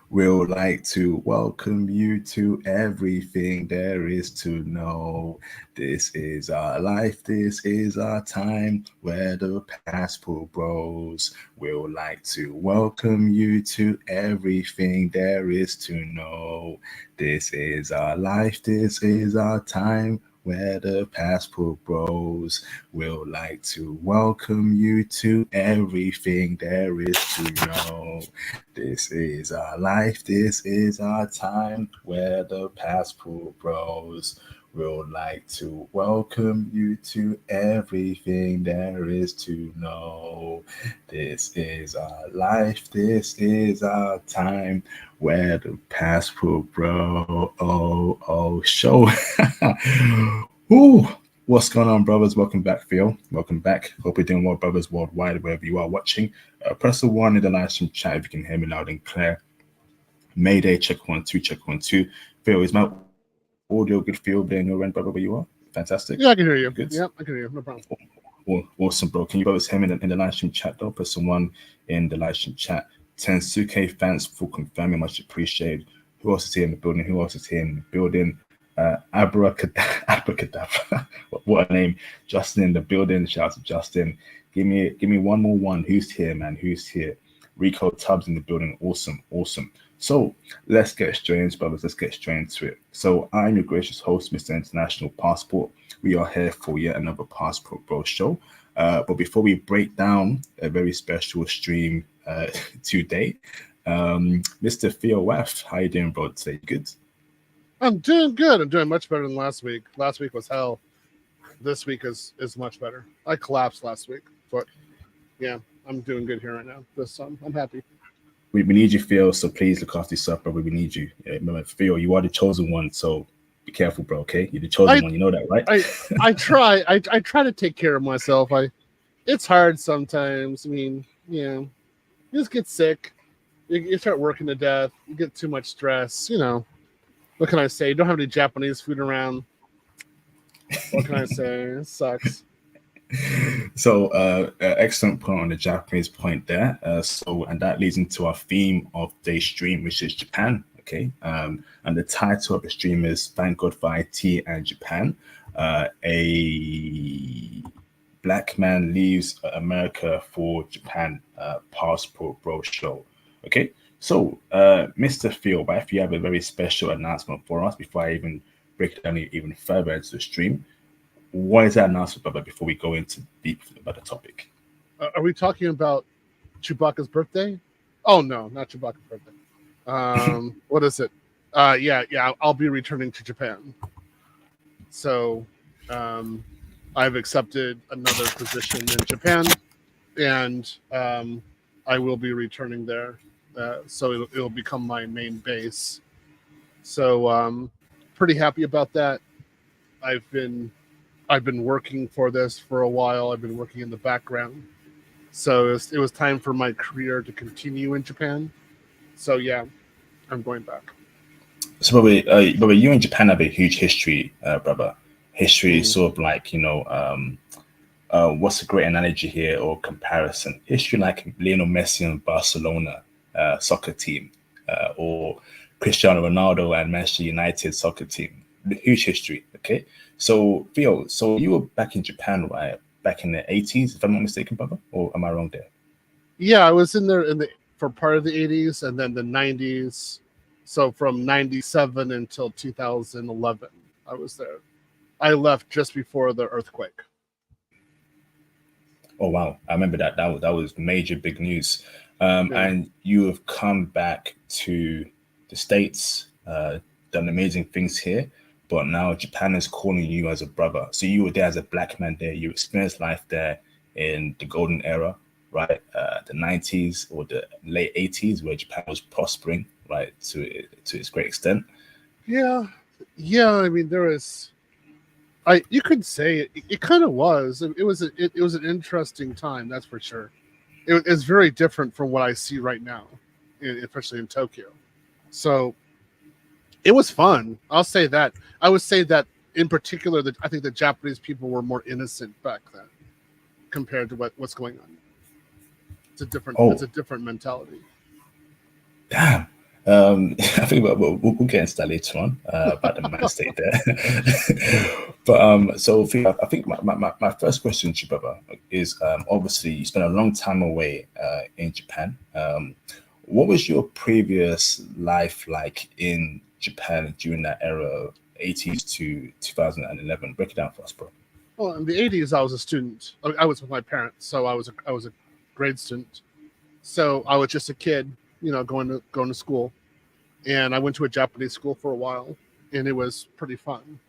We'll like to welcome you to everything there is to know. This is our life, this is our time where the passport bros. We'll like to welcome you to everything there is to know. This is our life, this is our time where the passport bros will like to welcome you to everything there is to know. This is our life, this is our time where the passport bros will like to welcome you to everything there is to know. This is our life, this is our time where the passport bro show. Ooh, what's going on, brothers? Welcome back, Theo. Welcome back. Hope you're doing well, brothers worldwide, wherever you are watching. Press the one in the live stream chat if you can hear me loud and clear. Mayday, check 1 2, check 1 2. Theo, is my audio good for you there in your end, brother, where you are? Fantastic. Yeah, I can hear you. Good. Yep, I can hear you. No problem. Awesome, bro. Can you brothers hear me in the live stream chat, though? Press the one in the live stream chat. Tensuke fans for confirming, much appreciated. Who else is here in the building? Who else is here in the building? Abracadabra. What a name. Justin in the building. Shout out to Justin. Give me one more one. Who's here, man? Who's here? Rico Tubbs in the building. Awesome. So let's get straight into, brothers. Let's get straight into it. So I'm your gracious host, Mr. International Passport. We are here for yet another Passport Bro show. But before we break down a very special stream today, Mr. Theo F, how you doing, bro? Today, good? I'm doing good. I'm doing much better than last week. Last week was hell. This week is much better. I collapsed last week, but yeah, I'm doing good here right now. I'm happy. We need you, Theo. So please look after yourself, brother. We need you. Yeah, remember, Theo, you are the chosen one. So be careful, bro. Okay, you're the chosen one. You know that, right? I try. I try to take care of myself. It's hard sometimes. I mean, yeah, you just get sick. You start working to death. You get too much stress. You know. What can I say? You don't have any Japanese food around. What can I say? It sucks. So, excellent point on the Japanese point there. And that leads into our theme of today's stream, which is Japan. Okay. And the title of the stream is "Thank God for IT and Japan." A black man leaves America for Japan. Passport Bro show. Okay. So, Mr. Theo, if you have a very special announcement for us before I even break it down even further into the stream, what is that announcement, brother, before we go into deep about the topic? Are we talking about Chewbacca's birthday? Oh, no, not Chewbacca's birthday. What is it? Yeah, I'll be returning to Japan. So, I've accepted another position in Japan, and I will be returning there. So it'll become my main base. So pretty happy about that. I've been working for this for a while. I've been working in the background. So it was time for my career to continue in Japan. So yeah, I'm going back. So, brother, you and Japan have a huge history, brother. History is sort of like, what's a great analogy here or comparison? History like Lionel Messi and Barcelona soccer team, or Cristiano Ronaldo and Manchester United soccer team. Huge history. Okay, so Theo, so you were back in Japan, right? Back in the 80s, if I'm not mistaken, brother, or am I wrong there? Yeah, I was in there for part of the 80s and then the 90s. So from 97 until 2011, I was there. I left just before the earthquake. Oh wow, I remember that. That was major, big news. And you have come back to the States, done amazing things here, but now Japan is calling you as a brother. So you were there as a black man there. You experienced life there in the golden era, right? The 90s or the late 80s, where Japan was prospering, right, to its great extent. Yeah. I mean, there was. You could say it kind of was. It was an interesting time, that's for sure. It's very different from what I see right now, especially in Tokyo. So it was fun. I'll say that. I would say that in particular, that I think the Japanese people were more innocent back then compared to what's going on. It's a different mentality. Damn. I think we'll get into that later on about the man state there. But so Theo, I think my first question to you, brother, is obviously you spent a long time away in Japan. What was your previous life like in Japan during that era, 80s to 2011? Break it down for us, bro. Well, in the 80s, I was a student. I was with my parents, so I was a grade student. So I was just a kid, going to school, and I went to a Japanese school for a while, and it was pretty fun.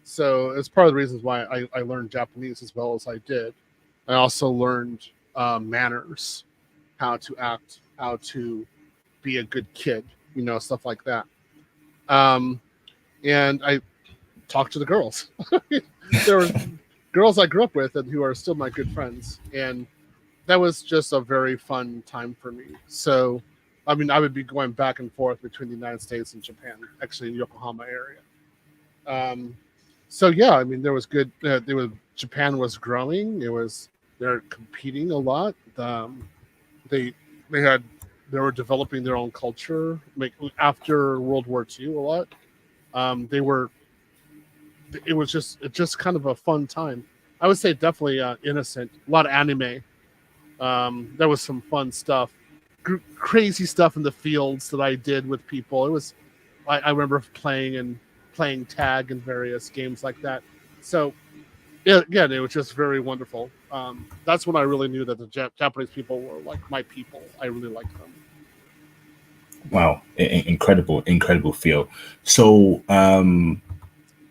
So it's part of the reasons why I learned Japanese as well as I did. I also learned manners, how to act, how to be a good kid, stuff like that. Um, and I talked to the girls. There were girls I grew up with and who are still my good friends, and that was just a very fun time for me. So, I mean, I would be going back and forth between the United States and Japan, actually in the Yokohama area. So yeah, I mean, there was good. Japan was growing. They're competing a lot. They they had they were developing their own culture. After World War II, a lot. They were. It was just kind of a fun time. I would say definitely innocent. A lot of anime. There was some fun stuff, crazy stuff in the fields that I did with people. It was. I remember playing tag and various games like that. So again, it was just very wonderful. That's when I really knew that the Japanese people were like my people. I really liked them. Wow, incredible feel. So,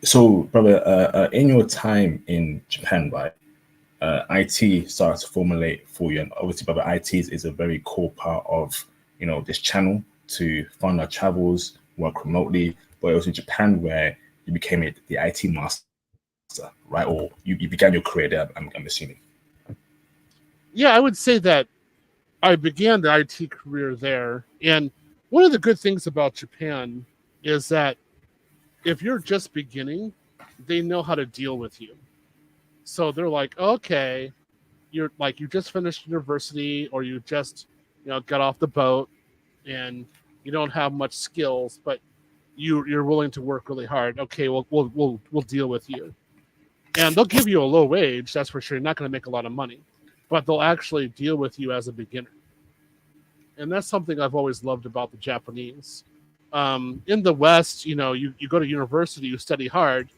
so brother, in your time in Japan, right, IT started to formulate for you, and obviously, brother, IT is a very core part of this channel to fund our travels, work remotely. But it was in Japan where you became the IT master, right? Or you began your career there. I'm assuming. Yeah, I would say that I began the IT career there, and one of the good things about Japan is that if you're just beginning, they know how to deal with you. So they're like, okay, you're like you just finished university or you just got off the boat and you don't have much skills, but you're willing to work really hard. Okay, we'll deal with you, and they'll give you a low wage. That's for sure. You're not going to make a lot of money, but they'll actually deal with you as a beginner, and that's something I've always loved about the Japanese. In the West, you go to university, you study hard,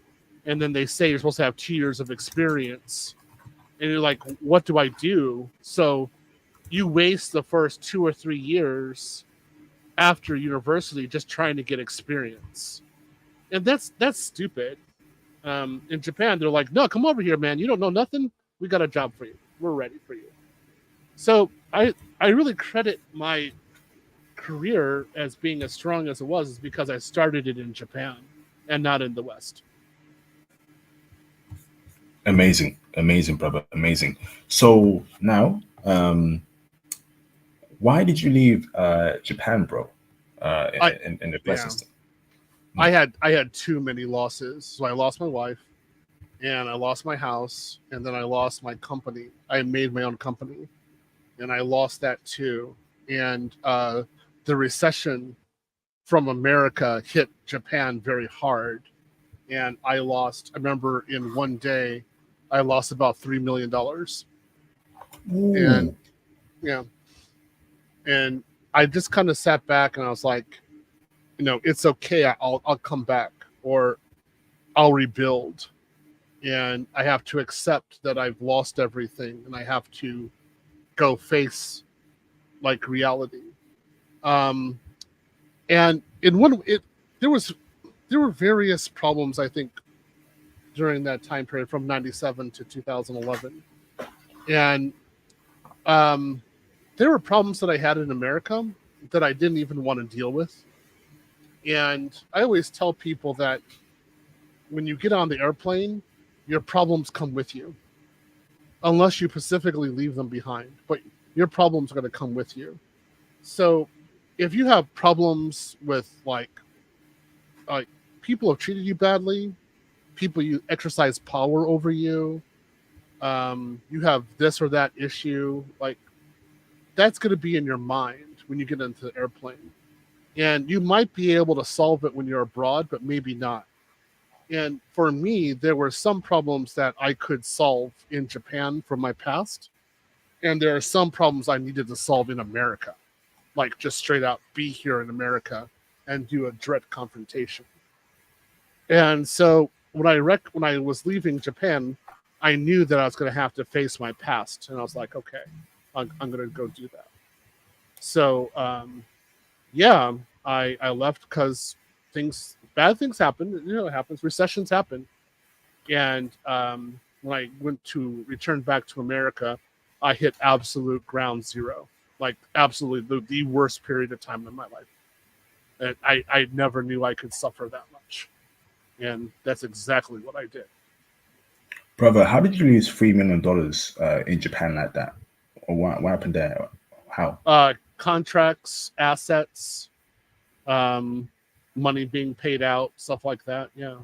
and then they say you're supposed to have 2 years of experience, and you're like, what do I do? So you waste the first 2 or 3 years after university just trying to get experience, and that's stupid. In Japan, they're like, no, come over here, man. You don't know nothing. We got a job for you. We're ready for you. So I really credit my career as being as strong as it was is because I started it in Japan and not in the West. Amazing, brother, amazing. So now, why did you leave Japan, bro? In the Yeah, system. I had too many losses. So I lost my wife, and I lost my house, and then I lost my company. I made my own company, and I lost that too. And the recession from America hit Japan very hard, and I remember in one day, I lost about $3 million. And yeah, and I just kind of sat back and I was like, it's okay. I'll come back or I'll rebuild. And I have to accept that I've lost everything, and I have to go face like reality. Um, and there were various problems, I think, during that time period from 97 to 2011. And there were problems that I had in America that I didn't even want to deal with. And I always tell people that when you get on the airplane, your problems come with you, unless you specifically leave them behind. But your problems are going to come with you. So if you have problems with like people have treated you badly, people you exercise power over you, you have this or that issue, like that's going to be in your mind when you get into the airplane. And you might be able to solve it when you're abroad, but maybe not. And for me, there were some problems that I could solve in Japan from my past. And there are some problems I needed to solve in America, like just straight out be here in America and do a direct confrontation. And so when I was leaving Japan, I knew that I was going to have to face my past, and I was like, okay, I'm going to go do that. So yeah, I left because bad things happen. You know, it happens. Recessions happen, and when I went to return back to America, I hit absolute ground zero, like absolutely the worst period of time in my life. And I never knew I could suffer that much. And that's exactly what I did. Brother, how did you lose $3 million in Japan like that? Or what happened there? How? Contracts, assets, money being paid out, stuff like that. Yeah.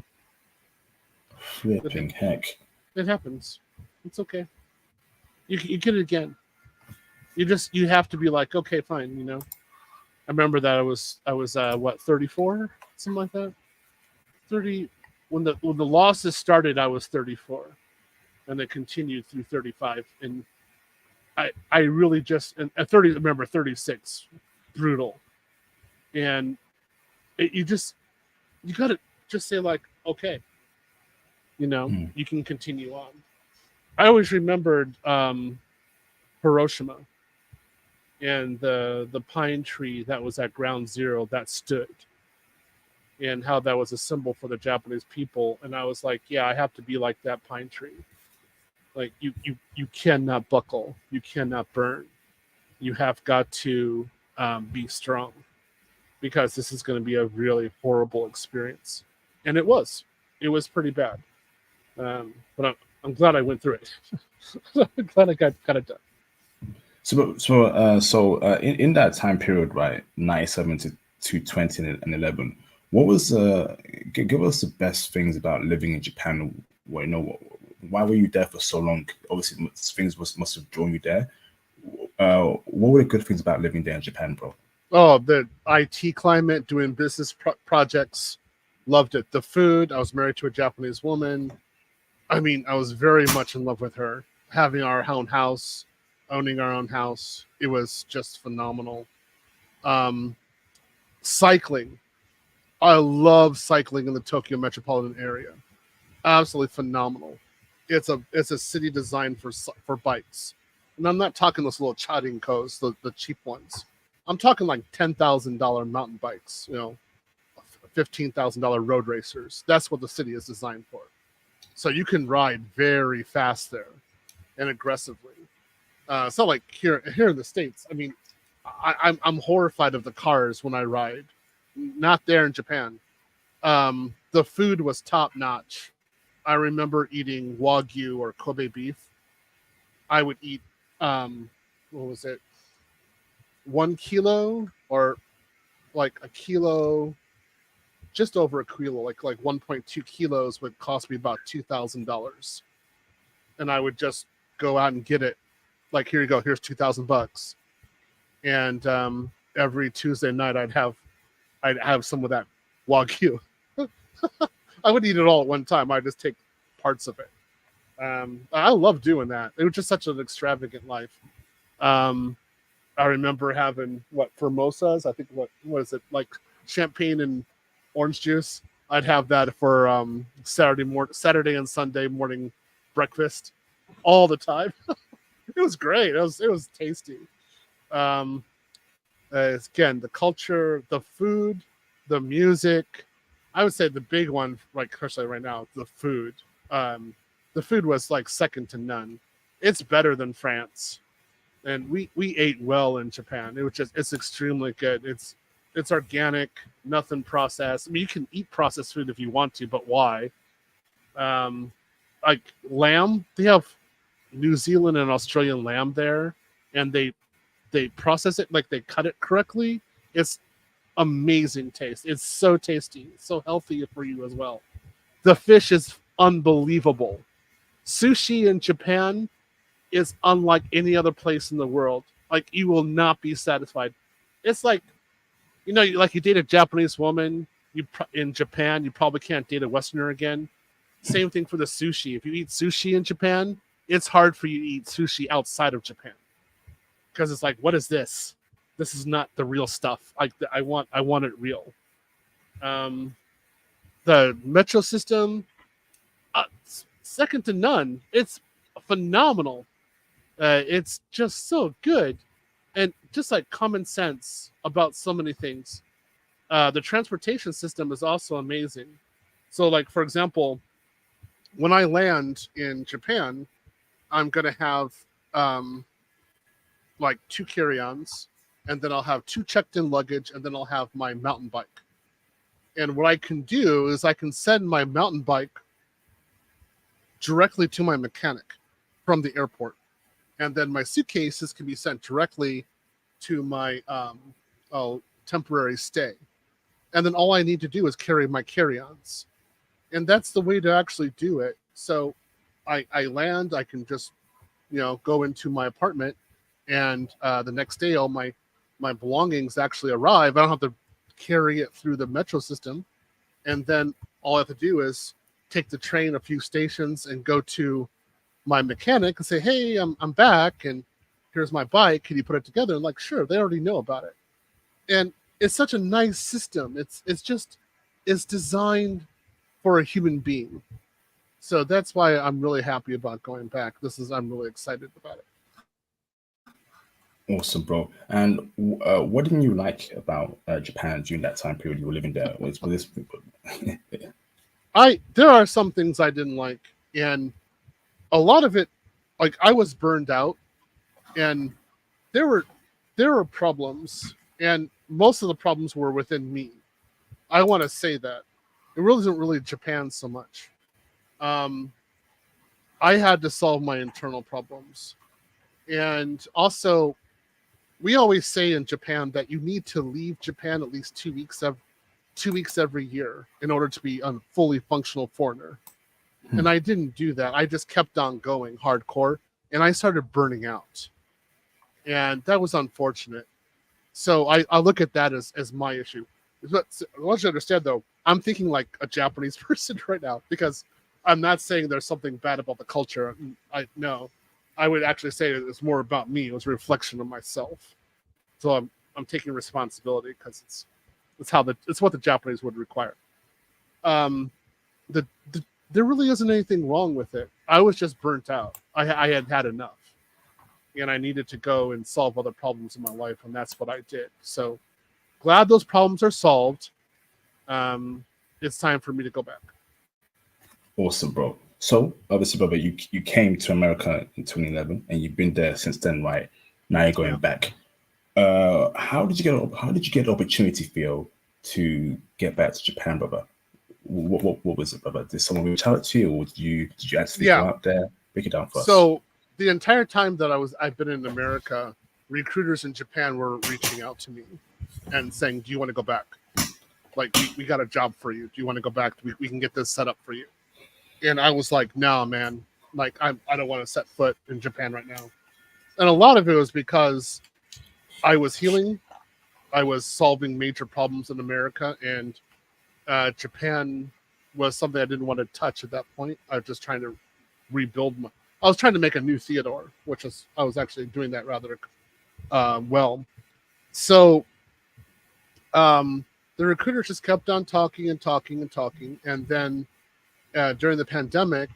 Flipping heck. It happens. It's okay. You get it again. You have to be like, okay, fine. You know, I remember that I was what, 34, something like that. 30 when the losses started. I was 34, and they continued through 35. And I really just, and at 30, remember 36, brutal. And you gotta just say like, okay, you know, you can continue on. I always remembered Hiroshima and the pine tree that was at ground zero that stood, and how that was a symbol for the Japanese people. And I was like, yeah, I have to be like that pine tree. Like you cannot buckle, you cannot burn. You have got to be strong, because this is going to be a really horrible experience. And it was pretty bad. But I'm glad I went through it. I'm glad I got it done. So in that time period, right, 97 to 2011, what was give us the best things about living in Japan? Well, you know, why were you there for so long? Obviously, things must have drawn you there. What were the good things about living there in Japan, bro? Oh, the IT climate, doing business projects, loved it. The food, I was married to a Japanese woman. I mean, I was very much in love with her. Having our own house, owning our own house, it was just phenomenal. Cycling, I love cycling in the Tokyo metropolitan area. Absolutely phenomenal. It's a city designed for bikes, and I'm not talking those little charinkos, the cheap ones. I'm talking like $10,000 mountain bikes, you know, $15,000 road racers. That's what the city is designed for. So you can ride very fast there and aggressively. It's not like here in the States. I mean, I'm horrified of the cars when I ride. Not there in Japan. The food was top notch. I remember eating Wagyu or Kobe beef. I would eat, what was it? 1 kilo or like a kilo, just over a kilo, like 1.2 kilos would cost me about $2,000. And I would just go out and get it. Like, here you go, here's $2,000. And every Tuesday night I'd have some of that Wagyu. I would eat it all at one time. I'd just take parts of it. I love doing that. It was just such an extravagant life. I remember having formosas. I think what is it, like champagne and orange juice. I'd have that for Saturday and Sunday morning breakfast all the time. It was great. It was tasty. Again, the culture, the food, the music. I would say the big one, like especially right now, the food. The food was like second to none. It's better than France. And we ate well in Japan. It's extremely good. It's organic, nothing processed. I mean, you can eat processed food if you want to, but why? Like lamb, they have New Zealand and Australian lamb there, and they process it, like they cut it correctly. It's amazing taste. It's so tasty, so healthy for you as well. The fish is unbelievable. Sushi in Japan is unlike any other place in the world. Like, you will not be satisfied. It's like you know, like you date a Japanese woman, in Japan, you probably can't date a Westerner again. Same thing for the sushi. If you eat sushi in Japan, it's hard for you to eat sushi outside of Japan because it's like, what is this? This is not the real stuff. I want it real. The metro system, second to none. It's phenomenal. It's just so good, and just like common sense about so many things. The transportation system is also amazing. So, like for example, when I land in Japan, I'm gonna have like 2 carry-ons, and then I'll have 2 checked-in luggage, and then I'll have my mountain bike. And what I can do is I can send my mountain bike directly to my mechanic from the airport, and then my suitcases can be sent directly to my temporary stay. And then all I need to do is carry my carry-ons. And that's the way to actually do it. So I land, I can just, go into my apartment, and the next day all my belongings actually arrive. I don't have to carry it through the metro system. And then all I have to do is take the train a few stations and go to my mechanic and say, hey, I'm back, and here's my bike. Can you put it together? And like, sure, they already know about it. And it's such a nice system. It's designed for a human being. So that's why I'm really happy about going back. I'm really excited about it. Awesome, bro. And what didn't you like about Japan during that time period you were living there? There are some things I didn't like, and a lot of it, like I was burned out, and there were problems, and most of the problems were within me. I want to say that it really isn't really Japan so much. I had to solve my internal problems, and also we always say in Japan that you need to leave Japan at least 2 weeks every year in order to be a fully functional foreigner. And I didn't do that. I just kept on going hardcore, and I started burning out, and that was unfortunate. So I look at that as my issue. But I want you to understand, though, I'm thinking like a Japanese person right now, because I'm not saying there's something bad about the culture. I would actually say it's more about me. It was a reflection of myself. So I'm taking responsibility because it's what the Japanese would require. There really isn't anything wrong with it. I was just burnt out. I had enough, and I needed to go and solve other problems in my life, and that's what I did. So glad those problems are solved. It's time for me to go back. Awesome, bro. So obviously, brother, you came to America in 2011, and you've been there since then, right? Now you're going back. How did you get the opportunity, Theo, to get back to Japan, brother? What was it, brother? Did someone reach out to you, or did you actually go out there? Break it down for us. So the entire time that I've been in America, recruiters in Japan were reaching out to me and saying, "Do you want to go back? Like, we got a job for you. Do you want to go back? We can get this set up for you." And I was like, "No, man. Like, I don't want to set foot in Japan right now." And a lot of it was because I was healing, I was solving major problems in America, and Japan was something I didn't want to touch at that point. I was just trying to rebuild I was trying to make a new Theodore, I was actually doing that rather well. So the recruiters just kept on talking and talking and talking. And then during the pandemic,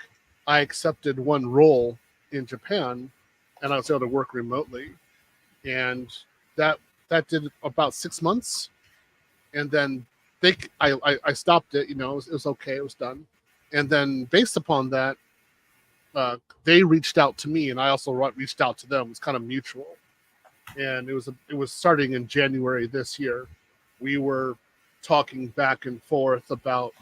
I accepted one role in Japan, and I was able to work remotely. And that did about 6 months. And then I stopped it. It was okay. It was done. And then based upon that, they reached out to me, and I also reached out to them. It was kind of mutual. And it was starting in January this year. We were talking back and forth about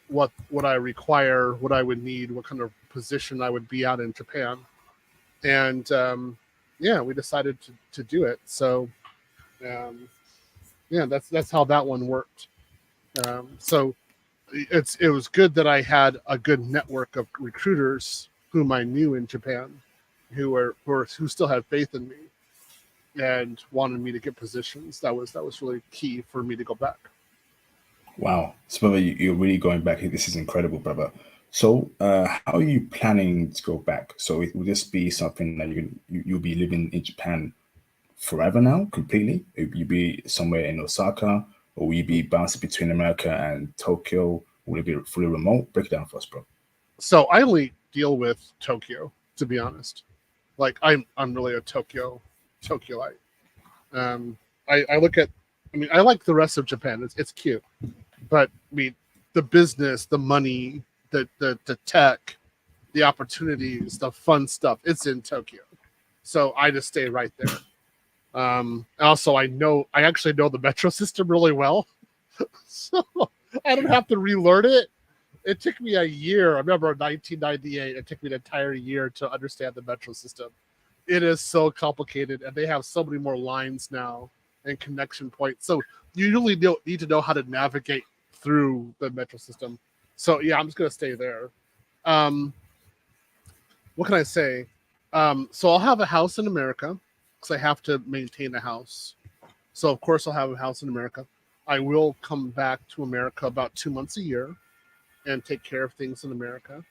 what I require, what I would need, what kind of position I would be out in Japan. And we decided to do it. So that's how that one worked. So it was good that I had a good network of recruiters whom I knew in Japan, who still had faith in me. and wanted me to get positions. That was really key for me to go back. Wow. So, brother, you're really going back. This is incredible, brother. So, how are you planning to go back? So, will this be something that you'll be living in Japan forever now, completely? Will you be somewhere in Osaka, or will you be bouncing between America and Tokyo? Will it be fully remote? Break it down for us, bro. So I only deal with Tokyo, to be honest. Like I'm really a Tokyoite. Um, I look at, I mean, I like the rest of Japan. It's cute, but I mean, the business, the money, the tech, the opportunities, the fun stuff, it's in Tokyo. So I just stay right there. Also, I actually know the metro system really well, so I don't have to relearn it. It took me a year. I remember in 1998, it took me an entire year to understand the metro system. It is so complicated, and they have so many more lines now and connection points. So you really need to know how to navigate through the metro system. So yeah, I'm just gonna stay there. Um, what can I say? So I'll have a house in America because I have to maintain a house. So of course I'll have a house in America. I will come back to America about 2 months a year and take care of things in America.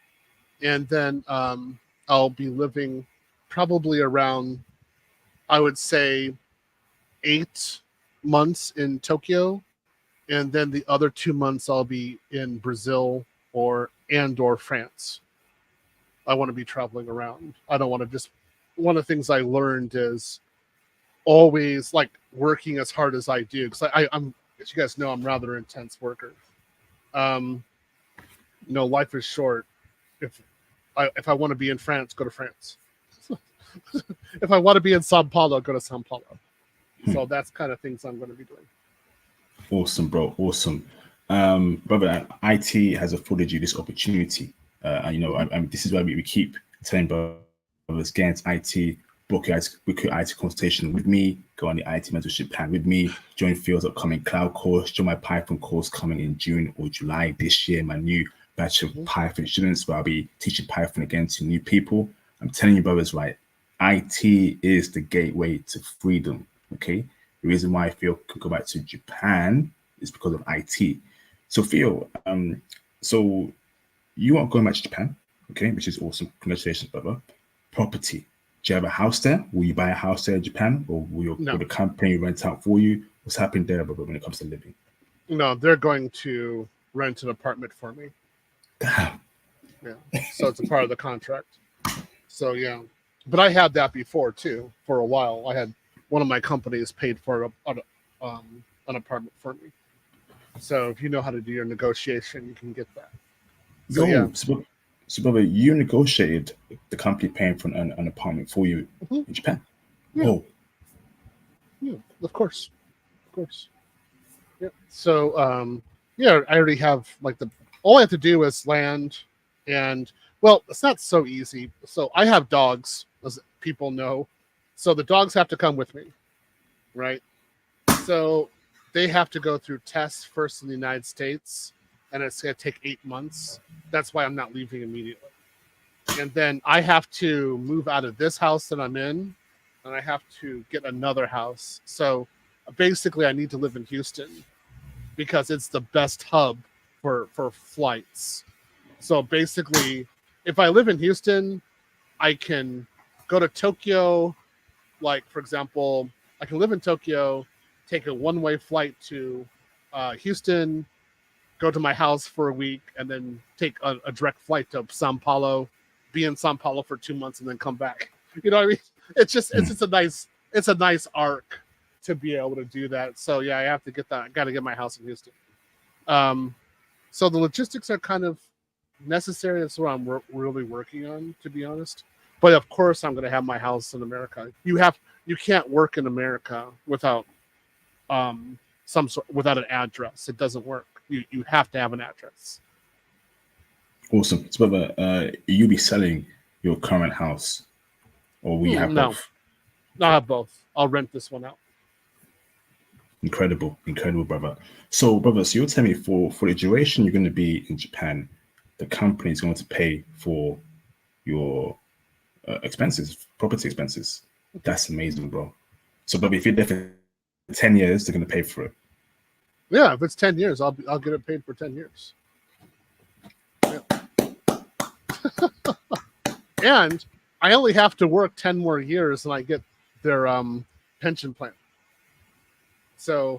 And then I'll be living probably around, I would say, 8 months in Tokyo, and then the other 2 months I'll be in Brazil or France. I want to be traveling around. I don't want to just. One of the things I learned is always like working as hard as I do, because I'm, as you guys know, I'm rather intense worker. Life is short. If I want to be in France, go to France. If I want to be in Sao Paulo, go to Sao Paulo. So that's kind of things I'm going to be doing. Awesome, bro. Awesome. Brother, IT has afforded you this opportunity. And this is why we keep telling brothers, get into IT, book your IT consultation with me, go on the IT mentorship plan with me, join Theo's upcoming cloud course, join my Python course coming in June or July this year, my new batch of Python students, where I'll be teaching Python again to new people. I'm telling you, brothers, right? IT is the gateway to freedom. Okay, the reason why Theo could go back to Japan is because of IT. So Theo, so you are going back to Japan, okay, which is awesome. Congratulations, brother. Property. Do you have a house there? Will you buy a house there in Japan, or will the company rent out for you? What's happening there, brother, when it comes to living? No, they're going to rent an apartment for me. Damn. Yeah, so it's a part of the contract. So yeah, but I had that before too. For a while, I had one of my companies paid for an apartment for me. So if you know how to do your negotiation, you can get that. So yeah. So brother, you negotiated the company paying for an apartment for you in Japan. Yeah. Oh, yeah, of course. Yeah. So I already have all I have to do is land, and well, it's not so easy. So I have dogs, as people know. So the dogs have to come with me, right? So they have to go through tests first in the United States, and it's going to take 8 months. That's why I'm not leaving immediately. And then I have to move out of this house that I'm in, and I have to get another house. So basically, I need to live in Houston because it's the best hub for flights. So basically, if I live in Houston, I can go to Tokyo. Like, for example, I can live in Tokyo, take a one-way flight to Houston, go to my house for a week, and then take a direct flight to Sao Paulo, be in Sao Paulo for 2 months, and then come back. You know what I mean? It's just a nice arc to be able to do that. So yeah, I have to get that. I got to get my house in Houston. So the logistics are kind of necessary. That's what I'm really working on, to be honest. But of course, I'm going to have my house in America. You can't work in America without without an address. It doesn't work. You have to have an address. Awesome. So, brother, you'll be selling your current house, or will you have both? No, I have both. I'll rent this one out. Incredible, brother. So you're telling me for the duration you're going to be in Japan, the company is going to pay for your expenses, property expenses. That's amazing, bro. So, but if you're there for 10 years, they're going to pay for it. Yeah, if it's 10 years, I'll get it paid for 10 years. Yeah. And I only have to work 10 more years and I get their pension plan. So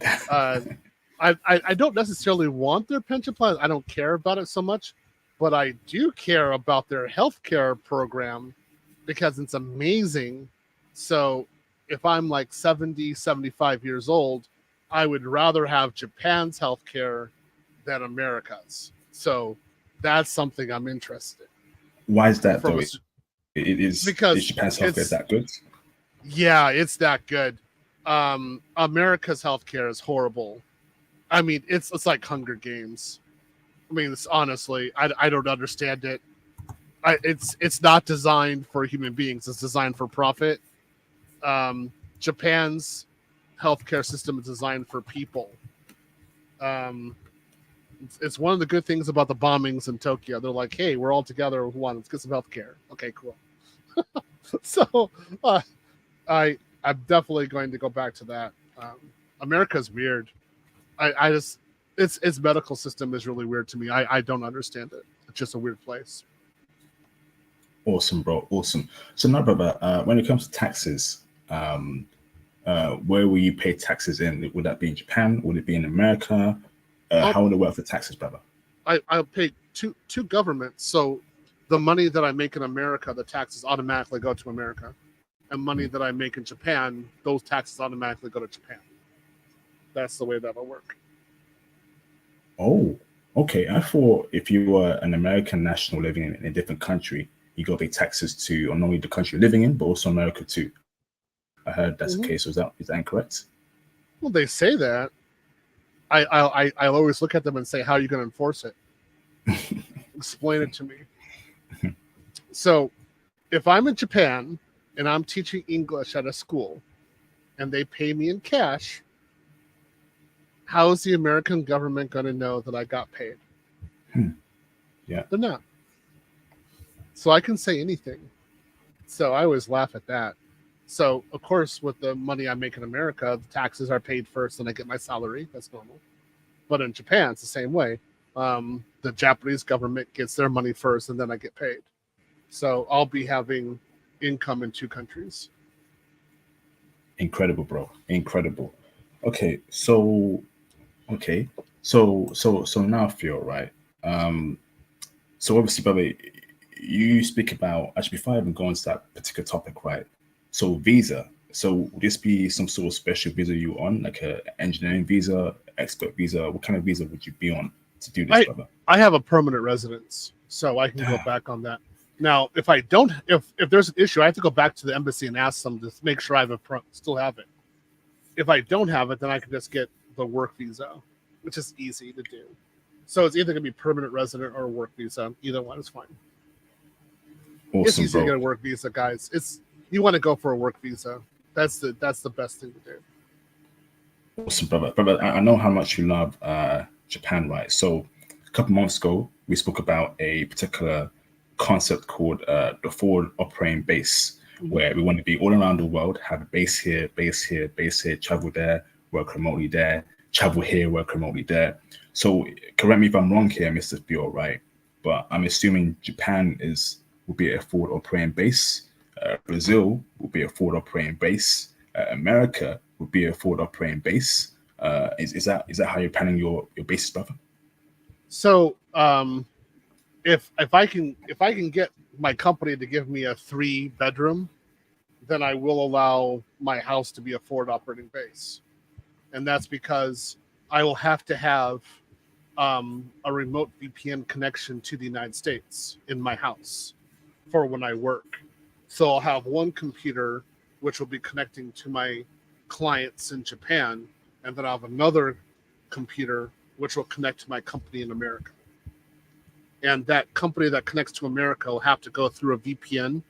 I don't necessarily want their pension plan. I don't care about it so much, but I do care about their healthcare program because it's amazing. So if I'm like 70, 75 years old, I would rather have Japan's healthcare than America's. So that's something I'm interested in. Why is that though? Because Because Japan's healthcare that good? Yeah, it's that good. America's healthcare is horrible. I mean, it's like Hunger Games. I mean, it's honestly, I don't understand it. It's not designed for human beings. It's designed for profit. Japan's healthcare system is designed for people. It's one of the good things about the bombings in Tokyo. They're like, hey, we're all together. Let's get some healthcare. Okay, cool. So I'm definitely going to go back to that. America's weird. I just its medical system is really weird to me. I don't understand it. It's just a weird place. Awesome, bro. Awesome. So now, brother, when it comes to taxes, where will you pay taxes in? Would that be in Japan? Would it be in America? How would it work for taxes, brother? I'll pay two governments. So the money that I make in America, the taxes automatically go to America. And money that I make in Japan, those taxes automatically go to Japan. That's the way that'll work. Oh, okay. I thought if you were an American national living in a different country, you got to pay taxes to not only the country you're living in, but also America too. I heard that's the case. Is that incorrect? Well, they say that. I always look at them and say, how are you going to enforce it? Explain it to me. So if I'm in Japan and I'm teaching English at a school and they pay me in cash, how is the American government going to know that I got paid? Yeah. They're not. So I can say anything. So I always laugh at that. So, of course, with the money I make in America, the taxes are paid first and I get my salary. That's normal. But in Japan, it's the same way. The Japanese government gets their money first and then I get paid. So I'll be having income in two countries. Incredible, bro. Incredible. Okay, so now, Theo, right? So obviously, brother, you speak about, actually, before I even go into that particular topic, right? So visa. So would this be some sort of special visa you on, like a engineering visa, expert visa? What kind of visa would you be on to do this, brother? I have a permanent residence, so I can go back on that. Now, if I don't, if there's an issue, I have to go back to the embassy and ask them to make sure I still have it. If I don't have it, then I can just get the work visa, which is easy to do. So it's either going to be permanent resident or work visa. Either one is fine. Awesome, it's easy bro. to get a work visa, guys. You want to go for a work visa. That's the best thing to do. Awesome, brother. Brother, I know how much you love Japan, right? So a couple months ago, we spoke about a particular concept called the forward operating base, where we want to be all around the world, have a base here, travel there, work remotely there, travel here, work remotely there. So correct me if I'm wrong here, Mr. Theo, right? But I'm assuming Japan will be a forward operating base. Brazil will be a forward operating base. America will be a forward operating base. Is that how you're planning your bases, brother? So if I can get my company to give me a 3-bedroom, then I will allow my house to be a forward operating base. And that's because I will have to have a remote VPN connection to the United States in my house for when I work. So I'll have one computer which will be connecting to my clients in Japan, and then I'll have another computer which will connect to my company in America. And that company that connects to America will have to go through a VPN,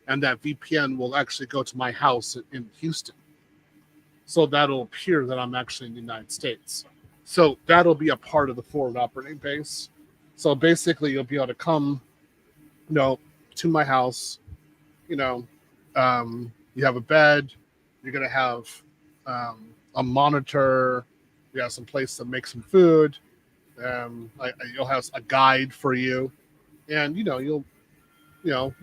and that VPN will actually go to my house in Houston. So that'll appear that I'm actually in the United States. So that'll be a part of the forward operating base. So basically, you'll be able to come, to my house. You have a bed. You're going to have a monitor. You have some place to make some food. You'll have a guide for you, and you'll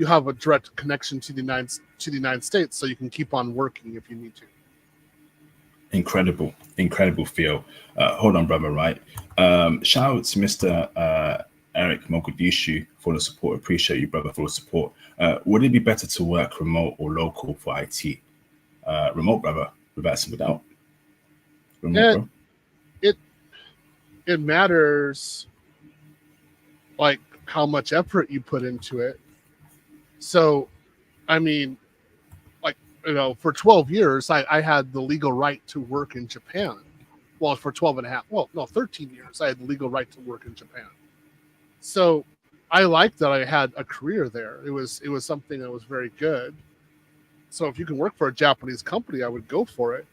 have a direct connection to the United States, so you can keep on working if you need to. Incredible, Theo. Hold on, brother. Right. Shout out to Mr. Eric Mogadishu for the support. Appreciate you, brother, for the support. Would it be better to work remote or local for IT? Remote, brother, without some doubt. Remote, bro. It matters, like, how much effort you put into it. So, I mean, like, for 12 years, I had the legal right to work in Japan. Well, for 12 and a half, 13 years, I had the legal right to work in Japan. So I liked that I had a career there. It was something that was very good. So if you can work for a Japanese company, I would go for it.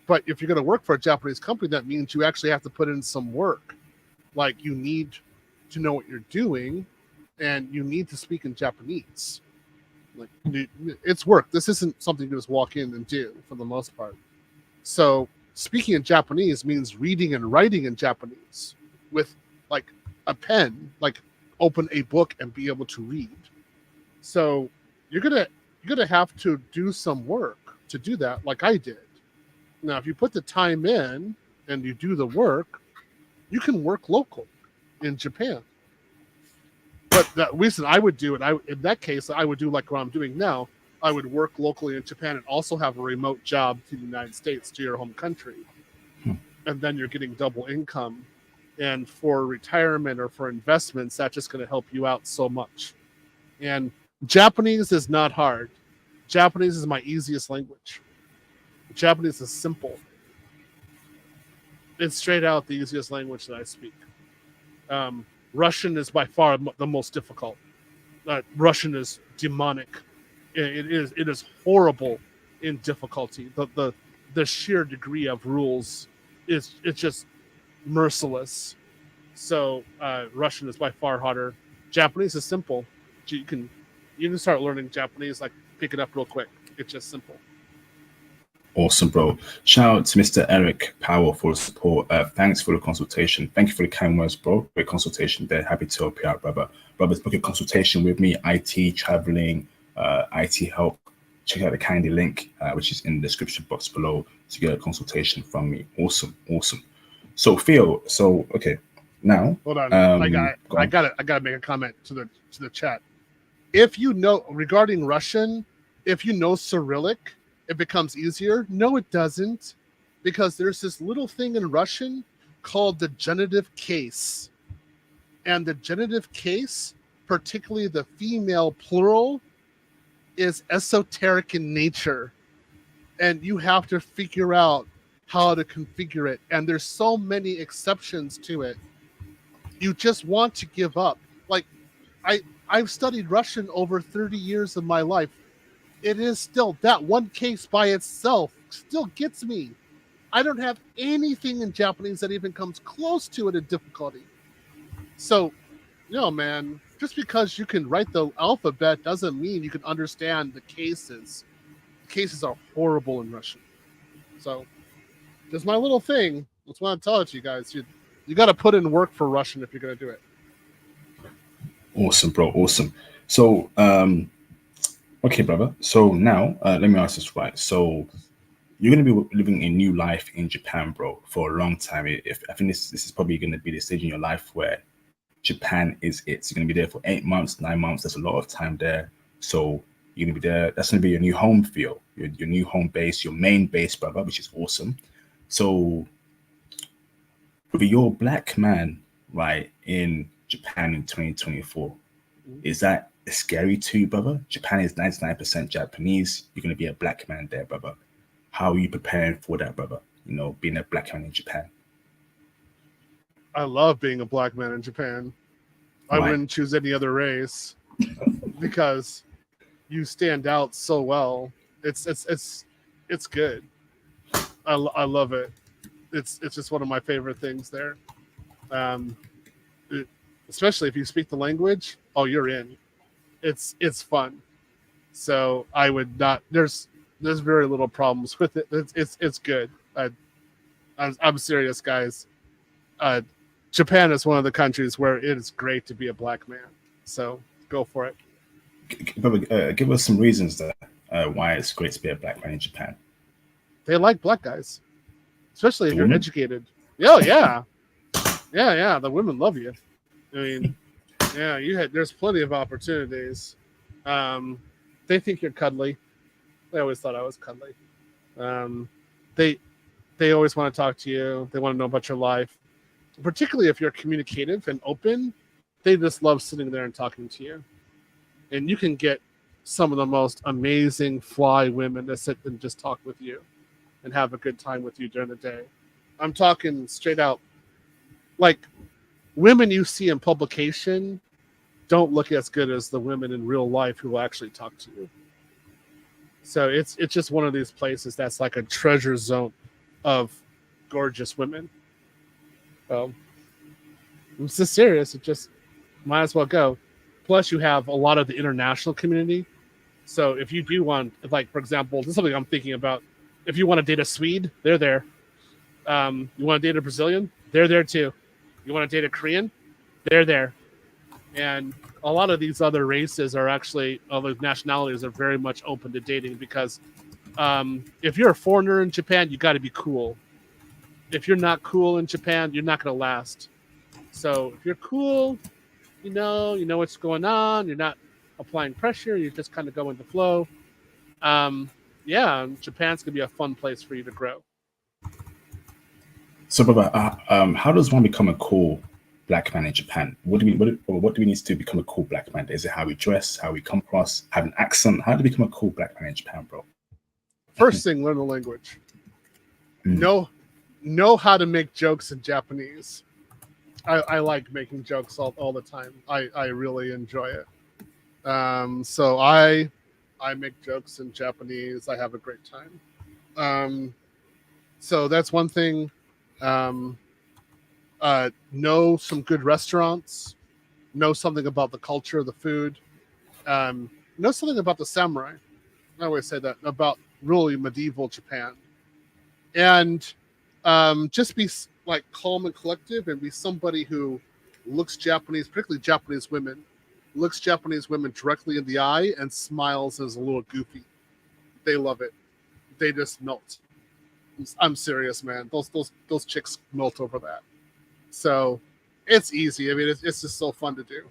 But if you're going to work for a Japanese company, that means you actually have to put in some work. Like, you need to know what you're doing, and you need to speak in Japanese. Like, it's work. This isn't something you just walk in and do for the most part. So speaking in Japanese means reading and writing in Japanese with, like, a pen, like open a book and be able to read. So you're gonna have to do some work to do that, like I did. Now, if you put the time in and you do the work, you can work local in Japan. But the reason I would do it, in that case, I would do like what I'm doing now. I would work locally in Japan and also have a remote job to the United States, to your home country. And then you're getting double income. And for retirement or for investments, that's just going to help you out so much. And Japanese is not hard. Japanese is my easiest language. Japanese is simple. It's straight out the easiest language that I speak. Russian is by far the most difficult. Russian is demonic. It is horrible in difficulty. The sheer degree of rules it's just merciless. So Russian is by far harder. Japanese is simple. You can start learning Japanese, like, pick it up real quick. It's just simple. Awesome, bro. Shout out to Mr. Eric Powell for the support. Thanks for the consultation. Thank you for the kind words, bro. Great consultation there. Happy to help you out, brother. Brothers, book a consultation with me, IT, traveling, IT help. Check out the Kindly link, which is in the description box below, to get a consultation from me. Awesome. So, Theo, okay, now. Hold on. I gotta make a comment to the chat. If you know, regarding Russian, if you know Cyrillic, it becomes easier. No, it doesn't, because there's this little thing in Russian called the genitive case. And the genitive case, particularly the female plural, is esoteric in nature. And you have to figure out how to configure it. And there's so many exceptions to it. You just want to give up. Like, I've studied Russian over 30 years of my life. It is still, that one case by itself still gets me. I don't have anything in Japanese that even comes close to it in difficulty. So, man, just because you can write the alphabet doesn't mean you can understand the cases. The cases are horrible in Russian. So, just my little thing. That's what I'm telling you guys. You got to put in work for Russian if you're going to do it. Awesome, bro. Awesome. So, okay, brother. So now, let me ask this right. So you're going to be living a new life in Japan, bro, for a long time. I think this is probably going to be the stage in your life where Japan is it. So you're going to be there for 8 months, 9 months. There's a lot of time there. So you're going to be there. That's going to be your new home feel, your new home base, your main base, brother, which is awesome. So with your black man, right, in Japan in 2024, is that scary too, brother? Japan is 99% Japanese. You're going to be a black man there, brother. How are you preparing for that, brother? Being a black man in Japan. I love being a black man in Japan. I wouldn't choose any other race because you stand out so well. It's good. I love it. It's just one of my favorite things there. Especially if you speak the language, you're in. It's fun. So I would not. There's There's very little problems with it. It's good. I'm serious, guys. Japan is one of the countries where it is great to be a black man. So go for it. Give us some reasons that why it's great to be a black man in Japan. They like black guys, especially if you're Women? educated. Oh yeah, yeah. The women love you. I mean, yeah, there's plenty of opportunities. They think you're cuddly. They always thought I was cuddly. They always want to talk to you. They want to know about your life, particularly if you're communicative and open. They just love sitting there and talking to you. And you can get some of the most amazing fly women to sit and just talk with you and have a good time with you during the day. I'm talking straight out. Like, women you see in publication don't look as good as the women in real life who will actually talk to you. So it's just one of these places that's like a treasure zone of gorgeous women. I'm just serious. It just might as well go. Plus, you have a lot of the international community. So if you do want, like, for example, this is something I'm thinking about. If you want to date a Swede, they're there. You want to date a Brazilian? They're there too. You want to date a Korean? They're there. And a lot of these other races are actually, other nationalities are very much open to dating because if you're a foreigner in Japan, you got to be cool. If you're not cool in Japan, you're not going to last. So if you're cool, you know what's going on. You're not applying pressure. You just kind of go with the flow. Yeah, Japan's going to be a fun place for you to grow. So, Baba, how does one become a cool black man in Japan? What do we need to do to become a cool black man? Is it how we dress, how we come across, have an accent? How do we become a cool black man in Japan, bro? First thing, learn the language. Know how to make jokes in Japanese. I like making jokes all the time. I really enjoy it. So I make jokes in Japanese. I have a great time. So that's one thing. Know some good restaurants. Know something about the culture, the food. Know something about the samurai. I always say that about really medieval Japan. And just be like calm and collective and be somebody who looks Japanese, particularly Japanese women, looks Japanese women directly in the eye and smiles as a little goofy. They love it. They just melt. I'm serious, man. Those chicks melt over that. So it's easy. I mean, it's just so fun to do.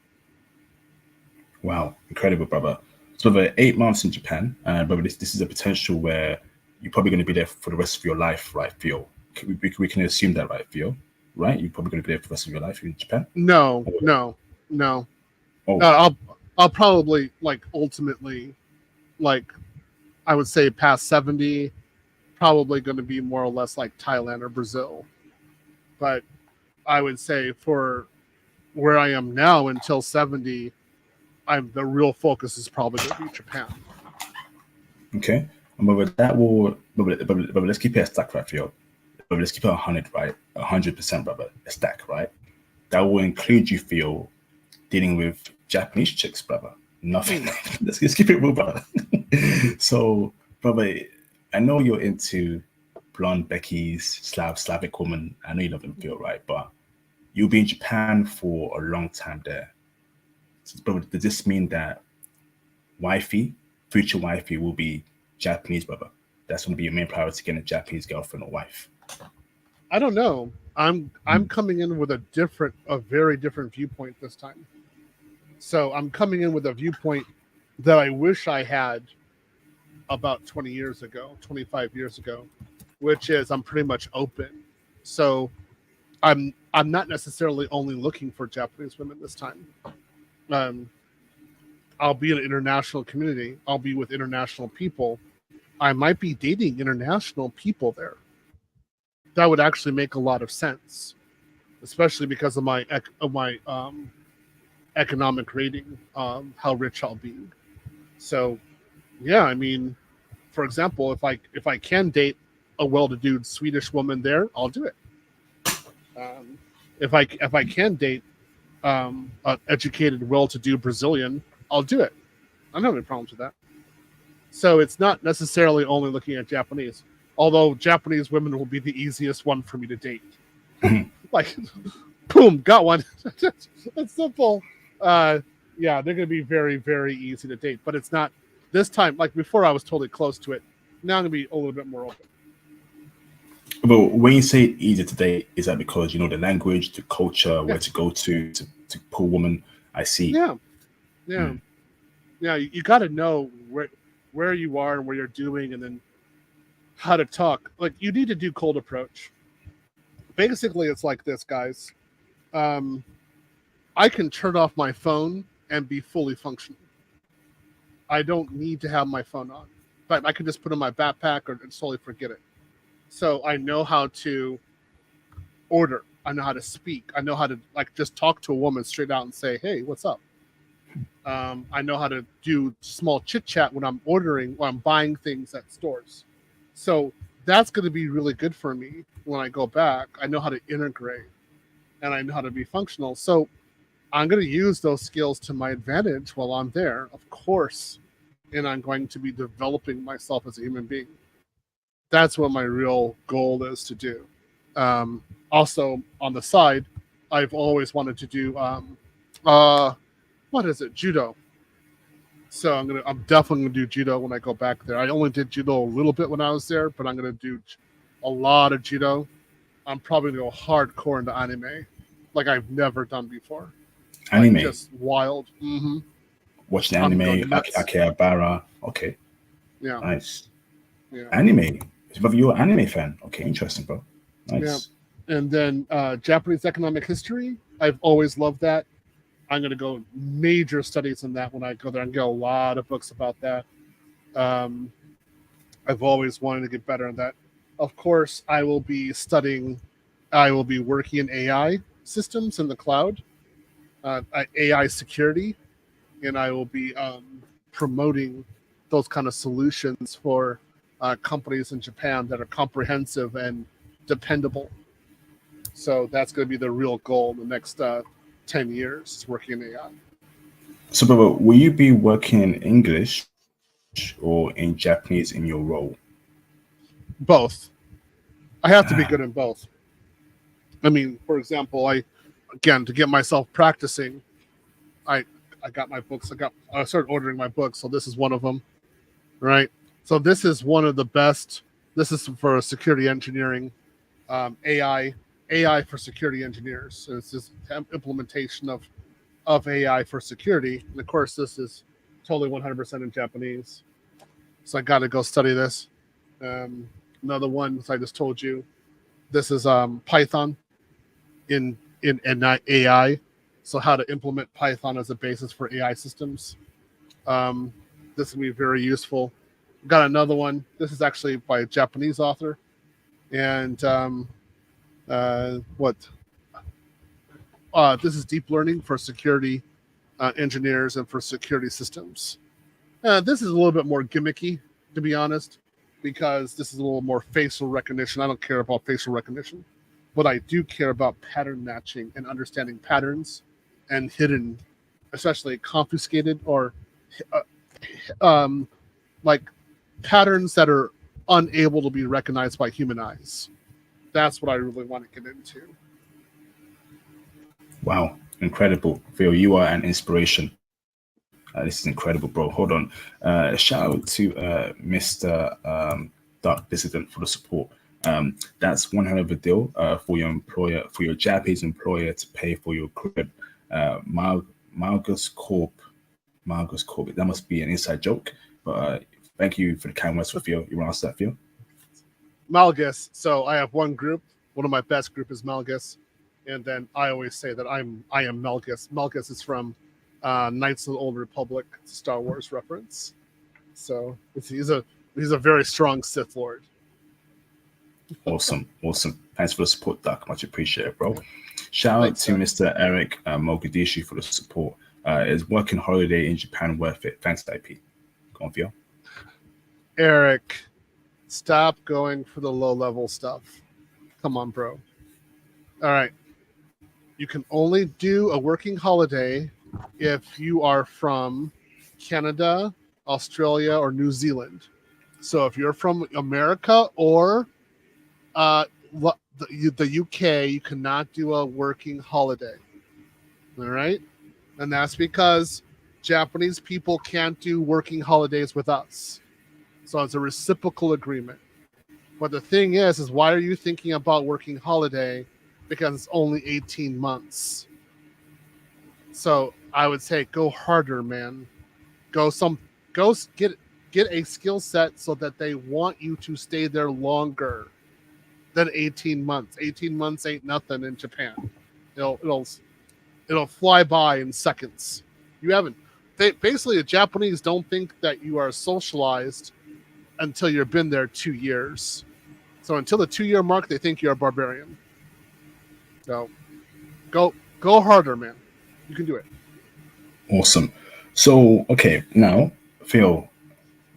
Wow, incredible, brother. So over 8 months in Japan, brother, this is a potential where you're probably going to be there for the rest of your life, right, Theo? We can assume that, right, Theo? Right? You're probably going to be there for the rest of your life in Japan? No. Oh. I'll probably, like, ultimately, like, I would say past 70, probably going to be more or less like Thailand or Brazil. But I would say for where I am now until 70, the real focus is probably going to be Japan. Okay. But that will, but let's keep it a stack, right, Theo? But let's keep it 100, right? 100%, brother. A stack, right? That will include you, Theo, dealing with Japanese chicks, brother. Nothing. let's keep it real, brother. So, brother, I know you're into blonde Becky's, Slavic woman. I know you love them, Theo, right? But you'll be in Japan for a long time there. So, brother, does this mean that Wifey, future Wifey, will be Japanese, brother? That's going to be your main priority, getting a Japanese girlfriend or wife? I don't know. I'm coming in with a very different viewpoint this time. So I'm coming in with a viewpoint that I wish I had about 20 years ago, 25 years ago, which is I'm pretty much open. So I'm not necessarily only looking for Japanese women this time. I'll be in an international community. I'll be with international people. I might be dating international people there. That would actually make a lot of sense, especially because of my economic rating, how rich I'll be. So, yeah, I mean, for example, if I can date a well-to-do Swedish woman there, I'll do it. If I can date an educated, well-to-do Brazilian, I'll do it. I don't have any problems with that. So it's not necessarily only looking at Japanese, although Japanese women will be the easiest one for me to date. Like, boom, got one. It's simple. Yeah, they're going to be very, very easy to date, but it's not this time. Like before, I was totally close to it. Now I'm going to be a little bit more open. But when you say easier to date, is that because you know the language, the culture, where to go to pull woman? I see. Yeah. You got to know where you are and what you're doing, and then how to talk. Like you need to do cold approach. Basically, it's like this, guys. I can turn off my phone and be fully functional. I don't need to have my phone on, but I can just put it in my backpack or solely forget it. So I know how to order. I know how to speak. I know how to like just talk to a woman straight out and say, "Hey, what's up?" I know how to do small chit chat when I'm ordering, when I'm buying things at stores. So that's going to be really good for me when I go back. I know how to integrate, and I know how to be functional. So I'm going to use those skills to my advantage while I'm there, of course, and I'm going to be developing myself as a human being. That's what my real goal is to do. Also, on the side, I've always wanted to do what is it? Judo. So I'm definitely gonna do judo when I go back there. I only did judo a little bit when I was there, but I'm gonna do a lot of judo. I'm probably gonna go hardcore into anime, like I've never done before. Anime, like just wild. Mm-hmm. Watch the anime. Akihabara. Okay, Yeah, nice. yeah. Anime. You're an anime fan. Okay, interesting, bro. Nice. Yeah. And then Japanese economic history. I've always loved that. I'm going to go major studies in that when I go there and get a lot of books about that. I've always wanted to get better in that. Of course, I will be working in AI systems in the cloud, AI security, and I will be promoting those kind of solutions for companies in Japan that are comprehensive and dependable. So that's going to be the real goal in the next 10 years, is working in AI. So, brother, will you be working in English or in Japanese in your role? Both. I have to be good in both. I mean, for example, to get myself practicing, I got my books. I started ordering my books, so this is one of them, right? So this is one of the best. This is for security engineering, AI for security engineers. So it's this implementation of AI for security, and of course, this is totally 100% in Japanese. So I got to go study this. Another one, as I just told you, this is Python in AI. So how to implement Python as a basis for AI systems. This will be very useful. Got another one. This is actually by a Japanese author. And this is deep learning for security engineers and for security systems. This is a little bit more gimmicky, to be honest, because this is a little more facial recognition. I don't care about facial recognition, but I do care about pattern matching and understanding patterns and hidden, especially confiscated or like patterns that are unable to be recognized by human eyes. That's what I really want to get into. Wow, incredible. Theo, you are an inspiration. This is incredible, bro. Hold on. Shout out to Mr. Dark Dissident for the support. That's one hell of a deal for your employer, for your Japanese employer to pay for your crib. Malgus Corp. That must be an inside joke. But thank you for the kind words for Theo. You want to ask that, Theo? Malgus. So I have one group. One of my best group is Malgus. And then I always say that I am Malgus. Malgus is from Knights of the Old Republic, Star Wars reference. So he's a very strong Sith Lord. Awesome. Thanks for the support, Doc. Much appreciated, bro. Shout out to Mr. Eric Mogadishu for the support. Is working holiday in Japan worth it? Thanks, IP. Go on, Theo. Eric, stop going for the low-level stuff. Come on, bro. All right. You can only do a working holiday if you are from Canada, Australia, or New Zealand. So if you're from America or the UK, you cannot do a working holiday. All right? And that's because Japanese people can't do working holidays with us. So it's a reciprocal agreement. But the thing is why are you thinking about working holiday? Because it's only 18 months. So I would say go harder, man. Go get a skill set so that they want you to stay there longer than 18 months. 18 months ain't nothing in Japan. It'll fly by in seconds. You haven't. Basically, the Japanese don't think that you are socialized until you've been there 2 years. So until the 2-year mark, they think you're a barbarian. So go harder, man. You can do it. Awesome. So, okay, now, Theo,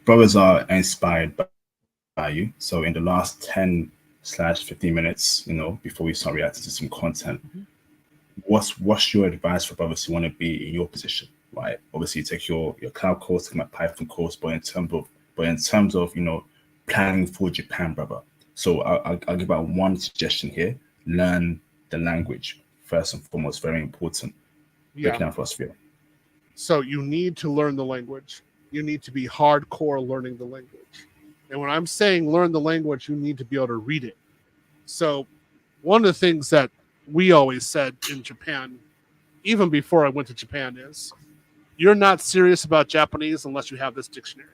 brothers are inspired by you. So in the last 10/15 minutes, before we start reacting to some content, what's your advice for brothers who want to be in your position, right? Obviously, you take your cloud course, take my Python course, but in terms of planning for Japan, brother. So I'll give out one suggestion here: learn the language first and foremost. Very important. Break it down for us, Theo. So you need to learn the language. You need to be hardcore learning the language. And when I'm saying learn the language, you need to be able to read it. So one of the things that we always said in Japan, even before I went to Japan, is you're not serious about Japanese unless you have this dictionary.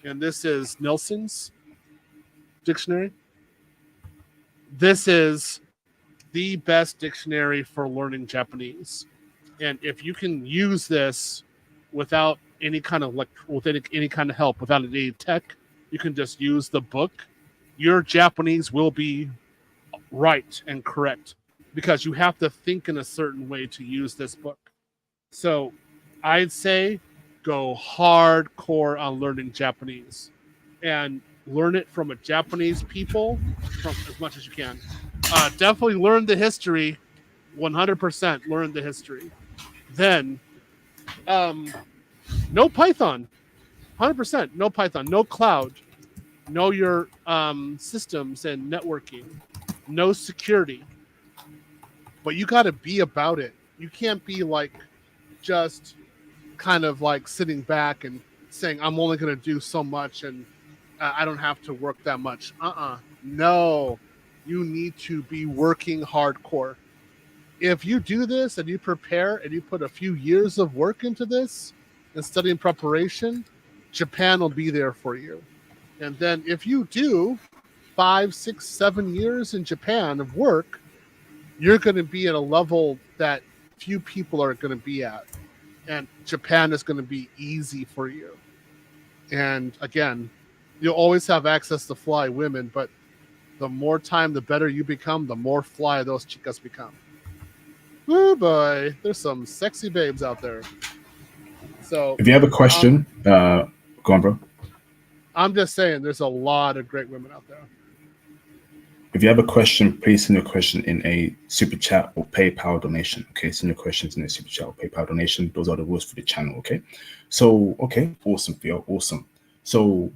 And this is Nelson's dictionary. This is the best dictionary for learning Japanese. And if you can use this without any kind of any kind of help, without any tech, you can just use the book. Your Japanese will be right and correct because you have to think in a certain way to use this book. So I'd say go hardcore on learning Japanese and learn it from a Japanese people from as much as you can. Definitely learn the history. 100% learn the history. Then no Python. 100% no Python, no cloud. Know your systems and networking. No security. But you got to be about it. You can't be like just kind of like sitting back and saying, I'm only going to do so much and I don't have to work that much. No. You need to be working hardcore. If you do this and you prepare and you put a few years of work into this and studying preparation, Japan will be there for you. And then if you do 5, 6, 7 years in Japan of work, you're going to be at a level that few people are going to be at. And Japan is going to be easy for you. And again, you'll always have access to fly women, but the more time, the better you become, the more fly those chicas become. Oh boy, there's some sexy babes out there. So if you have a question, go on, bro. I'm just saying there's a lot of great women out there. If you have a question, please send your question in a super chat or PayPal donation. Okay, send your questions in a super chat or PayPal donation. Those are the rules for the channel. Okay, so awesome, Theo, awesome. So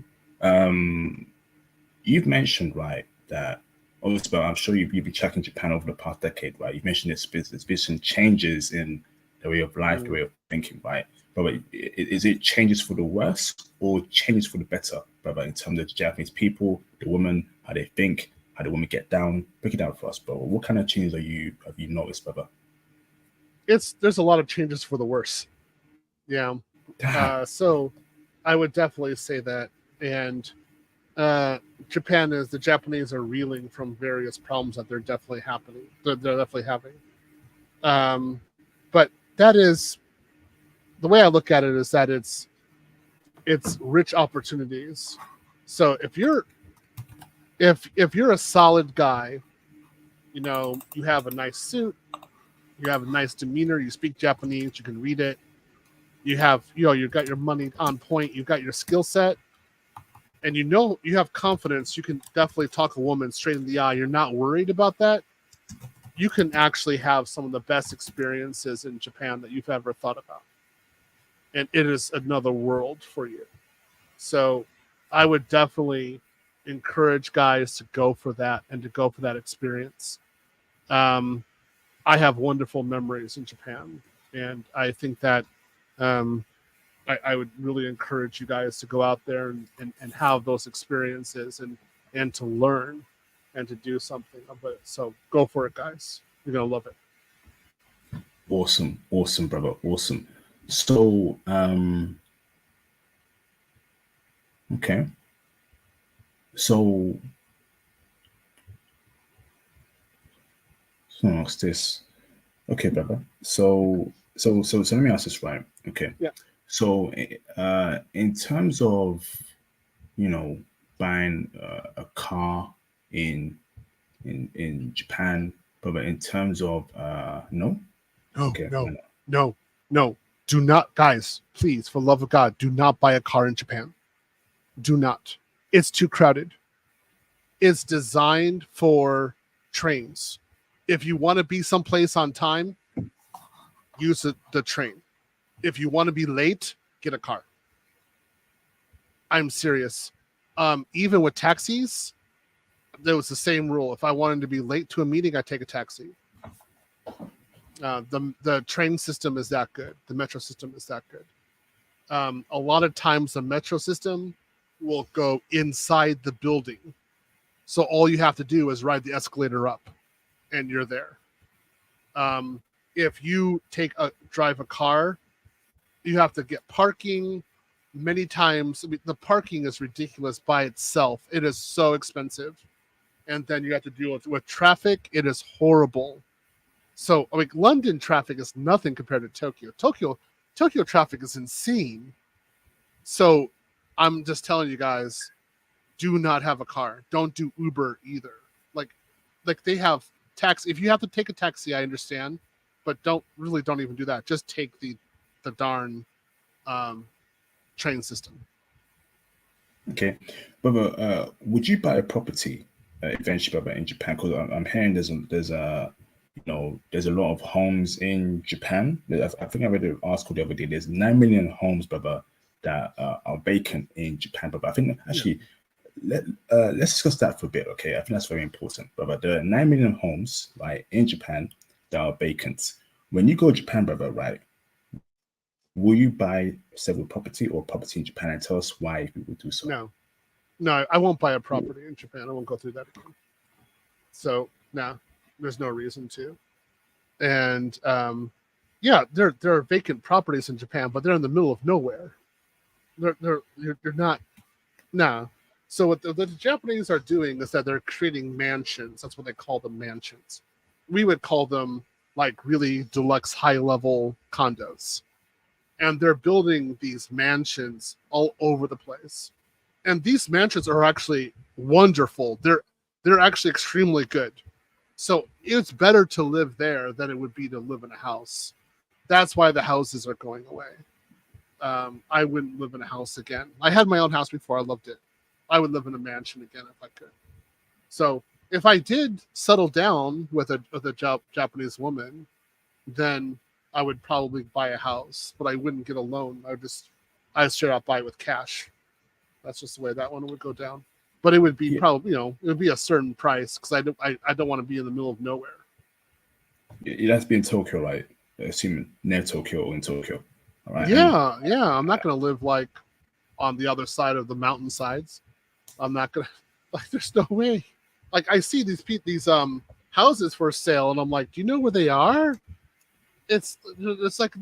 you've mentioned, right, that obviously, I'm sure you've been tracking Japan over the past decade, right? You've mentioned there's been some changes in the way of life, the way of thinking, right? But is it changes for the worse or changes for the better, brother, in terms of the Japanese people, the women, how they think, how the women get down? Break it down for us, bro. What kind of changes have you noticed, brother? There's a lot of changes for the worse. Yeah. So I would definitely say that. And the Japanese are reeling from various problems that they're definitely happening. They're definitely having. But that is the way I look at it is that it's rich opportunities. So if you're a solid guy, you have a nice suit, you have a nice demeanor, you speak Japanese, you can read it, you've got your money on point, you've got your skill set, and you have confidence, you can definitely talk a woman straight in the eye, you're not worried about that, you can actually have some of the best experiences in Japan that you've ever thought about. and it is another world for you. So I would definitely encourage guys to go for that and to go for that experience. I have wonderful memories in Japan, and I think that I would really encourage you guys to go out there and have those experiences and to learn and to do something about it. So go for it, guys. You're going to love it. Awesome. Awesome, brother. Awesome. So, okay. So ask this. Okay, brother. So let me ask this, right? Okay. Yeah. So, in terms of, buying a car in Japan, but in terms of no. No, Okay. no. Do not, guys, please, for the love of God, do not buy a car in Japan. Do not. It's too crowded. It's designed for trains. If you want to be someplace on time, use the train. If you want to be late, get a car. I'm serious. Even with taxis, there was the same rule. If I wanted to be late to a meeting, I take a taxi. The train system is that good. The metro system is that good. A lot of times the metro system will go inside the building. So all you have to do is ride the escalator up and you're there. If you drive a car, you have to get parking many times. I mean, the parking is ridiculous by itself. It is so expensive. And then you have to deal with traffic. It is horrible. So, I mean, London traffic is nothing compared to Tokyo. Tokyo traffic is insane. So, I'm just telling you guys, do not have a car. Don't do Uber either. Like they have taxi. If you have to take a taxi, I understand, but don't even do that. Just take the darn train system. Okay, but would you buy a property eventually, in Japan? Because I'm hearing there's a lot of homes in Japan. I think I read an article the other day. There's 9 million homes, brother, that are vacant in Japan. But I think actually, let's discuss that for a bit, okay? I think that's very important. But there are 9 million homes, right, in Japan that are vacant. When you go to Japan, brother, right, will you buy several property in Japan, and tell us why you would do so? No, I won't buy a property in Japan. I won't go through that again. So, no, there's no reason to. And there are vacant properties in Japan, but they're in the middle of nowhere. You're not. No. So what the Japanese are doing is that they're creating mansions. That's what they call them, mansions. We would call them like really deluxe, high-level condos. And they're building these mansions all over the place. And these mansions are actually wonderful. They're actually extremely good. So it's better to live there than it would be to live in a house. That's why the houses are going away. I wouldn't live in a house again. I had my own house before. I loved it. I would live in a mansion again if I could. So if I did settle down with a Japanese woman, then I would probably buy a house, but I wouldn't get a loan. I'd straight out buy it with cash. That's just the way that one would go down. But it would be probably, it would be a certain price because I don't want to be in the middle of nowhere. It has to be in Tokyo, right? Assuming near Tokyo or in Tokyo. All right. Yeah. I'm not going to live like on the other side of the mountainsides. I'm not going to, like, there's no way. Like, I see these houses for sale, and I'm like, do you know where they are? It's like,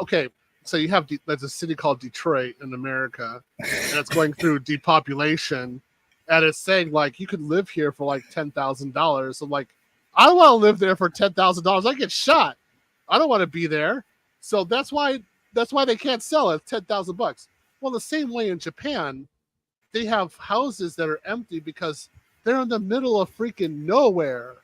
okay. So you have there's a city called Detroit in America, and it's going through depopulation, and it's saying like you could live here for like $10,000. I'm like, I want to live there for $10,000. I get shot. I don't want to be there. So that's why they can't sell it. $10,000. Well, the same way in Japan, they have houses that are empty because they're in the middle of freaking nowhere.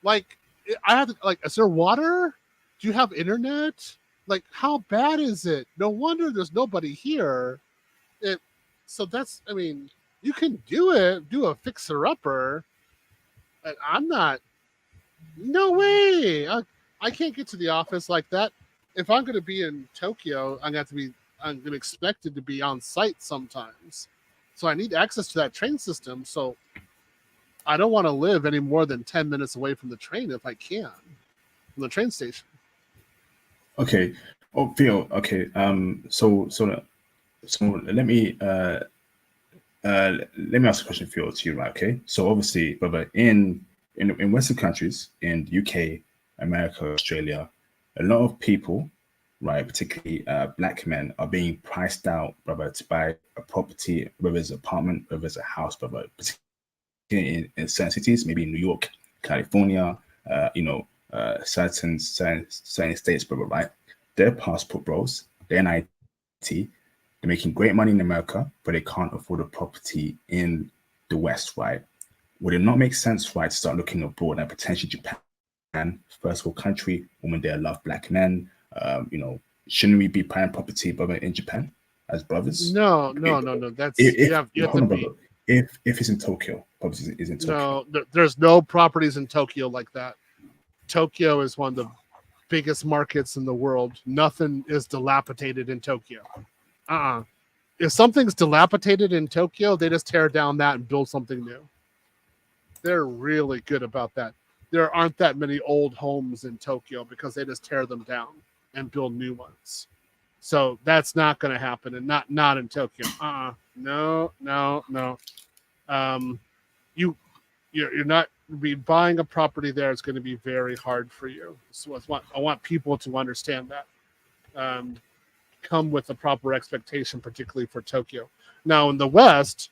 Like, I have to, like, is there water? Do you have internet? Like, how bad is it? No wonder there's nobody here. So that's, I mean, you can do a fixer-upper. I'm not, no way. I can't get to the office like that. if I'm going to be in Tokyo, I'm going to expect it to be on site sometimes. So I need access to that train system. So I don't want to live any more than 10 minutes away from the train if I can, from the train station. Okay. Oh, Theo. Okay. So let me ask a question for you, too, right? Okay. So obviously, brother, in Western countries, in UK, America, Australia, a lot of people, right, particularly black men, are being priced out, brother, to buy a property, whether it's an apartment, whether it's a house, brother, particularly in certain cities, maybe in New York, California, certain states, brother, right? Their passport bros, their NIT, they're making great money in America, but they can't afford a property in the West, right? Would it not make sense, right, to start looking abroad and potentially Japan, first world country, women there love black men? Shouldn't we be buying property, brother, in Japan as brothers? No. That's If you have to hold on, be. brother. If it's in Tokyo, property is in Tokyo. No, there's no properties in Tokyo like that. Tokyo is one of the biggest markets in the world. Nothing is dilapidated in Tokyo. If something's dilapidated in Tokyo, they just tear down that and build something new. They're really good about that. There aren't that many old homes in Tokyo because they just tear them down and build new ones. So that's not going to happen, and not in Tokyo. No. You you're not be buying a property there. It's going to be very hard for you. So I want people to understand that. Come with a proper expectation, particularly for Tokyo. Now in the West,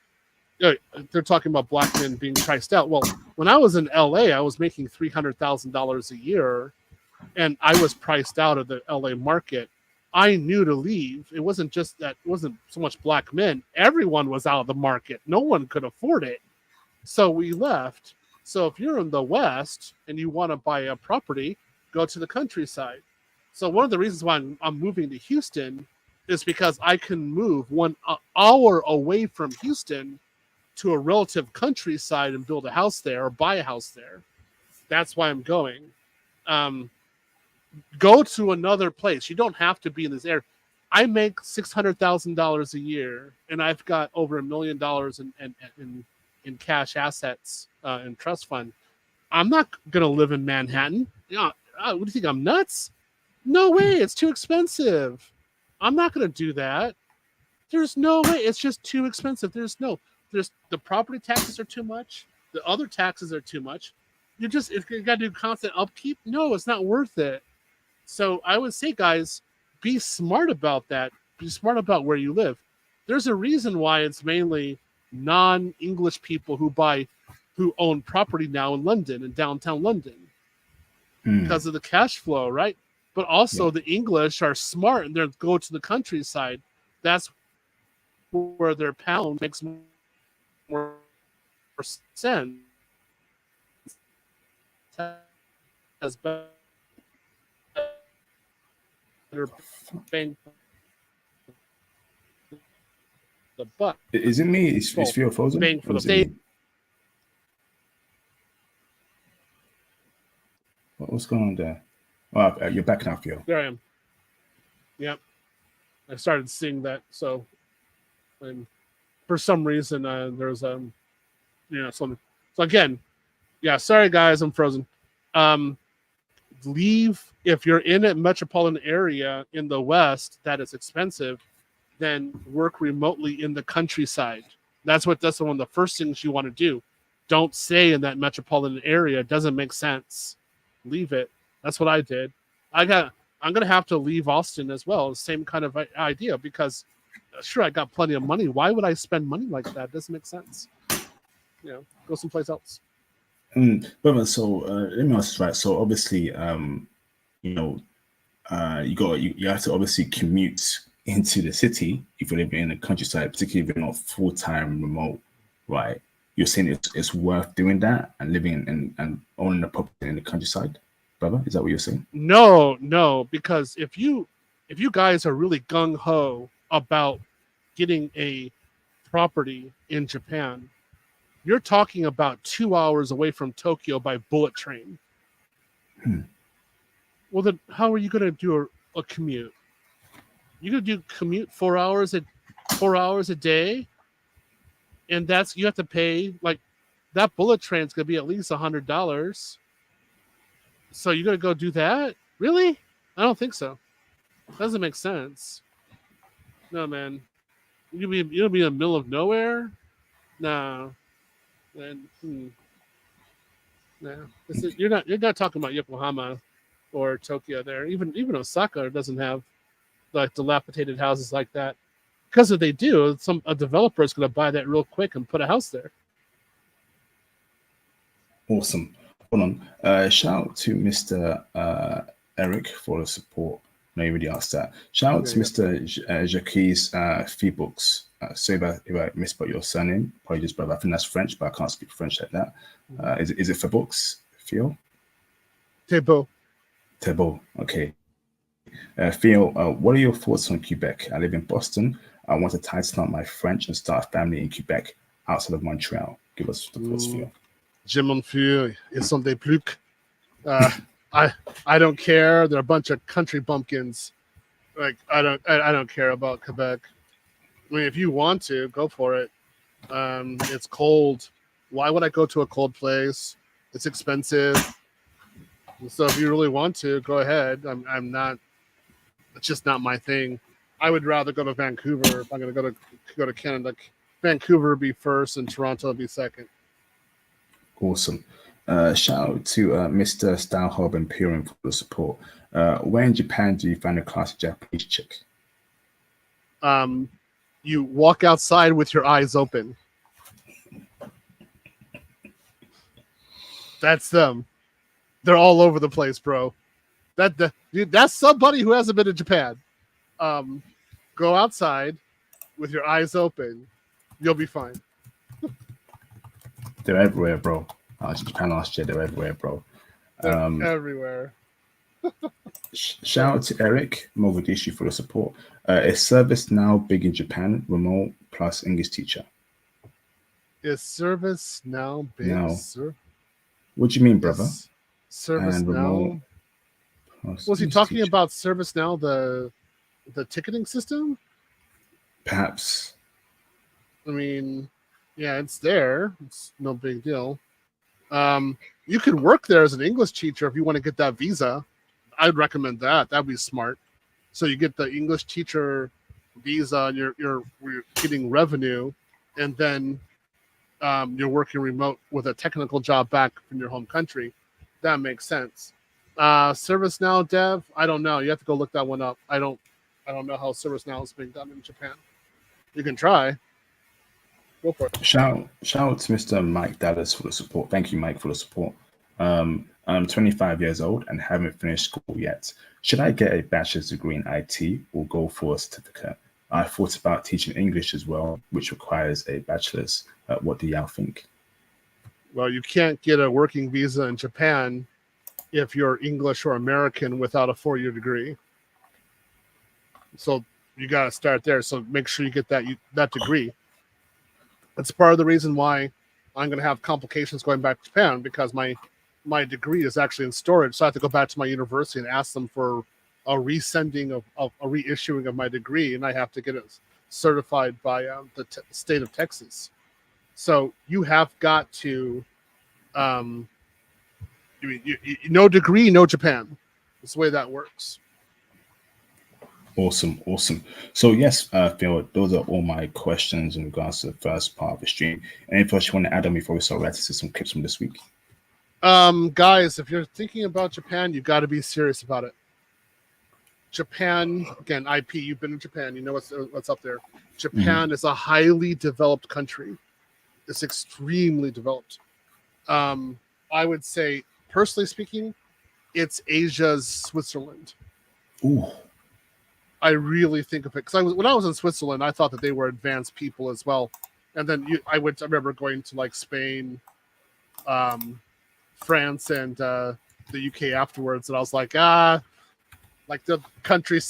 they're talking about black men being priced out. Well, when I was in LA, I was making $300,000 a year, and I was priced out of the LA market. I knew to leave. It wasn't just that. It wasn't so much black men. Everyone was out of the market. No one could afford it. So we left. So if you're in the West and you want to buy a property, go to the countryside. So one of the reasons why I'm moving to Houston is because I can move 1 hour away from Houston to a relative countryside and build a house there or buy a house there. That's why I'm going. Go to another place. You don't have to be in this area. I make $600,000 a year, and I've got over $1 million in cash assets and trust fund. I'm not going to live in Manhattan. What do you think? I'm nuts? No way. It's too expensive. I'm not going to do that. There's no way. It's just too expensive. There's the property taxes are too much. The other taxes are too much. If you got to do constant upkeep, no, it's not worth it. So I would say, guys, be smart about that. Be smart about where you live. There's a reason why it's mainly non-English people who own property now in London, in downtown London, because of the cash flow, right? But also the English are smart and they go to the countryside. That's where their pound makes more sense. Has better bang the buck. Is it me? Is Theo frozen? Bang for the state. What's going on there? Oh, you're back now, Theo. There I am. Yep. I started seeing that. So, and for some reason, there's something. So again, sorry guys, I'm frozen. Leave if you're in a metropolitan area in the West that is expensive, then work remotely in the countryside. That's one of the first things you want to do. Don't stay in that metropolitan area. It doesn't make sense. Leave it. That's what I did. I'm gonna have to leave Austin as well. Same kind of idea, because sure, I got plenty of money. Why would I spend money like that? It doesn't make sense. Go someplace else. But so let me ask, right? So obviously, you have to obviously commute into the city if you're living in the countryside, particularly if you're not full-time remote, right? You're saying it's worth doing that and living and owning a property in the countryside, brother? Is that what you're saying? No, because if you guys are really gung-ho about getting a property in Japan, you're talking about 2 hours away from Tokyo by bullet train. Well, then how are you going to do a commute. You could do commute 4 hours a day, and that's you have to pay like that bullet train's gonna be at least $100. So you're gonna go do that? Really? I don't think so. Doesn't make sense. No, man. You'll be in the middle of nowhere? Nah. Then nah. You're not talking about Yokohama or Tokyo there. Even Osaka doesn't have like dilapidated houses like that. Because if they do, a developer is going to buy that real quick and put a house there. Awesome. Hold on. Shout out to Mr. Eric for the support. No, you already asked that. Shout out to Mr. Jacques Feebooks. Sorry if I misspelled your surname. Apologies, brother. I think that's French, but I can't speak French like that. Is it Feebooks, Theo? Tebo. Okay. Theo, what are your thoughts on Quebec? I live in Boston. I want to tighten up my French and start a family in Quebec, outside of Montreal. Give us the thoughts, Theo. Je m'en fous. Ils sont des plucs. I don't care. They're a bunch of country bumpkins. Like I don't care about Quebec. I mean, if you want to, go for it. It's cold. Why would I go to a cold place? It's expensive. So if you really want to, go ahead. I'm not. It's just not my thing. I would rather go to Vancouver if I'm going to go to Canada. Vancouver would be first, and Toronto would be second. Awesome. Shout out to Mr. Stylehob and Purin for the support. Where in Japan do you find a classic Japanese chick? You walk outside with your eyes open. That's them. They're all over the place, bro. That's somebody who hasn't been to Japan. Go outside with your eyes open. You'll be fine. They're everywhere, bro. I was in Japan last year. They're everywhere, bro. They're everywhere. Shout out to Eric Mogadishu for the support. Is ServiceNow big in Japan? Remote plus English teacher. Is ServiceNow big? No. What do you mean, brother? ServiceNow. Was he talking about ServiceNow, the ticketing system? Perhaps. I mean, yeah, it's there. It's no big deal. You could work there as an English teacher if you want to get that visa. I'd recommend that. That'd be smart. So you get the English teacher visa, and you're getting revenue, and then you're working remote with a technical job back from your home country. That makes sense. ServiceNow dev, I don't know. You have to go look that one up. I don't know how ServiceNow is being done in Japan. You can try. Go for it. Shout out to Mr. Mike Dallas for the support. Thank you, Mike, for the support. I'm 25 years old and haven't finished school yet. Should I get a bachelor's degree in IT or go for a certificate? I thought about teaching English as well, which requires a bachelor's. What do y'all think? Well, you can't get a working visa in Japan if you're English or American without a 4-year degree. So you got to start there. So make sure you get that degree. That's part of the reason why I'm going to have complications going back to Japan, because my degree is actually in storage. So I have to go back to my university and ask them for a resending of a reissuing of my degree, and I have to get it certified by the state of Texas. So you have got to, no degree, no Japan. That's the way that works. Awesome. So yes, Phil, those are all my questions in regards to the first part of the stream. Anything else you want to add on before we start writing some clips from this week? Guys, if you're thinking about Japan, you've got to be serious about it. Japan, again, IP, you've been in Japan, you know what's up there. Japan is a highly developed country. It's extremely developed. I would say, personally speaking, it's Asia's Switzerland. Ooh. I really think of it, because when I was in Switzerland, I thought that they were advanced people as well. And then I remember going to like Spain, France, and the UK afterwards, and I was like, like the country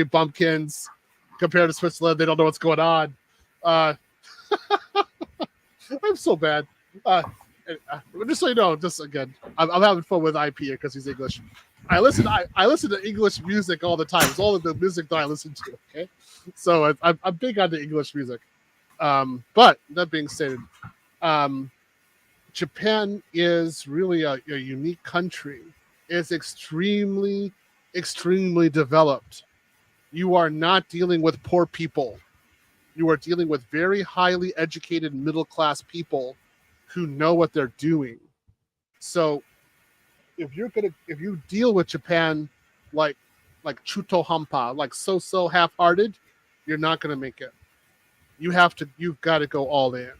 bumpkins compared to Switzerland, they don't know what's going on. I'm so bad. Just so you know, just again, I'm having fun with IP here because he's English. I listen to English music all the time. It's all of the music that I listen to. Okay, so I'm big on the English music. But that being stated, Japan is really a unique country. It's extremely, extremely developed. You are not dealing with poor people. You are dealing with very highly educated middle class people who know what they're doing. So if you deal with Japan like chuto hampa, like so half-hearted, you're not gonna make it. You've got to go all in,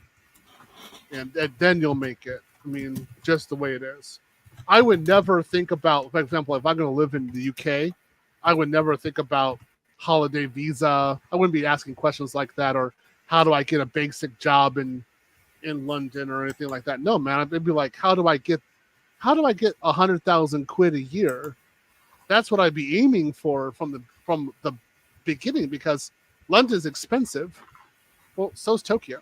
and then you'll make it. I mean, just the way it is. I would never think about, for example, if I'm going to live in the UK, I would never think about holiday visa. I wouldn't be asking questions like that, or how do I get a basic job in London or anything like that. No, man, I'd be like, how do I get 100,000 quid a year? That's what I'd be aiming for from the beginning, because London's expensive. Well, so's Tokyo.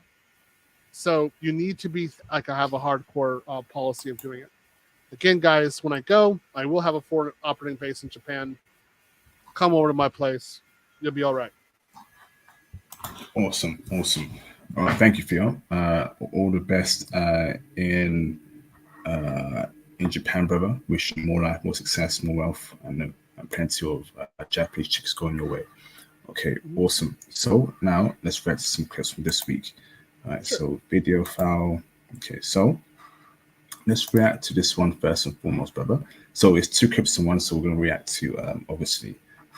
So you need to be like, I have a hardcore policy of doing it. Again, guys, when I go, I will have a foreign operating base in Japan. Come over to my place. You'll be all right. Awesome. All right, thank you, Theo. All the best in Japan, brother. Wish you more life, more success, more wealth, and plenty of Japanese chicks going your way. Okay, awesome. So now let's react to some clips from this week. All right, sure. So video file. Okay, so let's react to this one first and foremost, brother. So it's two clips in one, so we're going to react to obviously,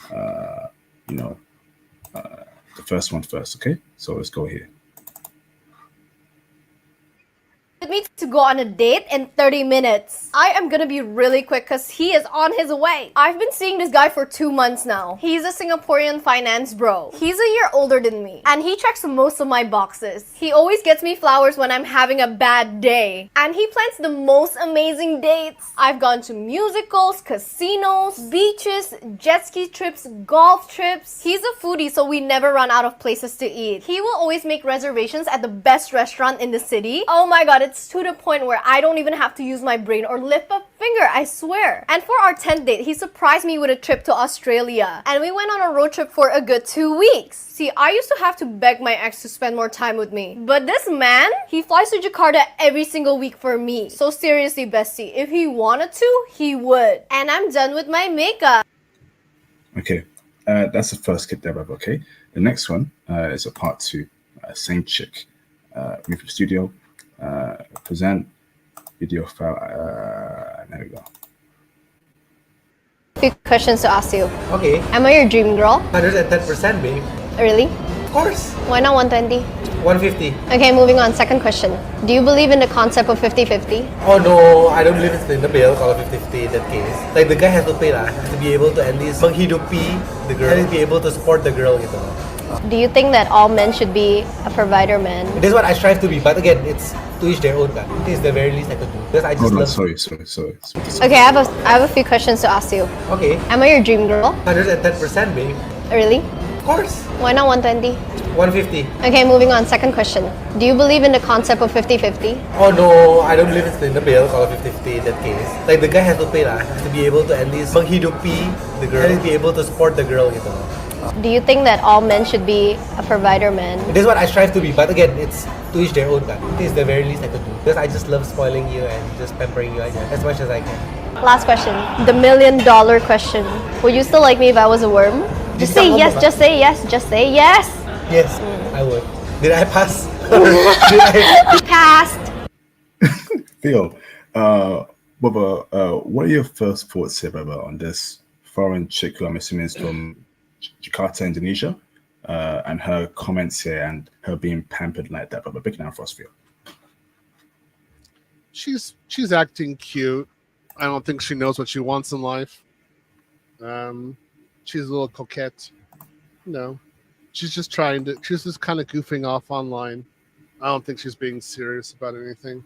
the first one first. Okay, so let's go here. Me to go on a date in 30 minutes. I am gonna be really quick because he is on his way. I've been seeing this guy for 2 months now. He's a Singaporean finance bro. He's a year older than me, and he checks most of my boxes. He always gets me flowers when I'm having a bad day, and he plans the most amazing dates. I've gone to musicals, casinos, beaches, jet ski trips, golf trips. He's a foodie, so we never run out of places to eat. He will always make reservations at the best restaurant in the city. Oh my god, it's to the point where I don't even have to use my brain or lift a finger, I swear. And for our 10th date, he surprised me with a trip to Australia, and we went on a road trip for a good 2 weeks. See, I used to have to beg my ex to spend more time with me, but this man, he flies to Jakarta every single week for me. So seriously, bestie, if he wanted to, he would. And I'm done with my makeup. Okay, that's the first clip there, brother. Okay, the next one is a part two. Same chick, from the studio. Present video file. There we go. Few questions to ask you. Okay. Am I your dream girl? 110%, babe. Really? Of course. Why not 120? 150. Okay, moving on. Second question. Do you believe in the concept of 50-50? Oh no, I don't believe in the bill kalau 50-50 in that case. Like the guy has to pay lah, has to be able to at least menghidupi the girl, and be able to support the girl gitu. Do you think that all men should be a provider man? This is what I strive to be, but again, it's to each their own. This is the very least I could do. Because I just Hold on, love. sorry. Okay, I have a few questions to ask you. Okay. Am I your dream girl? 110%, babe. Really? Of course. Why not 120? 150. Okay, moving on. Second question. Do you believe in the concept of 50-50? Oh no, I don't believe in the bill kalau 50-50 in that case. Like the guy has to pay lah, has to be able to at least menghidupi the girl, and be able to support the girl gitu. Do you think that all men should be a provider man? This is what I strive to be, but again, it's to each their own. This is the very least I could do. Because I just love spoiling you and just pampering you as much as I can. Last question. The $1 million question. Would you still like me if I was a worm? Just say yes, just say yes, just say yes. Yes, I would. Did I pass? Did I? Passed. Theo, brother, what are your first thoughts here, brother, on this foreign chick who I'm assuming is from Jakarta, Indonesia, and her comments here and her being pampered like that, brother? Break it down for us, Theo. She's acting cute. I don't think she knows what she wants in life. She's a little coquette. No, she's just kind of goofing off online. I don't think she's being serious about anything.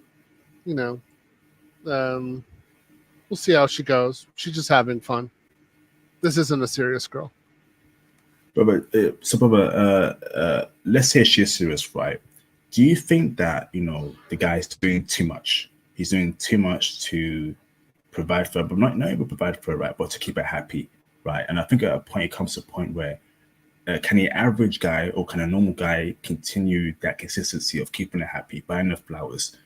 We'll see how she goes. She's just having fun. This isn't a serious girl. Brother, let's say she is serious, right? Do you think that, the guy is doing too much? He's doing too much to provide for her, but not even provide for her, right? But to keep her happy, right? And I think at a point it comes to a point where can the average guy or can a normal guy continue that consistency of keeping her happy, buying her flowers,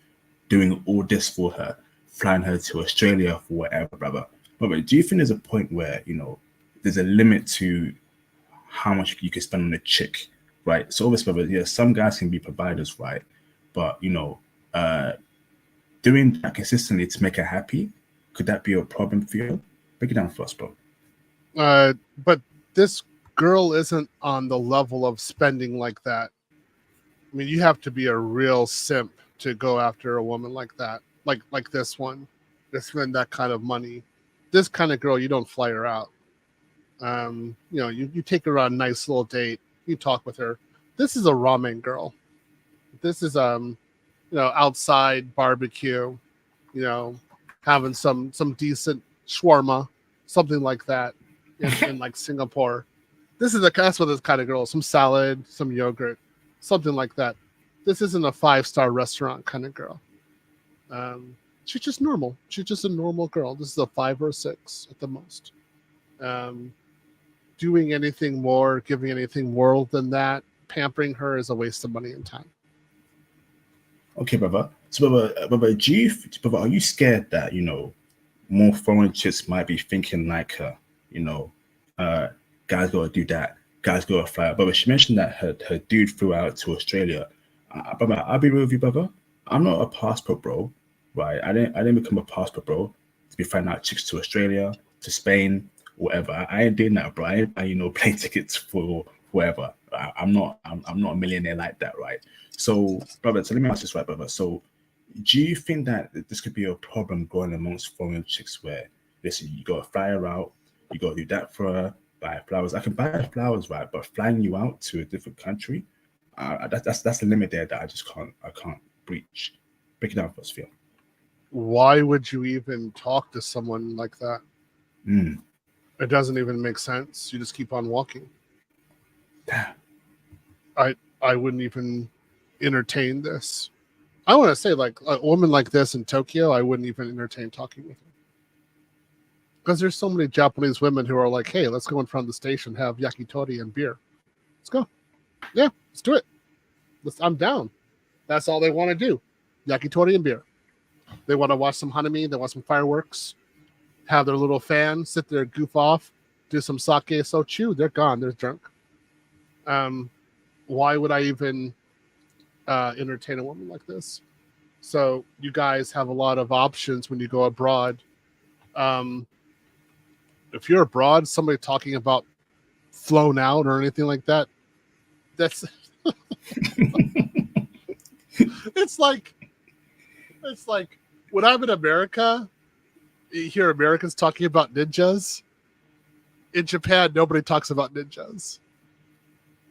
doing all this for her, flying her to Australia for whatever, brother? But do you think there's a point where, you know, there's a limit to how much you can spend on a chick, right? So obviously, brother, yeah, some guys can be providers, right? But, you know, doing that consistently to make her happy, could that be a problem for you? Break it down for us, bro. But this girl isn't on the level of spending like that. I mean, you have to be a real simp to go after a woman like that, like this one, to spend that kind of money. This kind of girl, you don't fly her out. You know, you take her on a nice little date, you talk with her. This is a ramen girl. This is you know, outside barbecue, you know, having some decent shawarma, something like that in like Singapore. That's what this kind of girl. Some salad, some yogurt, something like that. This isn't a 5-star restaurant kind of girl. She's just normal. She's just a normal girl. This is a 5 or 6 at the most. Doing anything more, giving anything more than that, pampering her is a waste of money and time. Okay, brother. So, brother, brother, are you scared that, you know, more foreign chicks might be thinking like her? You know, guys gotta do that. Guys gotta fly out. But she mentioned that her dude flew out to Australia. Brother, I'll be real with you, brother. I'm not a passport bro, right? I didn't become a passport bro to be flying out chicks to Australia, to Spain, whatever. I ain't doing that, bro. I ain't buying, you know, plane tickets for whatever. I'm not a millionaire like that, right? So, brother, so let me ask this, right, brother. So, do you think that this could be a problem going amongst foreign chicks where, listen, you got to fly her out, you got to do that for her, buy flowers. I can buy flowers, right? But flying you out to a different country, that's the limit there that I can't breach. Break it down for us, Theo. Why would you even talk to someone like that? It doesn't even make sense. You just keep on walking. Damn. I wouldn't even entertain this. I want to say, like, a woman like this in Tokyo, I wouldn't even entertain talking with her. Because there's so many Japanese women who are like, hey, let's go in front of the station, have yakitori and beer. Let's go. Yeah, let's do it. I'm down. That's all they want to do. Yakitori and beer. They want to watch some hanami, they want some fireworks, have their little fan, sit there, goof off, do some sake, sochu. They're gone. They're drunk. Why would I even entertain a woman like this? So you guys have a lot of options when you go abroad. If you're abroad, somebody talking about flown out or anything like that, that's it's like when I'm in America, you hear Americans talking about ninjas. In Japan, nobody talks about ninjas.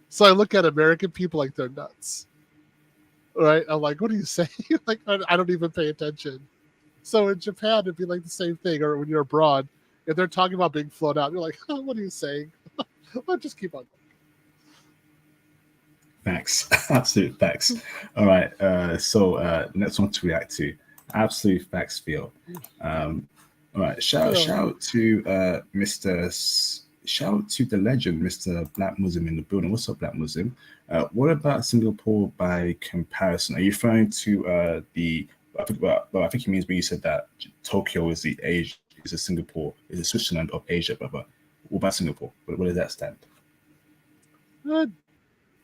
So I look at American people like they're nuts. Right? I'm like, what are you saying? Like, I don't even pay attention. So in Japan, it'd be like the same thing. Or when you're abroad, if they're talking about being flown out, you're like, oh, what are you saying? I'll just keep on. Facts. Absolute facts. All right. So next one to react to. Absolute facts, Theo. All right. Shout out to shout out to the legend, Mr. Black Muslim in the building. What's up, Black Muslim? What about Singapore by comparison? Are you referring to I think he means when you said that Tokyo is a Singapore, is a Switzerland of Asia, brother. What about Singapore? Where does that stand?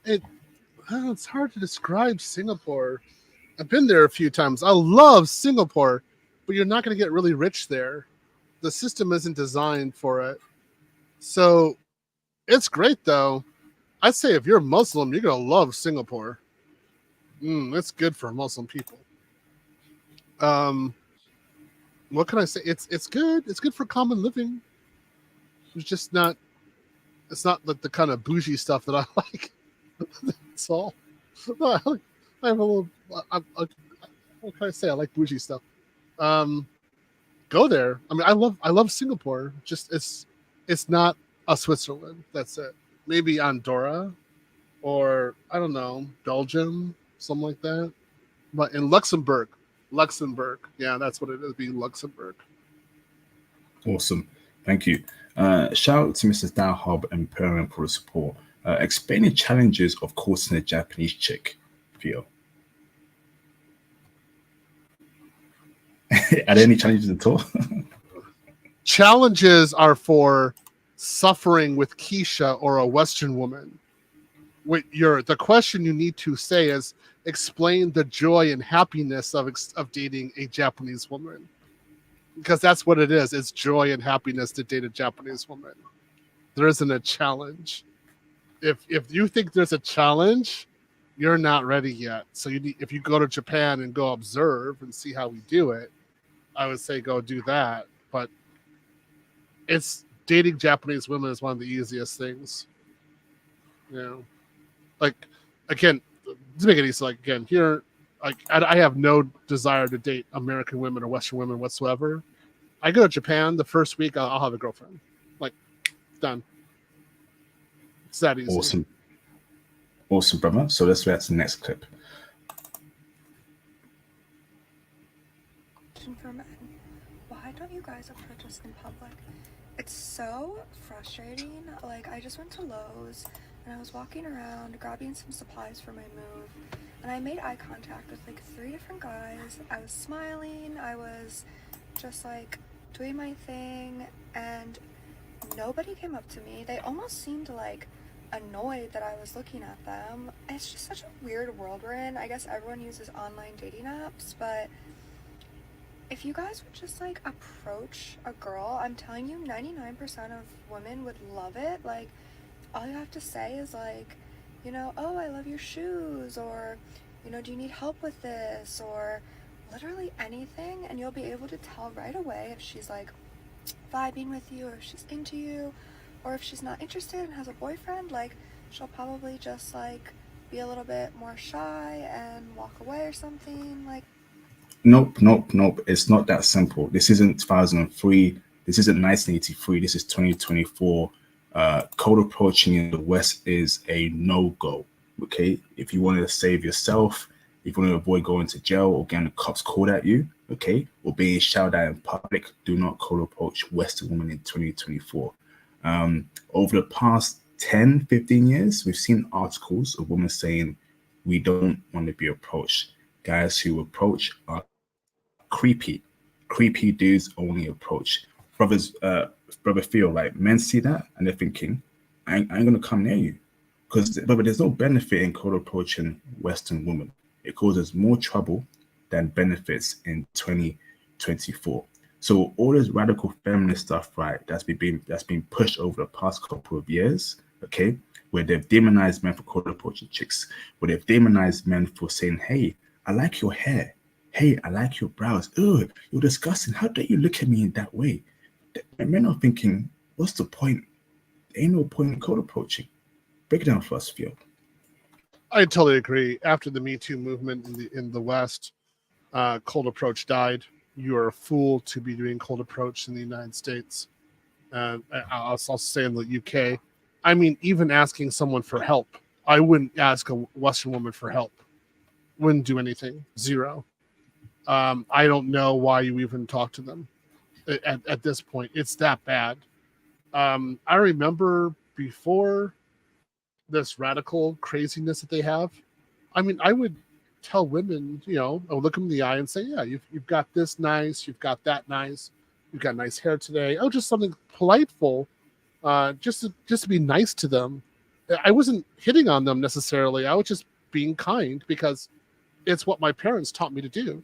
It's hard to describe Singapore. I've been there a few times. I love Singapore, but you're not going to get really rich there. The system isn't designed for it. So it's great, though. I'd say if you're Muslim, you're going to love Singapore. It's good for Muslim people. What can I say? It's good. It's good for common living. It's not like the kind of bougie stuff that I like. That's all. I have a little. What can I say? I like bougie stuff. Go there. I mean, I love Singapore. Just it's not a Switzerland. That's it. Maybe Andorra, or I don't know, Belgium, something like that. But in Luxembourg, yeah, that's what it is. Being Luxembourg. Awesome. Thank you. Shout out to Mrs. Dowhob and Perrin for the support. Explain the challenges of courting a Japanese chick, Theo. Are there any challenges at all? Challenges are for suffering with Keisha or a Western woman. The question you need to say is explain the joy and happiness of dating a Japanese woman, because that's what it is. It's joy and happiness to date a Japanese woman. There isn't a challenge. If you think there's a challenge, you're not ready yet. So if you go to Japan and go observe and see how we do it, I would say go do that. But it's dating Japanese women is one of the easiest things. You know, like, again, to make it easy, like, again, here, like, I have no desire to date American women or Western women whatsoever. I go to Japan the first week, I'll have a girlfriend. Like, done. It's that easy. Awesome, brother. So let's react to the next clip. For men, why don't you guys approach us in public? It's so frustrating. Like, I just went to Lowe's and I was walking around grabbing some supplies for my move, and I made eye contact with like 3 different guys. I was smiling, I was just like doing my thing, and nobody came up to me. They almost seemed like annoyed that I was looking at them. It's just such a weird world we're in. I guess everyone uses online dating apps, but if you guys would just like approach a girl, I'm telling you 99% of women would love it. Like, all you have to say is like, you know, oh, I love your shoes, or, you know, do you need help with this, or literally anything, and you'll be able to tell right away if she's like vibing with you, or if she's into you, or if she's not interested and has a boyfriend. Like, she'll probably just like be a little bit more shy and walk away or something. Like, Nope. It's not that simple. This isn't 2003. This isn't 1983. This is 2024. Cold approaching in the West is a no-go. Okay, if you want to save yourself, if you want to avoid going to jail or getting the cops called at you, okay, or being shouted at in public, do not cold approach Western women in 2024. Over the past 10, 15 years, we've seen articles of women saying we don't want to be approached. Guys who approach are creepy dudes only approach. Brother Theo, like, men see that and they're thinking, I ain't gonna come near you, because there's no benefit in cold approaching Western women. It causes more trouble than benefits in 2024. So all this radical feminist stuff, right, that's been pushed over the past couple of years, okay, where they've demonized men for cold approaching chicks, where they've demonized men for saying, hey, I like your hair. Hey, I like your brows. Ugh, you're disgusting. How dare you look at me in that way? Men are thinking, what's the point? There ain't no point in cold approaching. Break it down for us, Theo. I totally agree. After the Me Too movement in the West, cold approach died. You are a fool to be doing cold approach in the United States. I'll also say in the UK. I mean, even asking someone for help. I wouldn't ask a Western woman for help. Wouldn't do anything. Zero. I don't know why you even talk to them at this point. It's that bad. I remember before this radical craziness that they have, I mean, I would tell women, you know, I would look them in the eye and say, yeah, you've got this nice, you've got that nice, you've got nice hair today. Oh, just something politeful, just to be nice to them. I wasn't hitting on them necessarily. I was just being kind because it's what my parents taught me to do.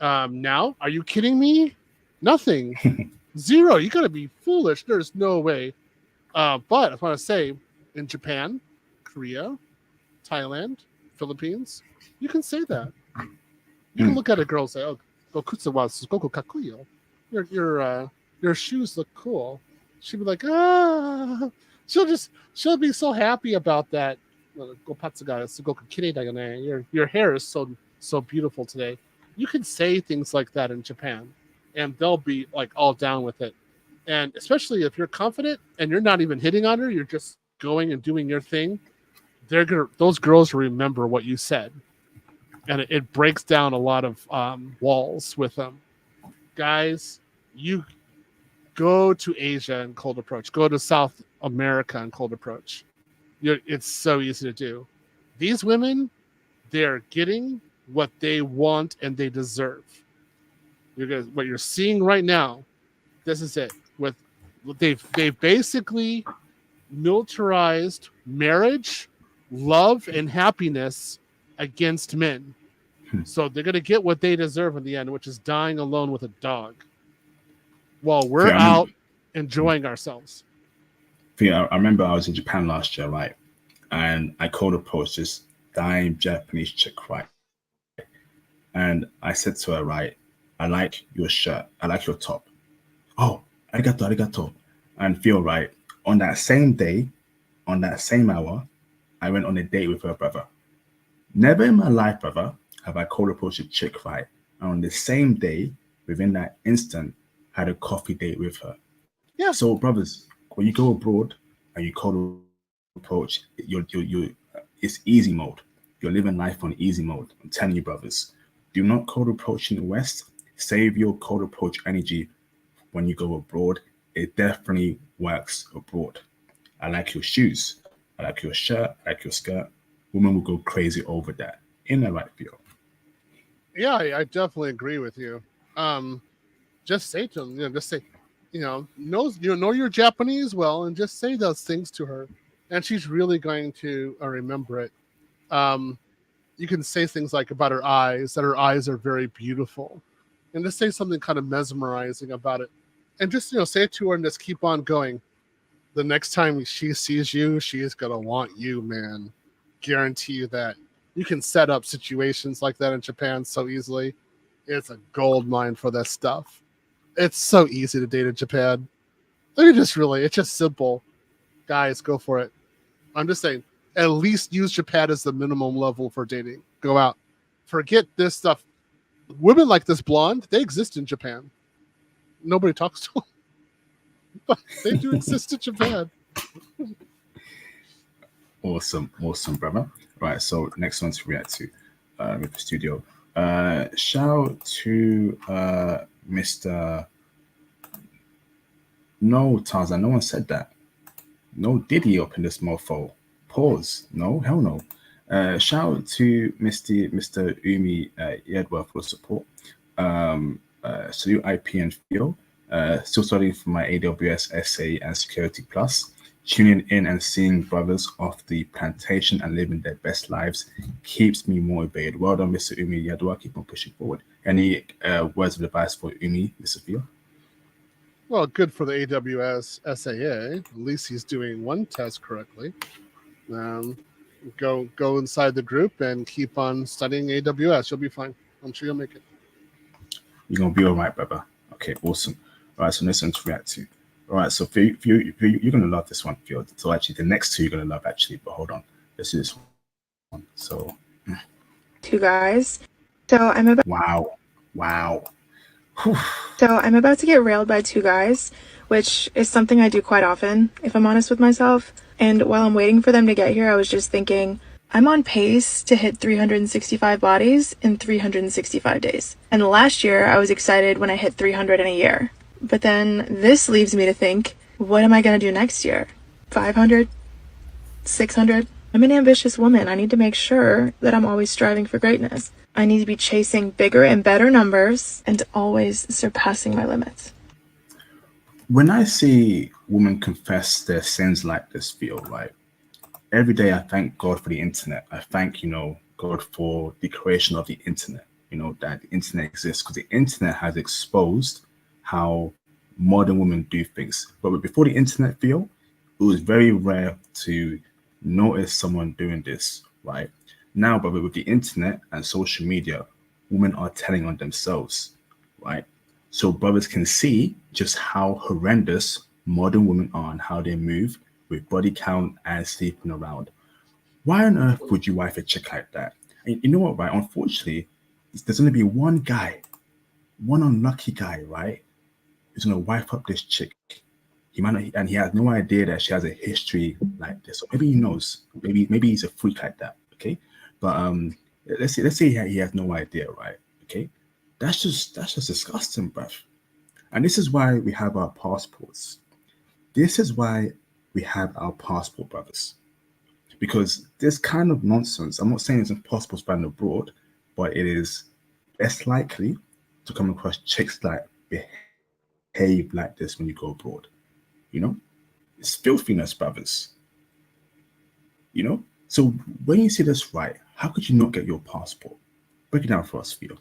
Now, are you kidding me? Nothing. Zero. You gotta be foolish. There's no way. But I want to say, in Japan, Korea, Thailand, Philippines, you can say that. You can look at a girl and say, "Oh, gokutsu wa sugoku kakuyo." Your shoes look cool. She'll be like, ah. She'll be so happy about that. Your hair is so beautiful today. You can say things like that in Japan, and they'll be like all down with it. And especially if you're confident and you're not even hitting on her, you're just going and doing your thing. Those girls remember what you said, and it breaks down a lot of walls with them. Guys, Go to Asia and cold approach. Go to South America and cold approach. It's so easy to do. These women, they're getting what they want and they deserve. What you're seeing right now, this is it. They've basically militarized marriage, love, and happiness against men. So they're going to get what they deserve in the end, which is dying alone with a dog while we're out enjoying ourselves. I remember I was in Japan last year, right? And I cold approached this dying Japanese chick, right? And I said to her, right, I like your shirt. I like your top. Oh, arigato. And feel right. On that same day, on that same hour, I went on a date with her brother. Never in my life, brother, have I cold approached a chick, right? And on the same day, within that instant, had a coffee date with her. Yeah. So, brothers, when you go abroad and you cold approach, it's easy mode. You're living life on easy mode. I'm telling you, brothers, do not cold approach in the West. Save your cold approach energy when you go abroad. It definitely works abroad. I like your shoes. I like your shirt. I like your skirt. Women will go crazy over that. In the right field. Yeah, I definitely agree with you. Just say to them, just say, know you're Japanese well, and just say those things to her, and she's really going to remember it. You can say things like about her eyes, that her eyes are very beautiful, and just say something kind of mesmerizing about it, and just say it to her and just keep on going. The next time she sees you, she is gonna want you, man. Guarantee you that. You can set up situations like that in Japan so easily. It's a gold mine for that stuff. It's so easy to date in Japan. It's just simple. Guys, go for it. I'm just saying, at least use Japan as the minimum level for dating. Go out. Forget this stuff. Women like this blonde, they exist in Japan. Nobody talks to them. But they do exist in Japan. Awesome, brother. Right, so next one to react to with the studio. Shout out to Mr. No, Tarzan, no one said that. No Diddy up in this mofo. Pause. No, hell no. Shout out to Mr. Umi Edward for support. Salute IP and Theo. Still studying for my AWS essay and Security Plus. Tuning in and seeing brothers off the plantation and living their best lives keeps me motivated. Well done, Mr. Umi Yadwa. Keep on pushing forward. Any words of advice for Umi, Mr. Theo? Well, good for the AWS SAA. At least he's doing one test correctly. Go inside the group and keep on studying AWS. You'll be fine. I'm sure you'll make it. You're going to be all right, brother. Okay, awesome. All right, so next one to react to. All right, so you're going to love this one, Theo. So actually, the next two you're going to love, actually. But hold on. Let's do this one. So. Two guys. So I'm about. Wow. So I'm about to get railed by two guys, which is something I do quite often, if I'm honest with myself. And while I'm waiting for them to get here, I was just thinking, I'm on pace to hit 365 bodies in 365 days. And last year, I was excited when I hit 300 in a year. But then this leaves me to think, what am I going to do next year? 500? 600? I'm an ambitious woman. I need to make sure that I'm always striving for greatness. I need to be chasing bigger and better numbers and always surpassing my limits. When I see women confess their sins like this, Theo, right? Every day I thank God for the internet. I thank, God for the creation of the internet, that the internet exists, because the internet has exposed how modern women do things. But before the internet, Theo, it was very rare to notice someone doing this, right? Now, but with the internet and social media, women are telling on themselves, right? So brothers can see just how horrendous modern women are and how they move with body count and sleeping around. Why on earth would you wife a chick like that? And you know what, right? Unfortunately, there's going to be one guy, one unlucky guy, right? Who's going to wife up this chick. He might not, and he has no idea that she has a history like this. Or maybe he knows. Maybe he's a freak like that. Okay, but let's say he has no idea, right? Okay, that's just disgusting, bruv. And this is why we have our passports. This is why we have our passport, brothers. Because this kind of nonsense, I'm not saying it's impossible to find abroad, but it is less likely to come across chicks that behave like this when you go abroad. You know? It's filthiness, brothers. You know? So when you see this right, how could you not get your passport? Break it down for us, Theo.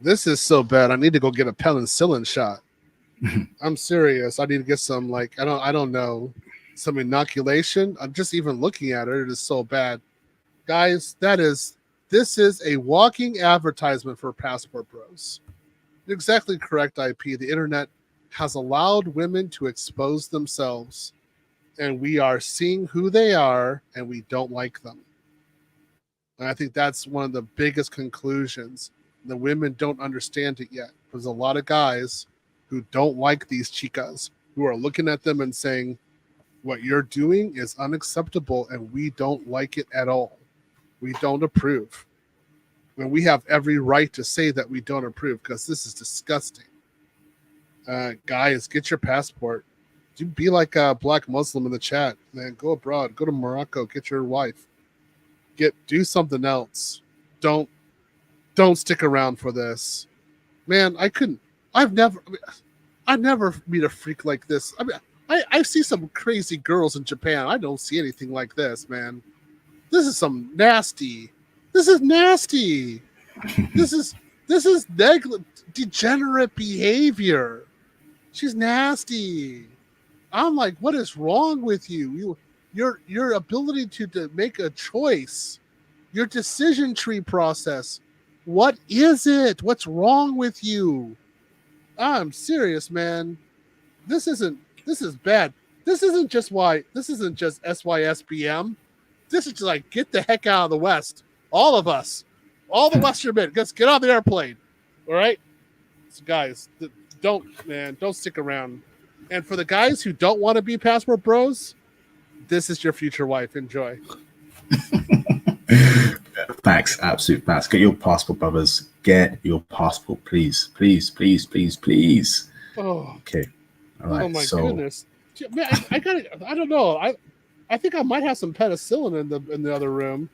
This is so bad. I need to go get a penicillin shot. I'm serious. I need to get some, like, I don't know, some inoculation. I'm just even looking at it. It is so bad. Guys, this is a walking advertisement for Passport Bros. You're exactly correct, IP. The internet has allowed women to expose themselves, and we are seeing who they are, and we don't like them. And I think that's one of the biggest conclusions. The women don't understand it yet. There's a lot of guys who don't like these chicas, who are looking at them and saying, what you're doing is unacceptable, and we don't like it at all. We don't approve. And we have every right to say that we don't approve, because this is disgusting. Guys, get your passport. Do be like a black Muslim in the chat, man. Go abroad. Go to Morocco. Get your wife. Do something else. Don't stick around for this. Man, I've never meet a freak like this. I mean, I see some crazy girls in Japan. I don't see anything like this, man. This is some nasty. This is nasty. This is degenerate behavior. She's nasty. I'm like, what is wrong with you? Your ability to make a choice, your decision tree process. What is it? What's wrong with you? I'm serious, man. This is bad. This isn't just SYSBM. This is just like, get the heck out of the West. All of us. All the Western men. Let's get on the airplane. All right? So guys, don't stick around. And for the guys who don't want to be Passport Bros, this is your future wife. Enjoy. Facts, absolute facts. Get your passport, brothers. Get your passport, please. Please, please, please, please. Oh. Okay. All right. Oh my goodness. Man, I don't know. I think I might have some penicillin in the other room.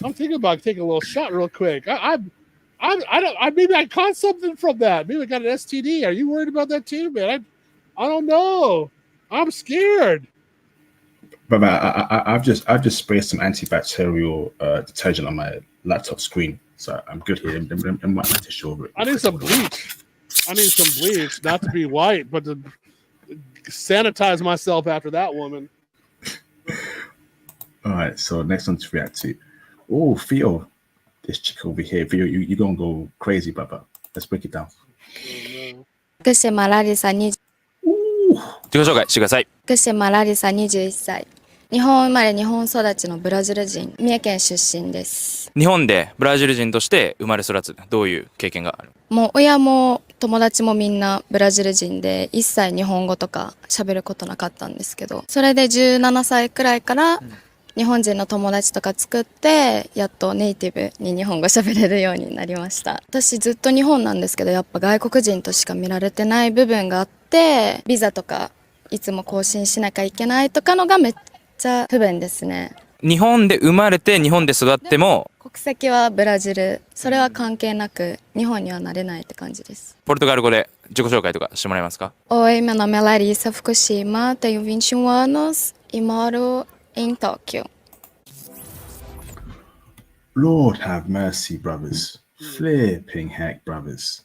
I'm thinking about taking a little shot real quick. Maybe I caught something from that. Maybe I got an STD. Are you worried about that too, man? I don't know. I'm scared. But I've just sprayed some antibacterial detergent on my laptop screen, so I'm good here. I'm might have to show over it. I need some bleach. Not to be white, but to sanitize myself after that woman. All right, so next one to react to. Oh, Theo, this chick over here. Theo, you're gonna go crazy, brother. Let's break it down.福島ラリサ20自己紹介してください。福島ラリサ21歳。日本生まれ日本育ちのブラジル人、三重県出身です。日本でブラジル人として生まれ育つ、どういう経験がある？もう親も友達もみんなブラジル人で、一切日本語とか喋ることなかったんですけど、それで17歳くらいから日本人の友達とか作って、やっとネイティブに日本語喋れるようになりました。私ずっと日本なんですけど、やっぱ外国人としか見られてない部分があって、ビザとかいつも更新しなきゃいけないとかのがめっちゃ不便ですね。日本で生まれて日本で育っても国籍はブラジル、それは関係なく日本にはなれないって感じです。ポルトガル語で自己紹介とかしてもらえますか？ Oi, meu nome é Larissa Fukushima, tenho 21 anos e moro em Tóquio. Lord have mercy, brothers. Flipping heck, brothers.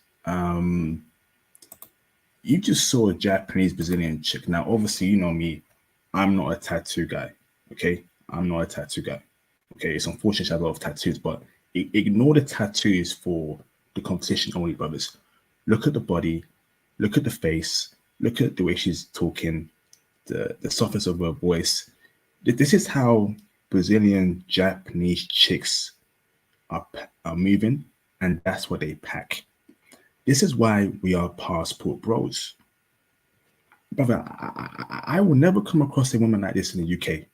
You just saw a Japanese Brazilian chick. Now, obviously, you know me. I'm not a tattoo guy. Okay, I'm not a tattoo guy. Okay, it's unfortunate I have a lot of tattoos, but ignore the tattoos for the competition only, brothers. Look at the body, look at the face, look at the way she's talking, the softness of her voice. This is how Brazilian Japanese chicks are moving, and that's what they pack. This is why we are passport bros. Brother, I will never come across a woman like this in the UK.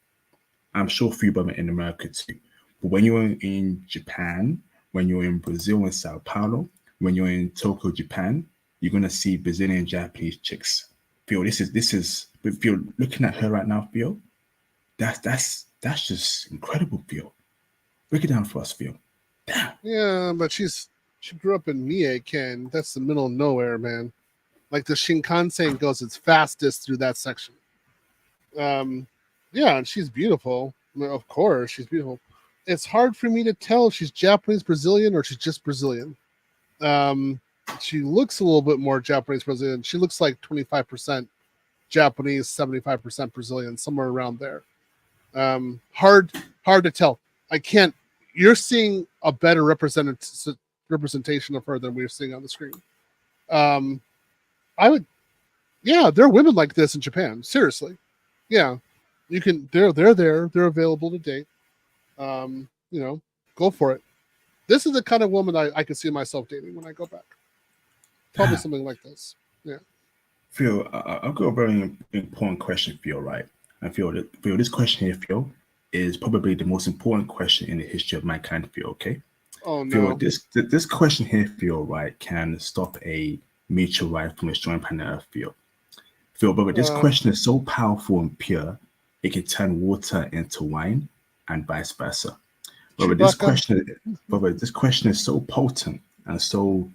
I'm sure few women in America too. But when you're in Japan, when you're in Brazil and Sao Paulo, when you're in Tokyo, Japan, you're gonna see Brazilian Japanese chicks. Theo, this is if you're looking at her right now, Theo, that's just incredible, Theo. Break it down for us, Theo. Damn. Yeah, but she grew up in Mie, Ken. That's the middle of nowhere, man. Like the Shinkansen goes its fastest through that section. Yeah, and she's beautiful. I mean, of course, she's beautiful. It's hard for me to tell if she's Japanese Brazilian or she's just Brazilian. She looks a little bit more Japanese Brazilian. She looks like 25% Japanese, 75% Brazilian, somewhere around there. Hard to tell. I can't. You're seeing a better representation of her than we're seeing on the screen. I would. Yeah, there are women like this in Japan. Seriously. Yeah, you can. They're there. They're available to date. Go for it. This is the kind of woman I could see myself dating when I go back. Probably something like this. Yeah. Phil, I've got a very important question for you, right? And Phil, this question here, Phil, is probably the most important question in the history of mankind, Phil, okay? Oh, no. Phil, this question here, Phil, right, can stop a meteorite from destroying planet Earth, Phil. Phil, but this question is so powerful and pure, it can turn water into wine and vice versa. But this question is so potent and so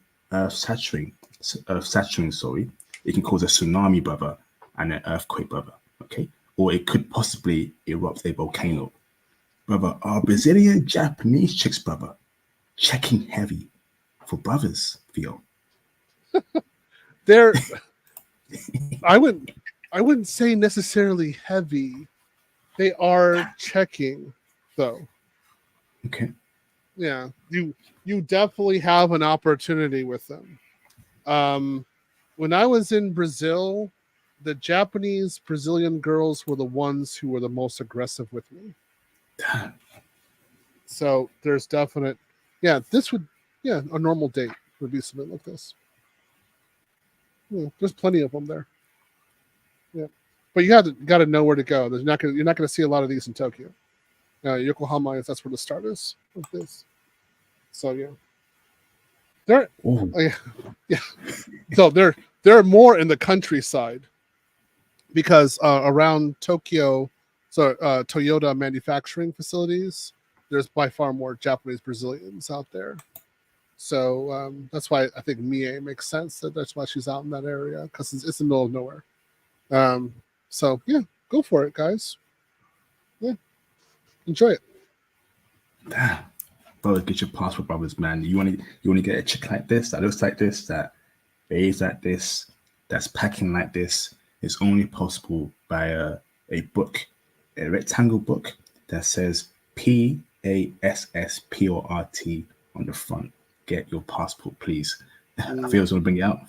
saturating, it can cause a tsunami, brother, and an earthquake, brother, okay? Or it could possibly erupt a volcano. Brother, are Brazilian Japanese chicks, brother, checking heavy for brothers, Theo? They're I wouldn't say necessarily heavy. They are checking, though. Okay. Yeah, you definitely have an opportunity with them. When I was in Brazil, the Japanese Brazilian girls were the ones who were the most aggressive with me. So there's definite, a normal date would be something like this. Yeah, there's plenty of them there. Yeah, but you got to know where to go. You're not going to see a lot of these in Tokyo. Yokohama, that's where the start is with this. So yeah, So they're more in the countryside because around Tokyo, Toyota manufacturing facilities, there's by far more Japanese Brazilians out there. So that's why I think Mie makes sense. That's why she's out in that area, because it's in the middle of nowhere. So yeah, go for it, guys. Yeah, enjoy it. Bro, get your passport, brothers, man. You want to get a chick like this, that looks like this, that behaves like this, that's packing like this. It's only possible by a book, a rectangle book that says PASSPORT on the front. Get your passport, please. Feels want to bring it out.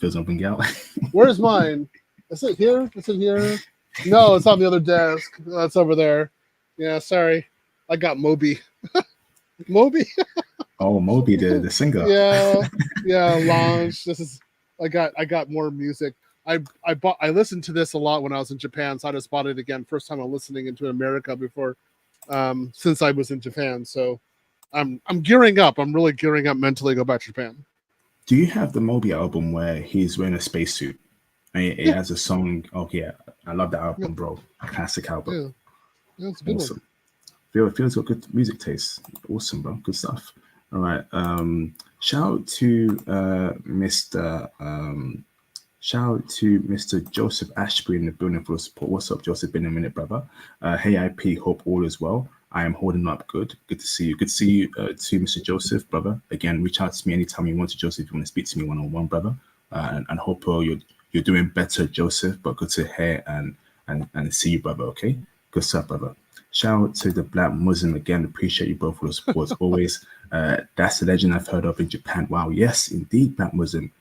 Where's mine? Is it here? Is it here? No, it's on the other desk. That's over there. Yeah, sorry. I got Moby. Moby. Oh, Moby, the singer. Yeah. Lounge. I got more music. I listened to this a lot when I was in Japan, so I just bought it again. First time I'm listening into America before, since I was in Japan. So I'm gearing up. I'm really gearing up mentally to go back to Japan. Do you have the Moby album where he's wearing a spacesuit? And it has a song. Oh yeah, I love that album, bro. A classic album. Yeah, it's a good awesome. Feels got good music taste. Awesome, bro. Good stuff. All right. Shout out to Mr. Joseph Ashbury in the building for the support. What's up, Joseph? Been a minute, brother. Hey, IP. Hope all is well. I am holding up good. Good to see you. Good to see you, to Mr. Joseph, brother. Again, reach out to me anytime you want to, Joseph. If you want to speak to me one-on-one, brother. And hope you're doing better, Joseph. But good to hear and see you, brother. Okay. Good stuff, brother. Shout out to the Black Muslim again. Appreciate you both for the support as always. That's the legend I've heard of in Japan. Wow, yes, indeed, Black Muslim.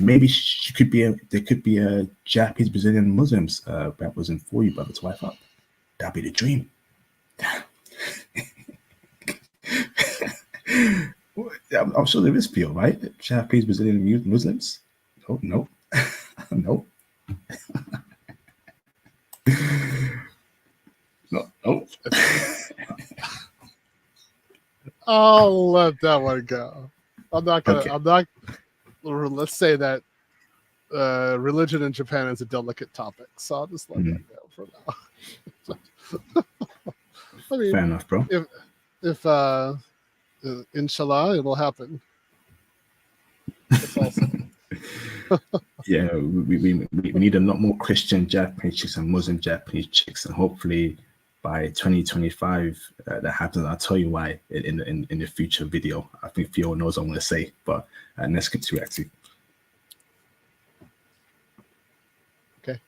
Maybe there could be a Japanese Brazilian Muslims Black Muslim for you, brother, to wife up. That'd be the dream. I'm sure there is Theo, right? Japanese Brazilian Muslims. Oh no, no. No. I'll let that one go. I'm not gonna. or let's say that religion in Japan is a delicate topic, so I'll just let that go for now. I mean, Fair enough, bro. If inshallah, it'll happen. That's also. Yeah, we need a lot more Christian Japanese chicks and Muslim Japanese chicks, and hopefully by 2025 that happens. I'll tell you why in the future video. I think Theo knows what I'm going to say, but let's get to reacting. Okay.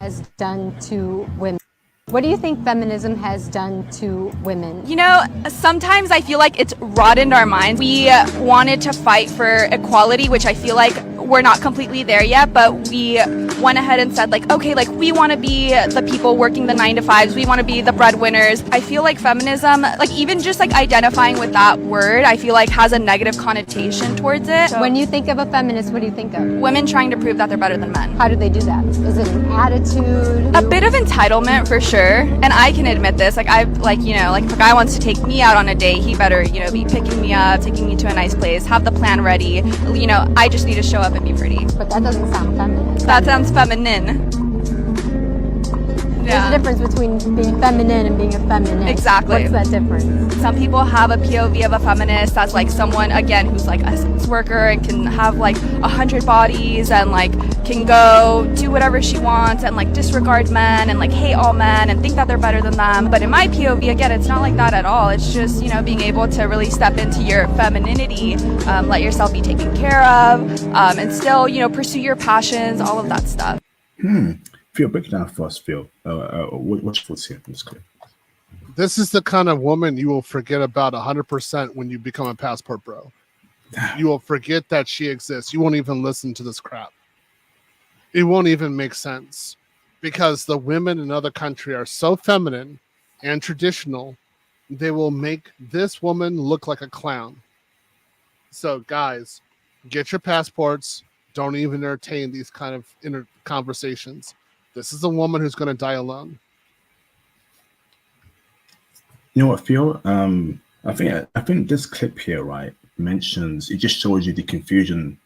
Has done to women. What do you think feminism has done to women? You know, sometimes I feel like it's rotted our minds. We wanted to fight for equality, which I feel like we're not completely there yet, but we went ahead and said like, okay, like we want to be the people working the 9-to-5s. We want to be the breadwinners. I feel like feminism, like even just like identifying with that word, I feel like has a negative connotation towards it. So When you think of a feminist, what do you think of? women trying to prove that they're better than men. How do they do that? Is it an attitude? A bit of entitlement for sure, and I can admit this. Like you know, like if a guy wants to take me out on a date, he better, you know, be picking me up, taking me to a nice place, have the plan ready. You know, I just need to show up and be pretty. But that doesn't sound feminine. That sounds feminine. There's a difference between being feminine and being a feminist. Exactly. What's that difference? Some people have a POV of a feminist as like someone, again, who's like a sex worker and can have like 100 bodies and like can go do whatever she wants and like disregard men and like hate all men and think that they're better than them. But in my POV, again, it's not like that at all. It's just, you know, being able to really step into your femininity, let yourself be taken care of, and still, you know, pursue your passions, all of that stuff. Phil, break it down for us, Phil. What's your thoughts here in this clip? This is the kind of woman you will forget about 100% when you become a passport bro. You will forget that she exists. You won't even listen to this crap. It won't even make sense because the women in other country are so feminine and traditional. They will make this woman look like a clown. So guys, get your passports. Don't even entertain these kind of conversations. This is a woman who's going to die alone. You know what, Phil? I think this clip here, right, mentions, it just shows you the confusion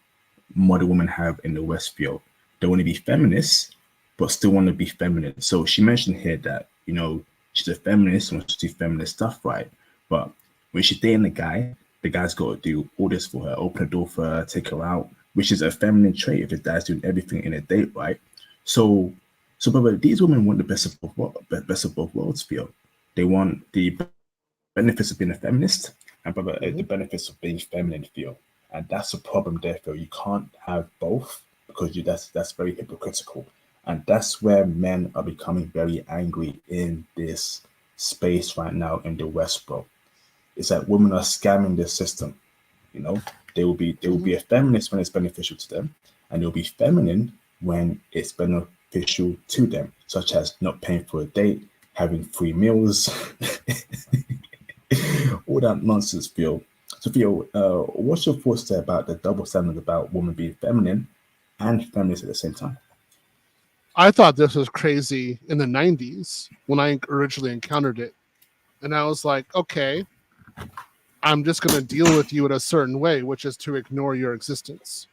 modern women have in the West, Phil. They want to be feminists, but still want to be feminine. So she mentioned here that, you know, she's a feminist, wants to do feminist stuff, right? But when she's dating the guy's got to do all this for her, open the door for her, take her out, which is a feminine trait if his dad's doing everything in a date, right? So brother, these women want the best of both worlds, Phil. They want the benefits of being a feminist and brother, the benefits of being feminine, Phil. And that's the problem there, Phil. You can't have both because that's very hypocritical. And that's where men are becoming very angry in this space right now in the West, bro. It's that women are scamming the system. You know, they will be a feminist when it's beneficial to them, and they'll be feminine when it's beneficial to them, such as not paying for a date, having free meals, all that nonsense, Phil. So, Phil, what's your thoughts there about the double standard about women being feminine and feminist at the same time? I thought this was crazy in the 90s when I originally encountered it. And I was like, okay, I'm just going to deal with you in a certain way, which is to ignore your existence.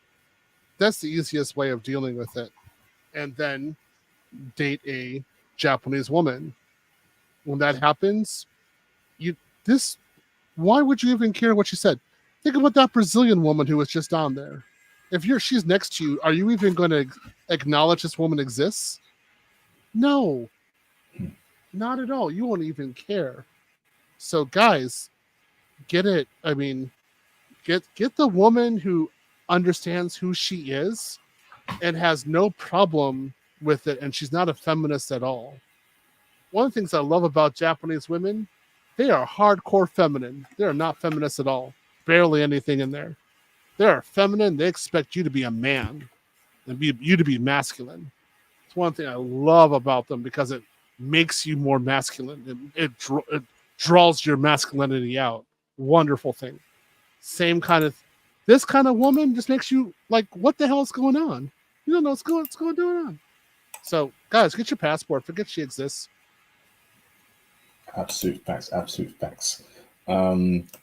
That's the easiest way of dealing with it. And then date a Japanese woman. When that happens, why would you even care what she said? Think about that Brazilian woman who was just on there. If she's next to you, are you even going to acknowledge this woman exists? No, not at all. You won't even care. So guys, get it. I mean, get the woman who understands who she is and has no problem with it, and she's not a feminist at all. One of the things I love about Japanese women, they are hardcore feminine. They are not feminists at all. Barely anything in there. They are feminine. They expect you to be a man and you to be masculine. It's one thing I love about them because it makes you more masculine. It draws your masculinity out. Wonderful thing. Same kind of, this kind of woman just makes you like, what the hell is going on? You don't know what's going on. So, guys, get your passport. Forget she exists. Absolute facts.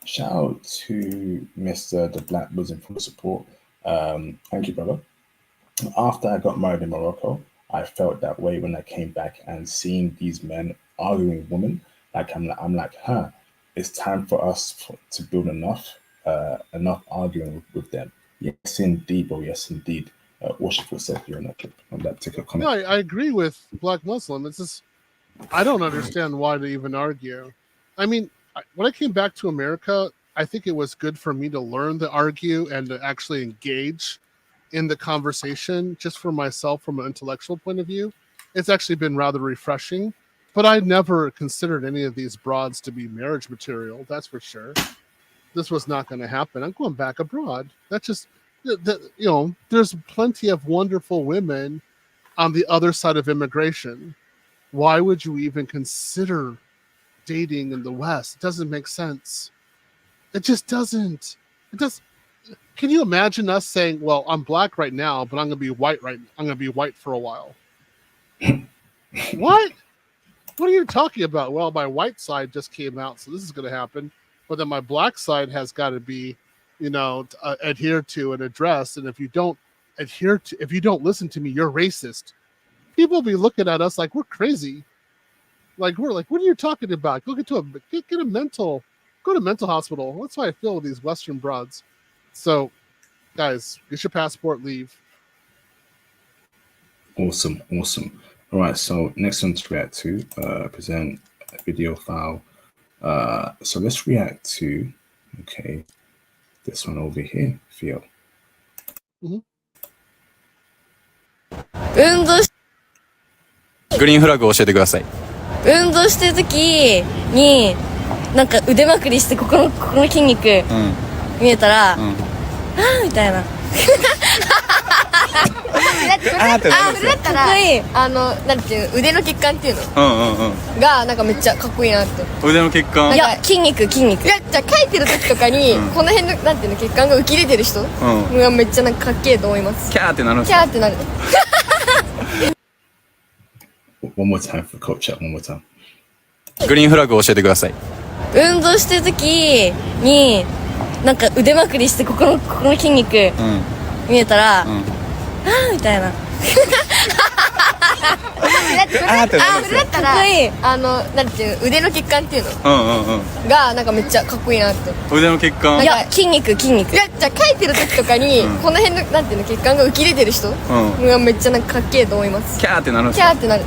Shout out to Mr. The Black Muslim for support. Thank you, brother. After I got married in Morocco, I felt that way when I came back and seeing these men arguing with women. Like I'm like, it's time for us to build enough arguing with them. Yes, indeed, bro. Yes, indeed. What's your thoughts on that particular comment? No, I agree with Black Muslim. It's just I don't understand why they even argue. I mean, when I came back to America, I think it was good for me to learn to argue and to actually engage in the conversation just for myself from an intellectual point of view. It's actually been rather refreshing, but I never considered any of these broads to be marriage material. That's for sure. This was not going to happen. I'm going back abroad. That's just, there's plenty of wonderful women on the other side of immigration. Why would you even consider dating in the West? It doesn't make sense. It just doesn't. It does. Can you imagine us saying, "Well, I'm black right now, but I'm going to be white I'm going to be white for a while." What? What are you talking about? Well, my white side just came out, so this is going to happen. But then my black side has got to be, adhered to and addressed. And if you don't if you don't listen to me, you're racist. People be looking at us like we're crazy. Like we're like, what are you talking about? Go get to go to mental hospital. That's how I feel with these Western broads. So, guys, get your passport, leave. Awesome. All right, so next one to react to, present a video file. So let's react to, this one over here, Theo. Mm-hmm. グリーンフラグを教えてください。運動してる時になんか腕まくりしてここの筋肉見えたら、あーみたいな。それだったらなんていうの腕の血管っていうのがなんかめっちゃかっこいいなって。腕の血管？いや筋肉。いやじゃあ書いてる時とかにこの辺のなんていうの血管が浮き出てる人がめっちゃなんかかっけえと思います。キャーってなる。キャーってなる。One more time for culture. One more time. グリーンフラグを教えてください。運動してる時になんか腕まくりしてここの筋肉見えたら、あーみたいな。それだったらなんていうの腕の血管っていうのがなんかめっちゃかっこいいなって。腕の血管？いや筋肉。いやじゃあ書いてる時とかにこの辺のなんていうの血管が浮き出てる人がめっちゃなんかかっけえと思います。キャーってなる。キャーってなる。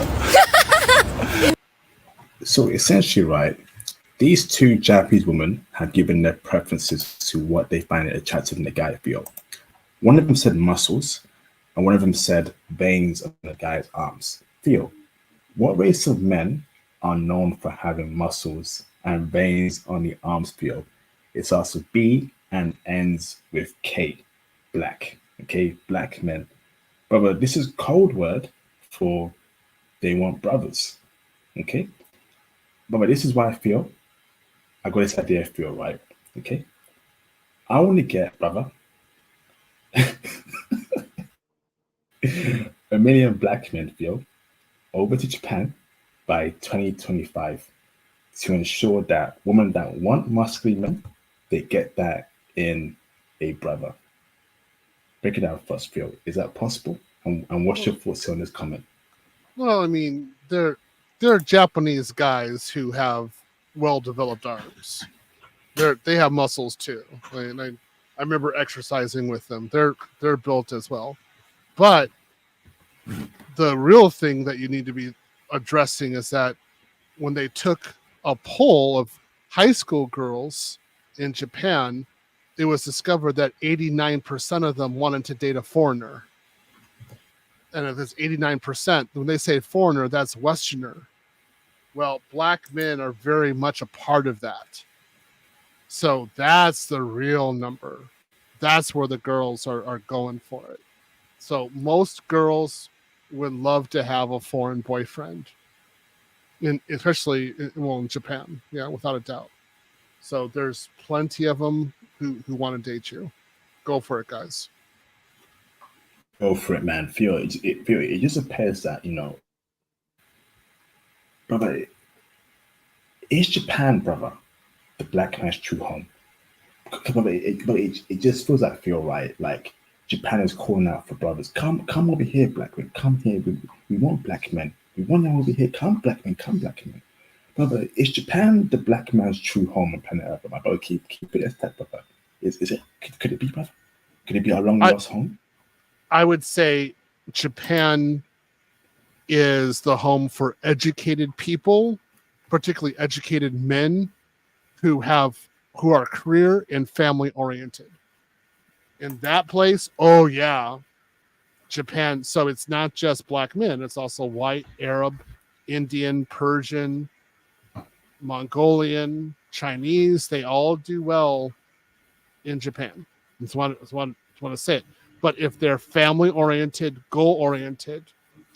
So essentially, right, these two Japanese women have given their preferences to what they find attractive in the guy feel. One of them said muscles, and one of them said veins on the guy's arms. Theo, what race of men are known for having muscles and veins on the arms, Theo? It starts with B and ends with K, black. Okay, black men. Brother, this is code word for they want brothers. Okay? But this is why I feel I got this idea, Theo, right? Okay? I want to get, brother, 1 million black men, Theo, over to Japan by 2025 to ensure that women that want muscular men, they get that in a brother. Break it down first, Theo. Is that possible? And what's your thoughts on this comment? Well, I mean, there are Japanese guys who have well-developed arms. They have muscles too. I remember exercising with them. They're built as well. But the real thing that you need to be addressing is that when they took a poll of high school girls in Japan, it was discovered that 89% of them wanted to date a foreigner. And if it's 89%, when they say foreigner, that's Westerner. Well, black men are very much a part of that. So that's the real number. That's where the girls are going for it. So most girls would love to have a foreign boyfriend, especially in Japan. Yeah, without a doubt. So there's plenty of them who want to date you. Go for it, guys. Go for it, man. It just appears that, brother, is Japan, brother, the black man's true home? Brother, it just feels like, Theo, right? Like, Japan is calling out for brothers. Come over here, black men. Come here. We want black men. We want you over here. Come, black men. Come, black men. Brother, is Japan the black man's true home on planet Earth? My brother, keep it as that, brother. Is it? Could it be, brother? Could it be our long lost home? I would say Japan is the home for educated people, particularly educated men who are career and family oriented. In that place, oh yeah, Japan. So it's not just black men; it's also white, Arab, Indian, Persian, Mongolian, Chinese. They all do well in Japan. That's what I say. But if they're family oriented, goal oriented,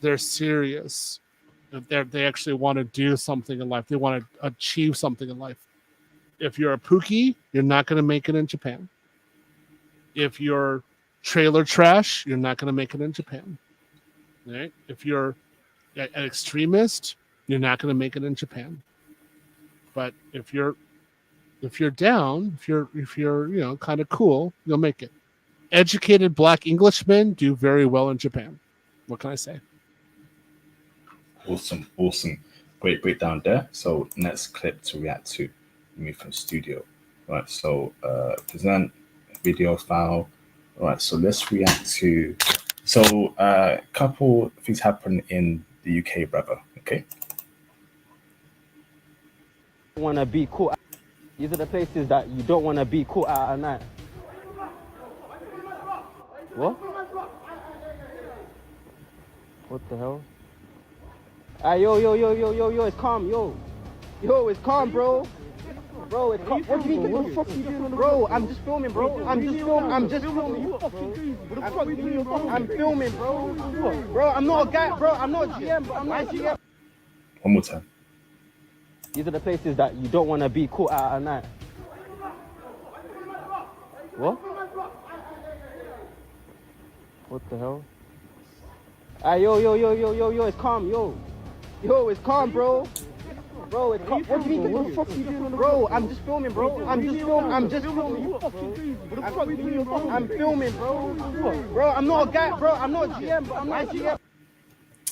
they're serious. They actually want to do something in life. They want to achieve something in life. If you're a Pookie, you're not going to make it in Japan. If you're trailer trash, you're not going to make it in Japan. Right? If you're an extremist, you're not going to make it in Japan. But if you're down, if you're kind of cool, you'll make it. Educated black Englishmen do very well in Japan. What can I say? Awesome. Great breakdown there. So next clip to react to, move from studio. Right, so present video file. Right, so let's react to, so a couple things happen in the UK, brother. Okay. Want to be caught. These are the places that you don't want to be caught out at night. What? What the hell? Yo, it's calm, yo, it's calm, bro. Bro, it's calm. What do you mean? What the fuck are you doing? Bro, I'm just filming, bro. I'm just filming. I'm filming, bro. Bro, I'm not a guy, bro. I'm not a GM, but I'm not a GM. One more time. These are the places that you don't want to be caught out at night. What? What the hell? Yo, it's calm, yo, it's calm, bro. Bro, it's calm. What do you mean? What the fuck are you doing? Bro, I'm just filming, bro. I'm just filming. I'm filming, bro. Bro, I'm not a guy, bro. I'm not a GM, but I'm not a GM.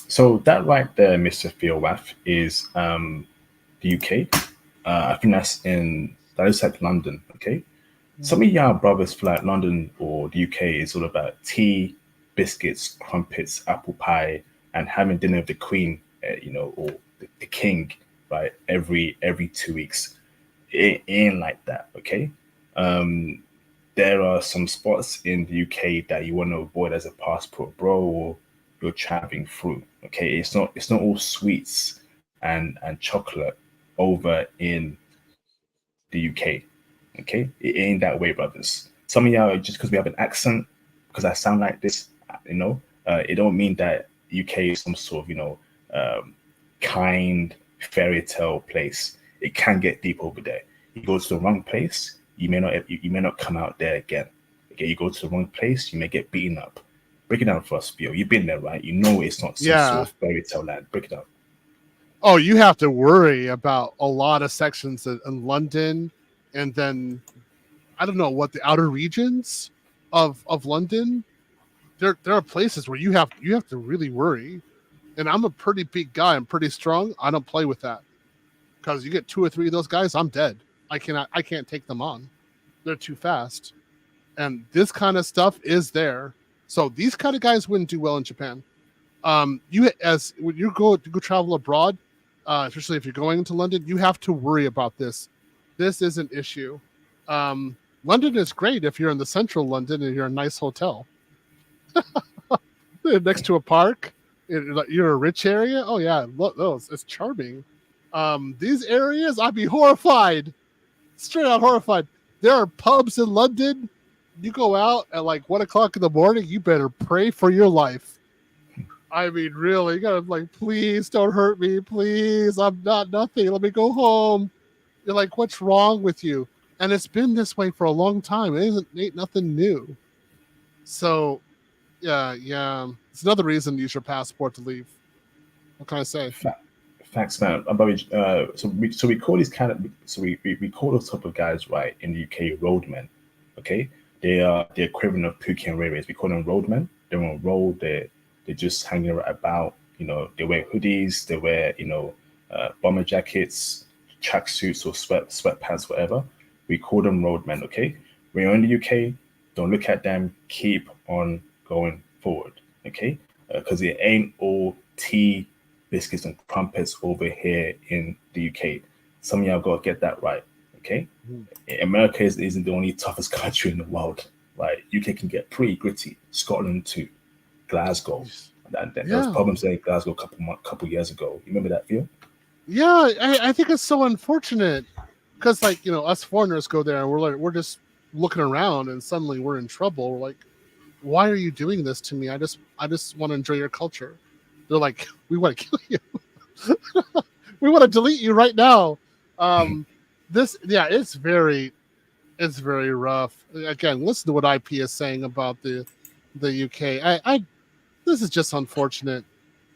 So that right there, Mr. Theo Waff, is the UK. I think that is like London, okay? Some of y'all brothers feel like London or the UK is all about tea, biscuits, crumpets, apple pie, and having dinner with the Queen, or the King, right? Every 2 weeks. It ain't like that, okay? There are some spots in the UK that you want to avoid as a passport bro, or you're traveling through, okay? It's not all sweets and chocolate over in the UK, okay? It ain't that way, brothers. Some of y'all, just because we have an accent, because I sound like this, it don't mean that UK is some sort of, kind fairy tale place. It can get deep over there. You go to the wrong place, you may not come out there again. Okay, you go to the wrong place, you may get beaten up. Break it down for us, Theo. You've been there, right? You know it's not some sort of fairy tale land. Break it down. Oh, you have to worry about a lot of sections in London, and then I don't know what the outer regions of London. There are places where you have to really worry. And I'm a pretty big guy. I'm pretty strong. I don't play with that, because you get 2 or 3 of those guys, I'm dead. I can't take them on. They're too fast. And this kind of stuff is there. So these kind of guys wouldn't do well in Japan. When you go travel abroad, especially if you're going into London, you have to worry about this. This is an issue. London is great if you're in the central London and you're in a nice hotel next to a park. You're a rich area. Oh yeah, look, those, it's charming. These areas, I'd be horrified, straight out horrified. There are pubs in London. You go out at like 1 o'clock in the morning, you better pray for your life. I mean, really, you gotta please don't hurt me, please. I'm not nothing. Let me go home. You're like, what's wrong with you? And it's been this way for a long time. It ain't nothing new. So, yeah. It's another reason to use your passport to leave. What can I say? Thanks, man. We call these we call those type of guys, right, in the UK roadmen, okay? They are the equivalent of Pookie and Ray Rays. We call them roadmen. They're on road. They're just hanging about. You know, they wear hoodies. They wear bomber jackets, tracksuits, or sweatpants, whatever. We call them roadmen. Okay. When you're in the UK, don't look at them. Keep on going forward. Okay, because it ain't all tea, biscuits, and crumpets over here in the UK. Some of y'all got to get that right. Okay, America isn't the only toughest country in the world. Right, UK can get pretty gritty. Scotland too, Glasgow. There was problems in Glasgow a couple years ago. You remember that, Theo? Yeah, I think it's so unfortunate because, like, us foreigners go there and we're just looking around and suddenly we're in trouble. We're like, why are you doing this to me? I just want to enjoy your culture. They're like, we want to kill you. We want to delete you right now. It's very rough. Again, listen to what IP is saying about the UK. This is just unfortunate.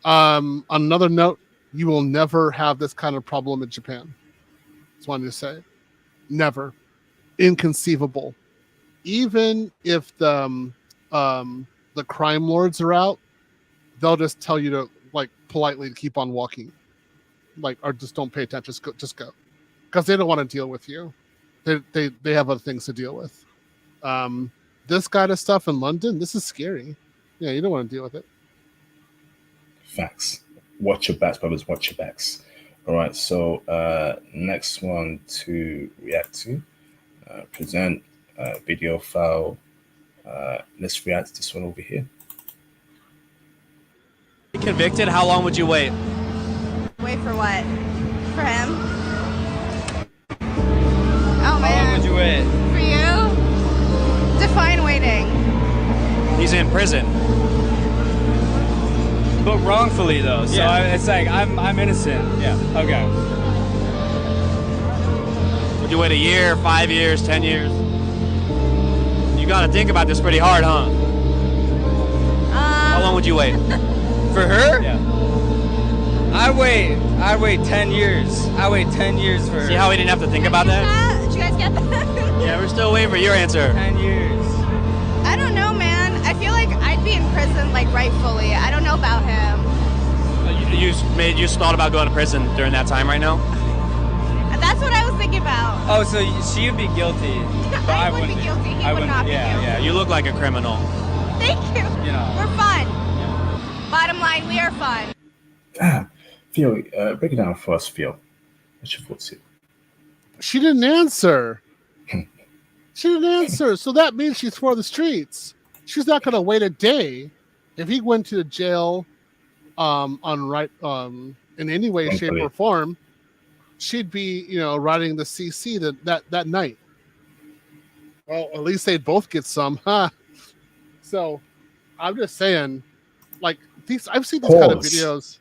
On another note, you will never have this kind of problem in Japan. Just wanted to say, never, inconceivable. Even if the crime lords are out, they'll just tell you to, like, politely keep on walking, like, or just don't pay attention. Just go, because they don't want to deal with you. They have other things to deal with. This kind of stuff in London, this is scary. Yeah, you don't want to deal with it. Facts. Watch your backs, brothers. Watch your backs. All right. So next one to react to, present video file. Let's react to this one over here. Convicted, how long would you wait? Wait for what? For him? How Oh man. long would you wait? For you? Define waiting. He's in prison. But wrongfully though, so it's like I'm innocent. Yeah. Okay. Would you wait a year, 5 years, 10 years? You gotta think about this pretty hard, huh? How long would you wait? For her? Yeah. I wait 10 years. I wait 10 years for her. See how we didn't have to think about that? Did you guys get that? Yeah, we're still waiting for your answer. 10 years. I don't know, man. I feel like I'd be in prison, like, rightfully. I don't know about him. You just thought about going to prison during that time right now? That's what I was thinking about. Oh, so she would be guilty. But I would be guilty. He would not be guilty. Yeah, you look like a criminal. Thank you. You know. We're fun. Bottom line, we are fun. Theo, break it down for us, Theo. What's your thoughts here? She didn't answer. She didn't answer. So that means she's for the streets. She's not going to wait a day. If he went to jail in any way, shape, or form, she'd be, riding the CC that night. Well, at least they'd both get some, huh? So I'm just saying, like, I've seen these kind of videos.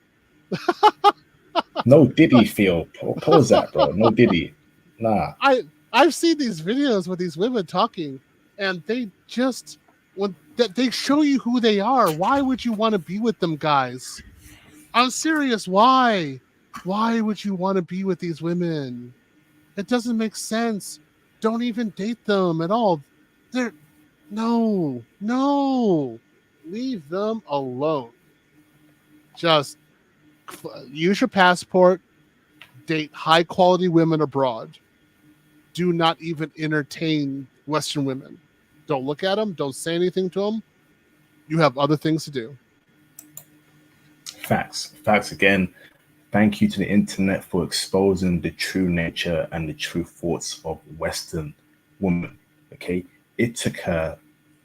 No Diddy, Theo. Pause that, bro. No Diddy. Nah. I've seen these videos with these women talking, and they just they show you who they are. Why would you want to be with them, guys? I'm serious. Why? Why would you want to be with these women? It doesn't make sense. Don't even date them at all. No. Leave them alone. Just use your passport. Date high quality women abroad. Do not even entertain Western women. Don't look at them. Don't say anything to them. You have other things to do. Facts again. Thank you to the internet for exposing the true nature and the true thoughts of Western women. Okay, it took her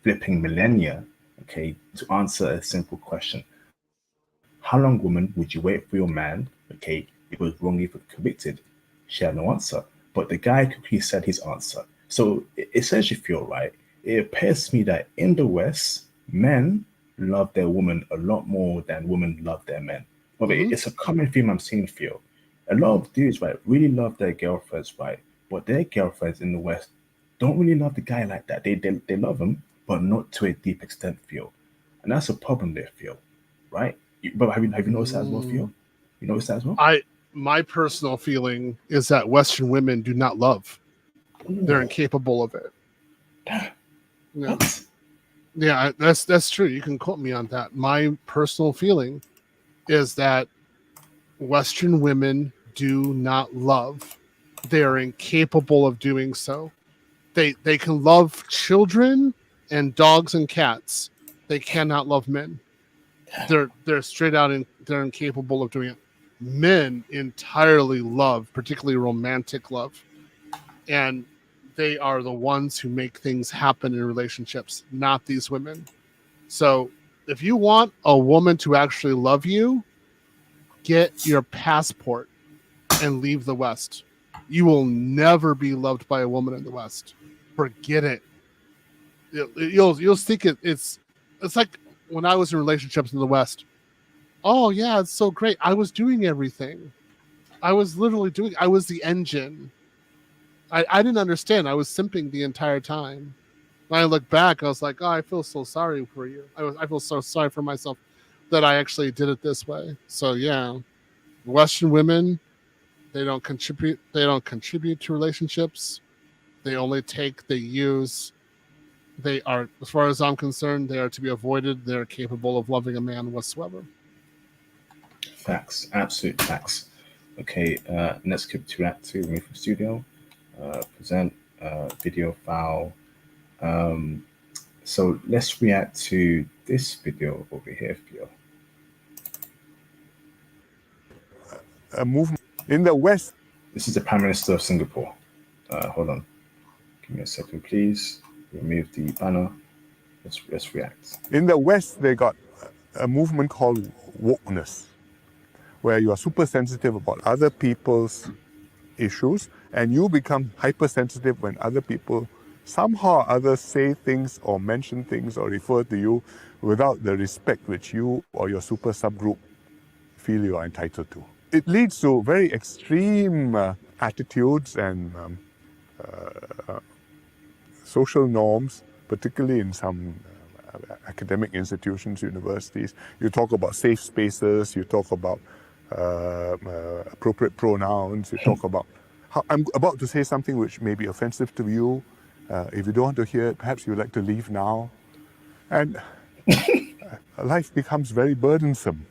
flipping millennia, okay, to answer a simple question. How long, woman, would you wait for your man, okay, if he was wrongly convicted? She had no answer, but the guy quickly said his answer. So essentially, feel right. It appears to me that in the West, men love their women a lot more than women love their men. Okay, it's a common theme I'm seeing, Theo. A lot of dudes, right, really love their girlfriends, right, but their girlfriends in the West don't really love the guy like that. They love him, but not to a deep extent, Theo. And that's a problem there, Theo, right? But have you noticed that as well, Theo? You noticed that as well? My personal feeling is that Western women do not love. They're incapable of it. Yeah. What? Yeah, that's true. You can quote me on that. My personal feeling is that Western women do not love. They are incapable of doing so. They can love children and dogs and cats. They cannot love men. They're straight out they're incapable of doing it. Men entirely love, particularly romantic love, and they are the ones who make things happen in relationships, not these women. So if you want a woman to actually love you, get your passport and leave the West. You will never be loved by a woman in the West. Forget it. You'll think it's like when I was in relationships in the West. Oh yeah, it's so great. I was doing everything. I was literally doing. I was the engine. I didn't understand. I was simping the entire time. When I look back, I was like, oh, I feel so sorry for you. I feel so sorry for myself that I actually did it this way. So yeah, Western women, they don't contribute. They don't contribute to relationships. They only take. They use. They are, as far as I'm concerned, they are to be avoided. They're capable of loving a man whatsoever. Facts, absolute facts. Okay, let's skip to that to remove from studio. Present video file. So let's react to this video over here, Theo. A movement in the West. This is the Prime Minister of Singapore. Hold on. Give me a second, please. Remove the banner. Let's react. In the West, they got a movement called wokeness, where you are super sensitive about other people's issues, and you become hypersensitive when other people somehow or other say things or mention things or refer to you without the respect which you or your super subgroup feel you are entitled to. It leads to very extreme attitudes and social norms, particularly in some academic institutions, universities. You talk about safe spaces, you talk about appropriate pronouns, you talk about... I'm about to say something which may be offensive to you. If you don't want to hear it, perhaps you'd like to leave now. And life becomes very burdensome.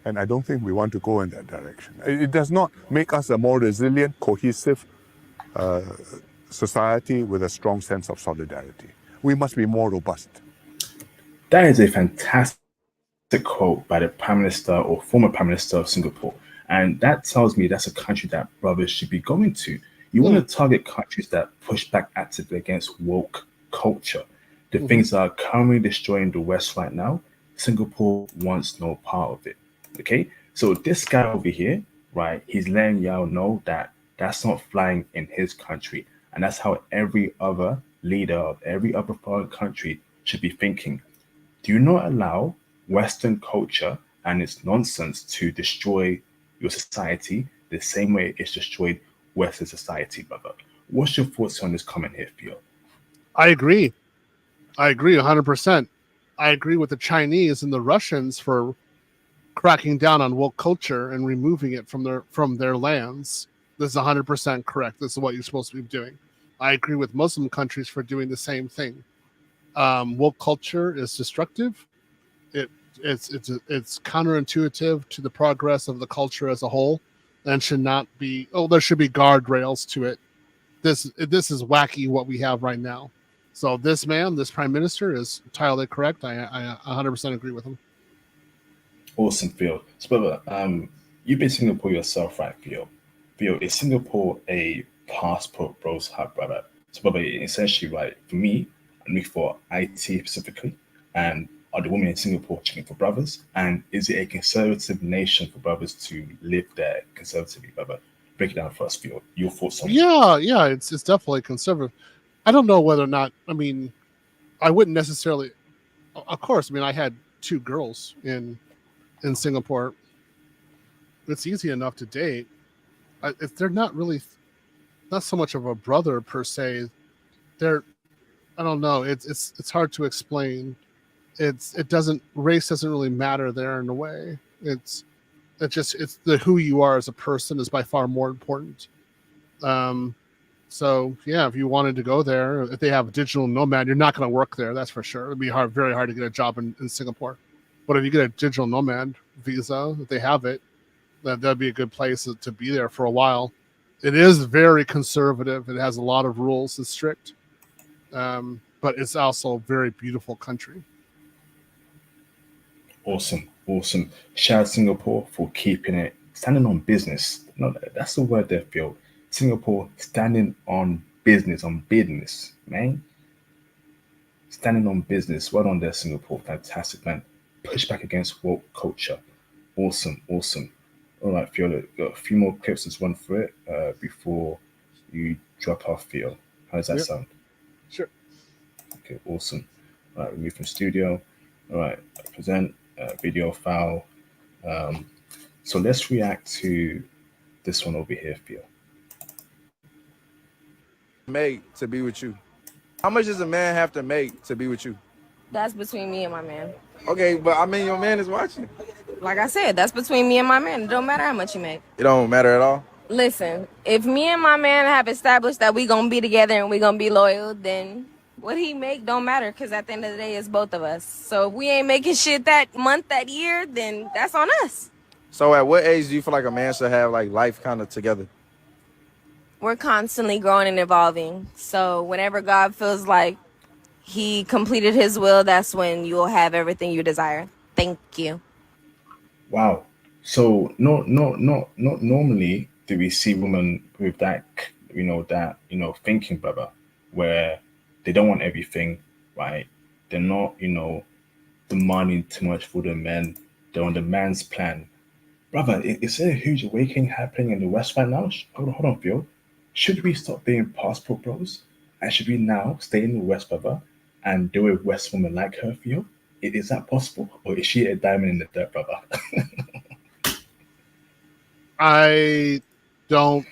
And I don't think we want to go in that direction. It does not make us a more resilient, cohesive society with a strong sense of solidarity. We must be more robust. That is a fantastic quote by the Prime Minister or former Prime Minister of Singapore. And that tells me that's a country that brothers should be going to. You want to target countries that push back actively against woke culture. The things that are currently destroying the West right now, Singapore wants no part of it. Okay? So this guy over here, right, he's letting y'all know that that's not flying in his country. And that's how every other leader of every other foreign country should be thinking. Do not allow Western culture and its nonsense to destroy your society the same way it's destroyed Western society, brother. What's your thoughts on this comment here, Theo? I agree 100%. I agree with the Chinese and the Russians for cracking down on woke culture and removing it from their lands. This is 100% correct. This is what you're supposed to be doing. I agree with Muslim countries for doing the same thing. Woke culture is destructive. It's counterintuitive to the progress of the culture as a whole, and should not be. Oh, there should be guardrails to it. This is wacky what we have right now. So this Prime Minister, is entirely correct. I 100% agree with him. Awesome, Theo. So, brother, you've been in Singapore yourself, right, Theo? Theo, is Singapore a passport bros hub, brother? So, brother, essentially, right, for me, and for IT specifically, and are the women in Singapore checking for brothers? And is it a conservative nation for brothers to live there conservatively, brother? Break it down for us, Theo. Your thoughts on it. Yeah, it's definitely conservative. I don't know whether or not, I mean, I wouldn't necessarily, of course, I mean, I had 2 girls in Singapore. It's easy enough to date. They're not so much of a brother per se. I don't know. It's hard to explain. Race doesn't really matter there in a way. It's who you are as a person is by far more important. So yeah, if you wanted to go there, if they have a digital nomad, you're not going to work there. That's for sure. It'd be very hard to get a job in Singapore. But if you get a digital nomad visa, if they have it, that'd be a good place to be there for a while. It is very conservative. It has a lot of rules. It's strict, but it's also a very beautiful country. Awesome. Shout out Singapore for keeping it, standing on business. No, that's the word there, Phil. Singapore standing on business, man. Standing on business. Well done there, Singapore. Fantastic, man. Push back against woke culture. Awesome. All right, Theo, got a few more clips. Let's run through it before you drop off, Theo. How does that sound? Sure. Okay, awesome. All right, remove from studio. All right, present video file. So let's react to this one over here, Theo. Make to be with you. How much does a man have to make to be with you? That's between me and my man. Okay, but I mean your man is watching. Like I said, that's between me and my man. It don't matter how much you make. It don't matter at all? Listen, if me and my man have established that we gonna be together and we gonna be loyal, then what he make don't matter, because at the end of the day, it's both of us. So if we ain't making shit that month, that year, then that's on us. So at what age do you feel like a man should have like life kind of together? We're constantly growing and evolving. So whenever God feels like he completed his will, that's when you'll have everything you desire. Thank you. Wow. So not normally do we see women with that thinking, brother, where they don't want everything, right? They're not, demanding too much for the men. They're on the man's plan. Brother, is there a huge awakening happening in the West right now? Hold on, Phil. Should we stop being passport bros? And should we now stay in the West, brother, and deal with West women like her, Theo? Is that possible? Or is she a diamond in the dirt, brother? I don't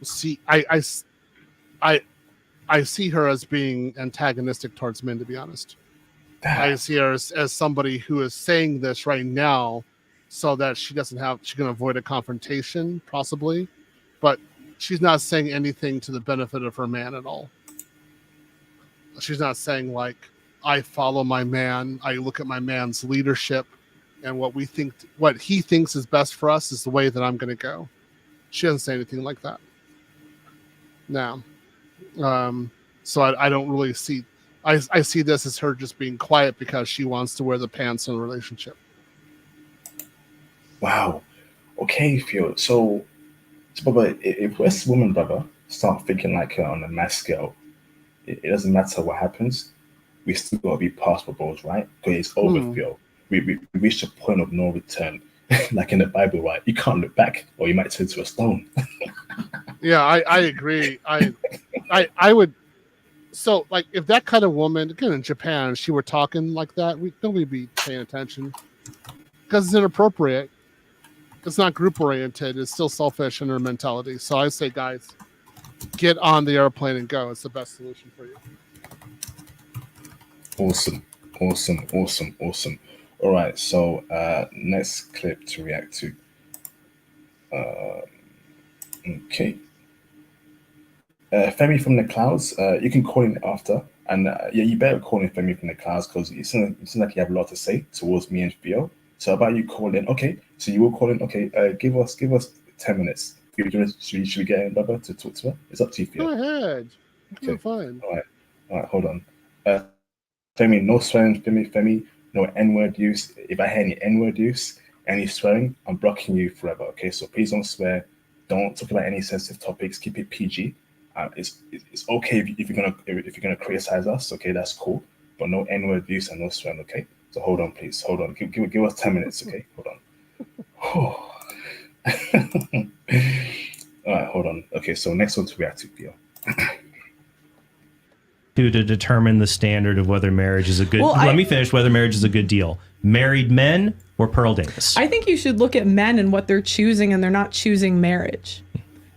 see... I see her as being antagonistic towards men, to be honest. I see her as somebody who is saying this right now so that she can avoid a confrontation, possibly. But she's not saying anything to the benefit of her man at all. She's not saying, like, I follow my man, I look at my man's leadership, and what he thinks is best for us is the way that I'm going to go. She doesn't say anything like that. No. So I don't really see... I see this as her just being quiet because she wants to wear the pants in a relationship. Wow. Okay, Theo. So brother, if West women, brother, start thinking like her on a mass scale, it doesn't matter what happens. We still got to be passport bros, right? Because it's over, Theo. We reached a point of no return. Like in the Bible, right? You can't look back or you might turn to a stone. Yeah, I agree. I would... So, like, if that kind of woman, again, in Japan, she were talking like that, nobody would be paying attention. Because it's inappropriate. It's not group-oriented. It's still selfish in her mentality. So I say, guys, get on the airplane and go. It's the best solution for you. Awesome. All right, so next clip to react to. Okay. Femi from the clouds, you can call in after, and you better call in Femi from the clouds because it seems like you have a lot to say towards me and Theo. So how about you call in? Okay, so you will call in. Okay, give us 10 minutes. Should we get in, brother, to talk to her? It's up to you, Theo. Go ahead. Okay, you're fine. All right, hold on. Femi, no swearing. Femi, no N-word use. If I hear any N-word use, any swearing, I'm blocking you forever. Okay, so please don't swear. Don't talk about any sensitive topics. Keep it PG. It's okay if you're gonna criticize us, okay, that's cool, but no N-word use and no swearing, okay? So hold on, please, hold on. Give us 10 minutes, okay? Hold on. All right, hold on. Okay, so next one to react to, Theo. To determine the standard of whether marriage is a good. Let me finish. Whether marriage is a good deal. Married men or Pearl Davis? I think you should look at men and what they're choosing, and they're not choosing marriage.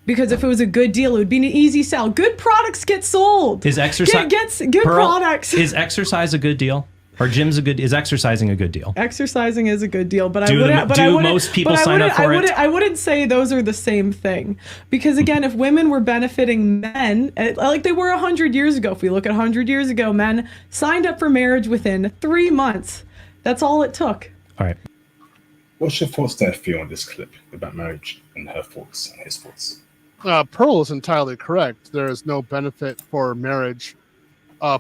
Because if it was a good deal, it would be an easy sell. Good products get sold. Is exercise gets good products? Is exercise a good deal? Is exercising a good deal? Exercising is a good deal, but Do I wouldn't. most people sign up for it? I wouldn't say those are the same thing, because again, if women were benefiting men like they were 100 years ago, if we look at 100 years ago, men signed up for marriage within 3 months. That's all it took. All right. What's your thoughts there, Theo, on this clip about marriage and her thoughts and his thoughts? Pearl is entirely correct. There is no benefit for marriage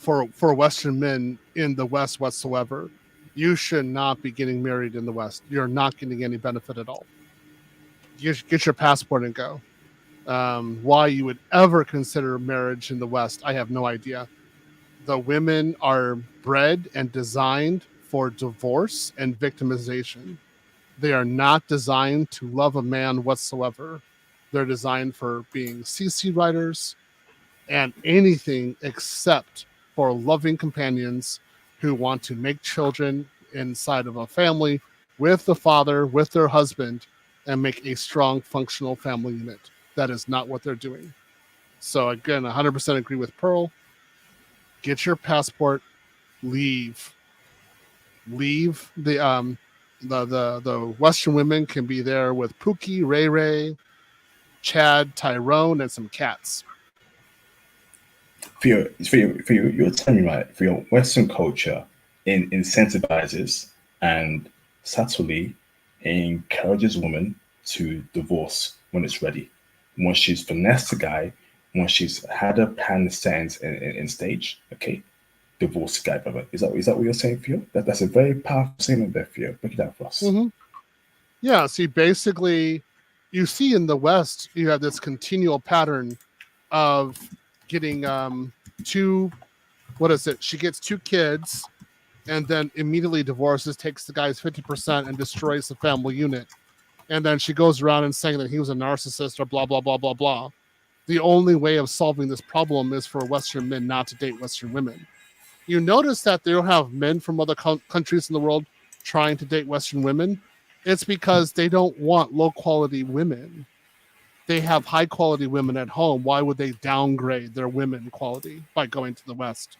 for Western men in the West whatsoever. You should not be getting married in the West. You're not getting any benefit at all. Get your passport and go. Why you would ever consider marriage in the West, I have no idea. The women are bred and designed for divorce and victimization. They are not designed to love a man whatsoever. They're designed for being CC writers and anything except for loving companions who want to make children inside of a family with the father, with their husband, and make a strong, functional family unit. That is not what they're doing. So again, 100% agree with Pearl. Get your passport, leave. Leave. The Western women can be there with Pookie, Ray Ray, Chad, Tyrone, and some cats. For you, you're telling me, right, for your Western culture incentivizes and subtly encourages women to divorce when it's ready. Once she's finessed the guy, once she's had her plan set in stage, okay, divorce the guy, brother. Is that what you're saying, Theo? That's a very powerful statement there, Theo. Break it down for us. Mm-hmm. Yeah, see, basically, you see in the West, you have this continual pattern of getting she gets 2 kids and then immediately divorces, takes the guy's 50% and destroys the family unit. And then she goes around and saying that he was a narcissist or blah, blah, blah, blah, blah. The only way of solving this problem is for Western men not to date Western women. You notice that they don't have men from other countries in the world trying to date Western women. It's because they don't want low-quality women. They have high-quality women at home. Why would they downgrade their women quality by going to the West?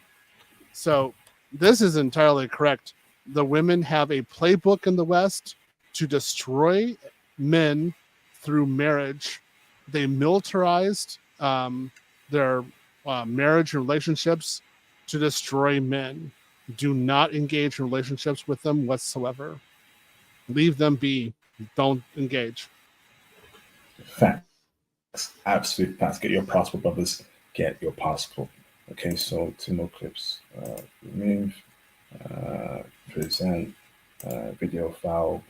So this is entirely correct. The women have a playbook in the West to destroy men through marriage. They militarized their marriage and relationships to destroy men. Do not engage in relationships with them whatsoever. Leave them be. Don't engage. Facts. Absolute facts. Get your passport, brothers. Get your passport. Okay, so 2 more clips. Remove, present, video file.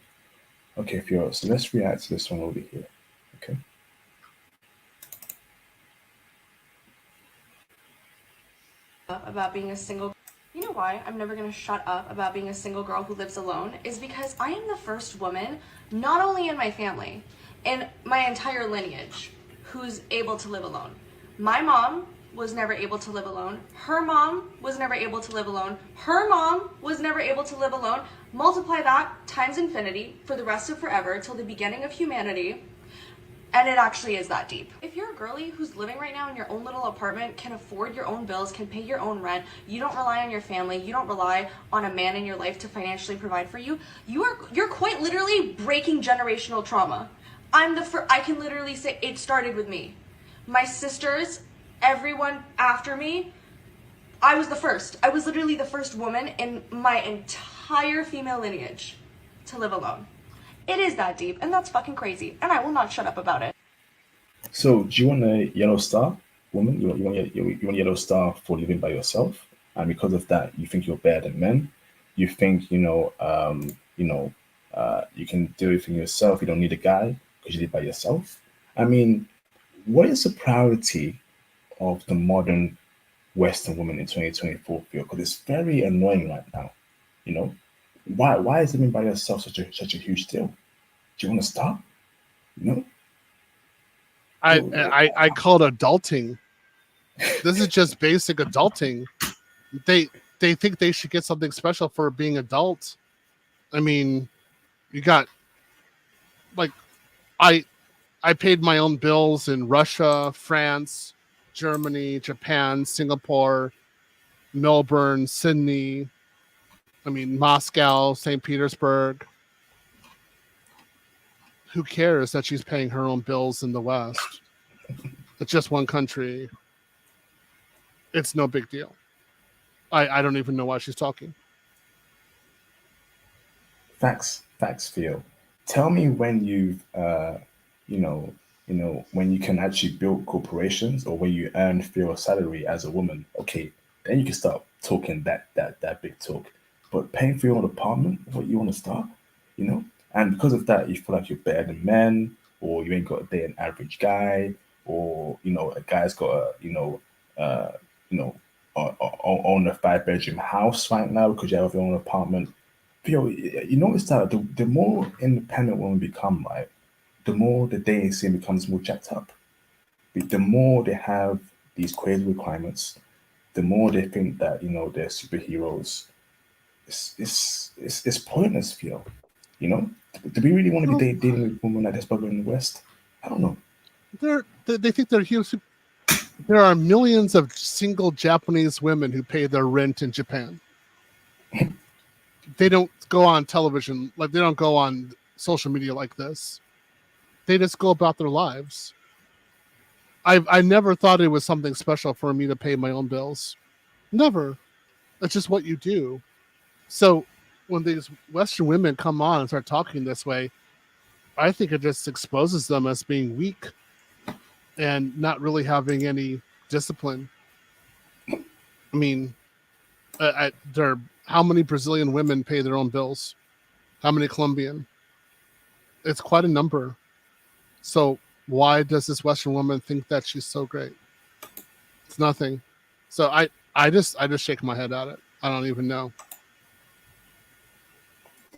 Okay, so let's react to this one over here. Okay. About being a single. You know why I'm never gonna shut up about being a single girl who lives alone is because I am the first woman, not only in my family, in my entire lineage, who's able to live alone. My mom was never able to live alone. Her mom was never able to live alone. Her mom was never able to live alone. Multiply that times infinity for the rest of forever till the beginning of humanity. And it actually is that deep. If you're a girly who's living right now in your own little apartment, can afford your own bills, can pay your own rent, you don't rely on your family, you don't rely on a man in your life to financially provide for you, you're quite literally breaking generational trauma. I can literally say it started with me. My sisters, everyone after me, I was the first. I was literally the first woman in my entire female lineage to live alone. It is that deep, and that's fucking crazy, and I will not shut up about it. So, do you want a yellow star, woman? You want a yellow star for living by yourself, and because of that, you think you're better than men. You think you can do everything yourself. You don't need a guy because you live by yourself. I mean, what is the priority of the modern Western woman in 2024? Because it's very annoying right now. You know. Why is living by yourself such a huge deal? Do you want to stop? No. I call it adulting. This is just basic adulting. They think they should get something special for being adult. I mean, you got like I paid my own bills in Russia, France, Germany, Japan, Singapore, Melbourne, Sydney, I mean, Moscow, St. Petersburg. Who cares that she's paying her own bills in the West? It's just one country. It's no big deal. I don't even know why she's talking. Facts, Theo. Tell me when you've, when you can actually build corporations or when you earn your salary as a woman. Okay, then you can start talking that big talk. But paying for your own apartment, what you want to start, and because of that, you feel like you're better than men, or you ain't got to date an average guy, or a guy's got own a 5-bedroom house right now because you have your own apartment. You notice that the more independent women become, right, the more the dating scene becomes more jacked up. The more they have these crazy requirements, the more they think that they're superheroes. It's pointless, Theo. Do we really want to be dating with women like this, but in the West? I don't know. They think they're huge. There are millions of single Japanese women who pay their rent in Japan. They don't go on television, like they don't go on social media like this. They just go about their lives. I never thought it was something special for me to pay my own bills. Never. That's just what you do. So when these Western women come on and start talking this way, I think it just exposes them as being weak and not really having any discipline. I mean, how many Brazilian women pay their own bills? How many Colombian? It's quite a number. So why does this Western woman think that she's so great? It's nothing. So I just shake my head at it. I don't even know.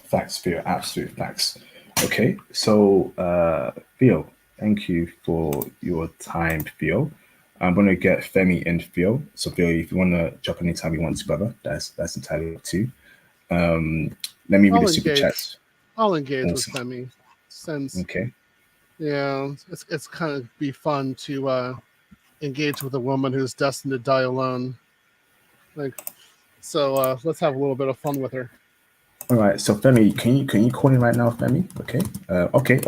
Facts, Theo. Absolute facts. Okay, so Theo, thank you for your time, Theo. I'm gonna get Femi in, Theo. So Theo, if you wanna jump anytime you want to, brother, that's entirely up to you. Let me read the super chats. I'll engage with Femi. Okay. Yeah, it's kind of be fun to engage with a woman who's destined to die alone. So let's have a little bit of fun with her. All right, so Femi, can you call in right now, Femi? Okay, okay,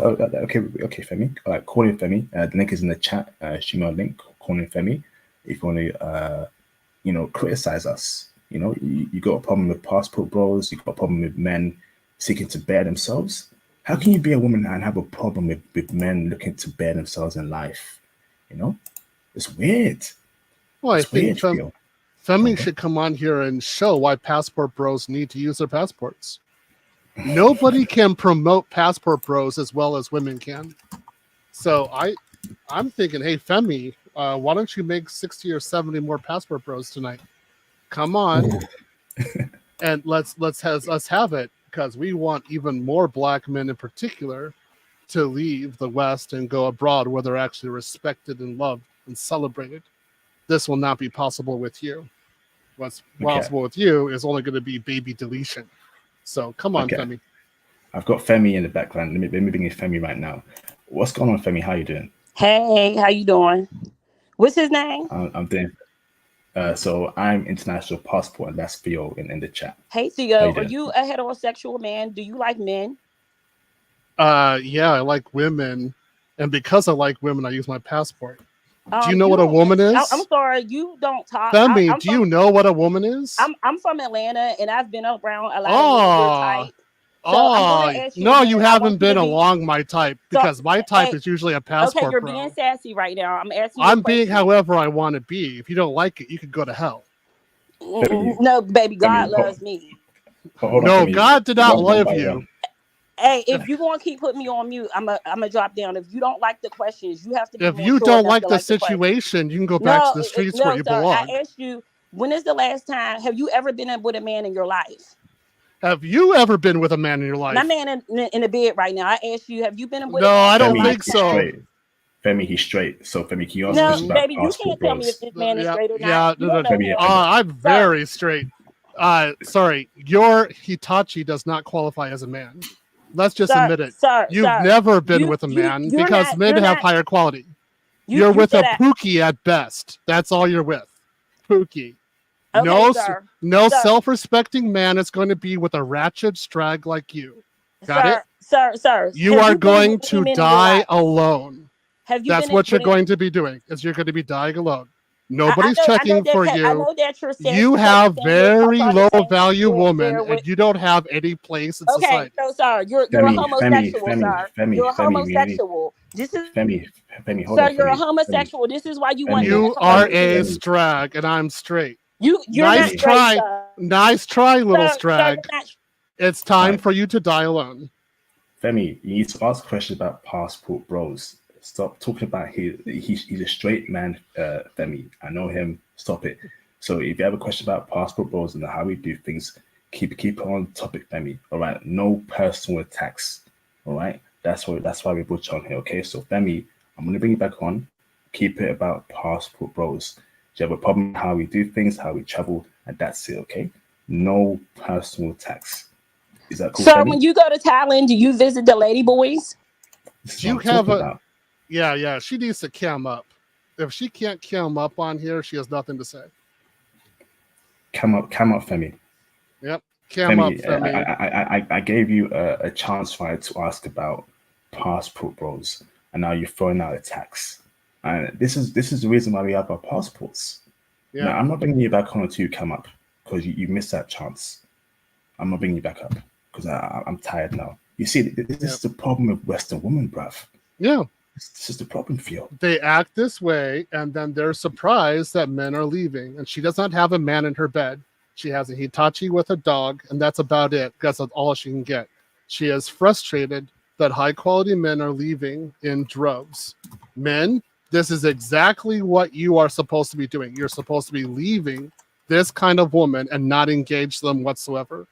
Femi. All right, call in, Femi. The link is in the chat. Shoot me a link. Call in, Femi. If you want to, criticize us. You got a problem with passport bros. You got a problem with men seeking to better themselves. How can you be a woman and have a problem with men looking to better themselves in life? It's weird. Well, it's I think Femi should come on here and show why passport bros need to use their passports. Nobody can promote passport bros as well as women can. So I'm thinking, hey, Femi, why don't you make 60 or 70 more passport bros tonight? Come on. And let's have it, because we want even more black men in particular to leave the West and go abroad where they're actually respected and loved and celebrated. This will not be possible with you. What's possible with you is only going to be baby deletion. So come on, Femi. I've got Femi in the background. Let me bring in Femi right now. What's going on, Femi? How you doing? Hey, how you doing? What's his name? I'm doing. So I'm International Passport, and that's Theo in the chat. Hey, Theo, are you a heterosexual man? Do you like men? Yeah, I like women, and because I like women, I use my passport. Do you know what a woman is? I'm sorry, you don't talk. Femi, do you know what a woman is? I'm from Atlanta, and I've been around a lot of your type. So no, you haven't been along my type, because my type is usually a passport. Okay, you're bro. being sassy right now. I'm asking you. I'm being however I want to be. If you don't like it, you can go to hell. No, baby, God loves me. No, God did not love you. Hey, if you're going to keep putting me on mute, I'm a drop down. If you don't like the questions, you have to be if you don't like the situation, you can go back to the streets where you belong. I asked you, when is the last time, have you ever been with a man in your life? Have you ever been with a man in your life? My man in the bed right now. I asked you, have you been with a man? No, I don't think so. Straight. Femi, he's straight. So Femi, can you ask us about baby, you can't tell me if this man is straight or not. Femi, I'm very straight. Sorry, your Hitachi does not qualify as a man. Let's just admit it. You've never been with a man because men have higher quality. You're with a Pookie at best. That's all you're with. Pookie. No, sir. no Sir. self-respecting man is going to be with a ratchet strag like you. Got it? Sir. You Have are you been going with any to men in your die life? alone. Have you That's been what you're with going to be doing. Is you're going to be dying alone. Nobody's I know checking for that I you. know that you're saying You have saying you're very low value you're woman, with and you don't have any place in okay, society. so sir, you're a homosexual, sir. You're a homosexual. This is Femi, hold sir, on, you're a Femi. homosexual. This is why you want to be in You a are relationship. a strag, and I'm straight. You're Nice not straight, try, sir. nice try, little Sir, you're strag. not. It's time Right. for you to die alone. Femi, you need to ask questions about passport bros. Stop talking about he's a straight man, Femi. I know him. Stop it. So if you have a question about passport bros and how we do things, keep it on topic, Femi. All right. No personal attacks. All right. That's why we put you on here. Okay. So Femi, I'm gonna bring you back on. Keep it about passport bros. Do you have a problem with how we do things, how we travel, and that's it. Okay. No personal attacks. Is that cool, Sir, Femi? when you go to Thailand, do you visit the lady boys? Do you have a? Yeah. She needs to cam up. If she can't cam up on here, she has nothing to say. Cam up, Femi. Yep, cam up, Femi. Femi. I gave you a chance for to ask about passport bros, and now you're throwing out attacks. And this is the reason why we have our passports. Yeah. Now, I'm not bringing you back on until you come up because you missed that chance. I'm not bringing you back up because I'm tired now. You see, this is the problem with Western women, bruv. Yeah. This is the problem, Theo. They act this way, and then they're surprised that men are leaving. And she does not have a man in her bed. She has a Hitachi with a dog, and that's about it. That's all she can get. She is frustrated that high-quality men are leaving in droves. Men, this is exactly what you are supposed to be doing. You're supposed to be leaving this kind of woman and not engage them whatsoever.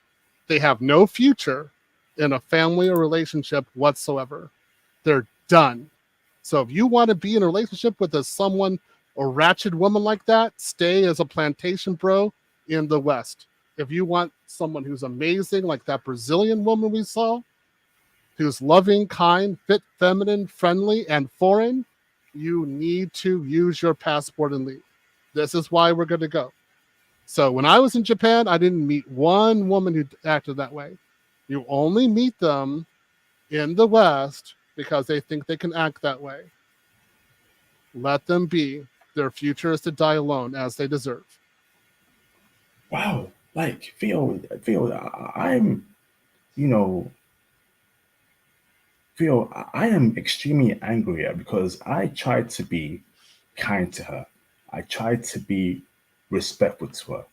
They have no future in a family or relationship whatsoever. They're done. So if you want to be in a relationship with a ratchet woman like that, stay as a plantation bro in the West. If you want someone who's amazing, like that Brazilian woman we saw, who's loving, kind, fit, feminine, friendly, and foreign, you need to use your passport and leave. This is why we're going to go. So when I was in Japan, I didn't meet one woman who acted that way. You only meet them in the West because they think they can act that way. Let them be. Their future is to die alone as they deserve. Wow. Like, Theo, I'm, Theo, I am extremely angry because I tried to be kind to her. I tried to be respectful to her.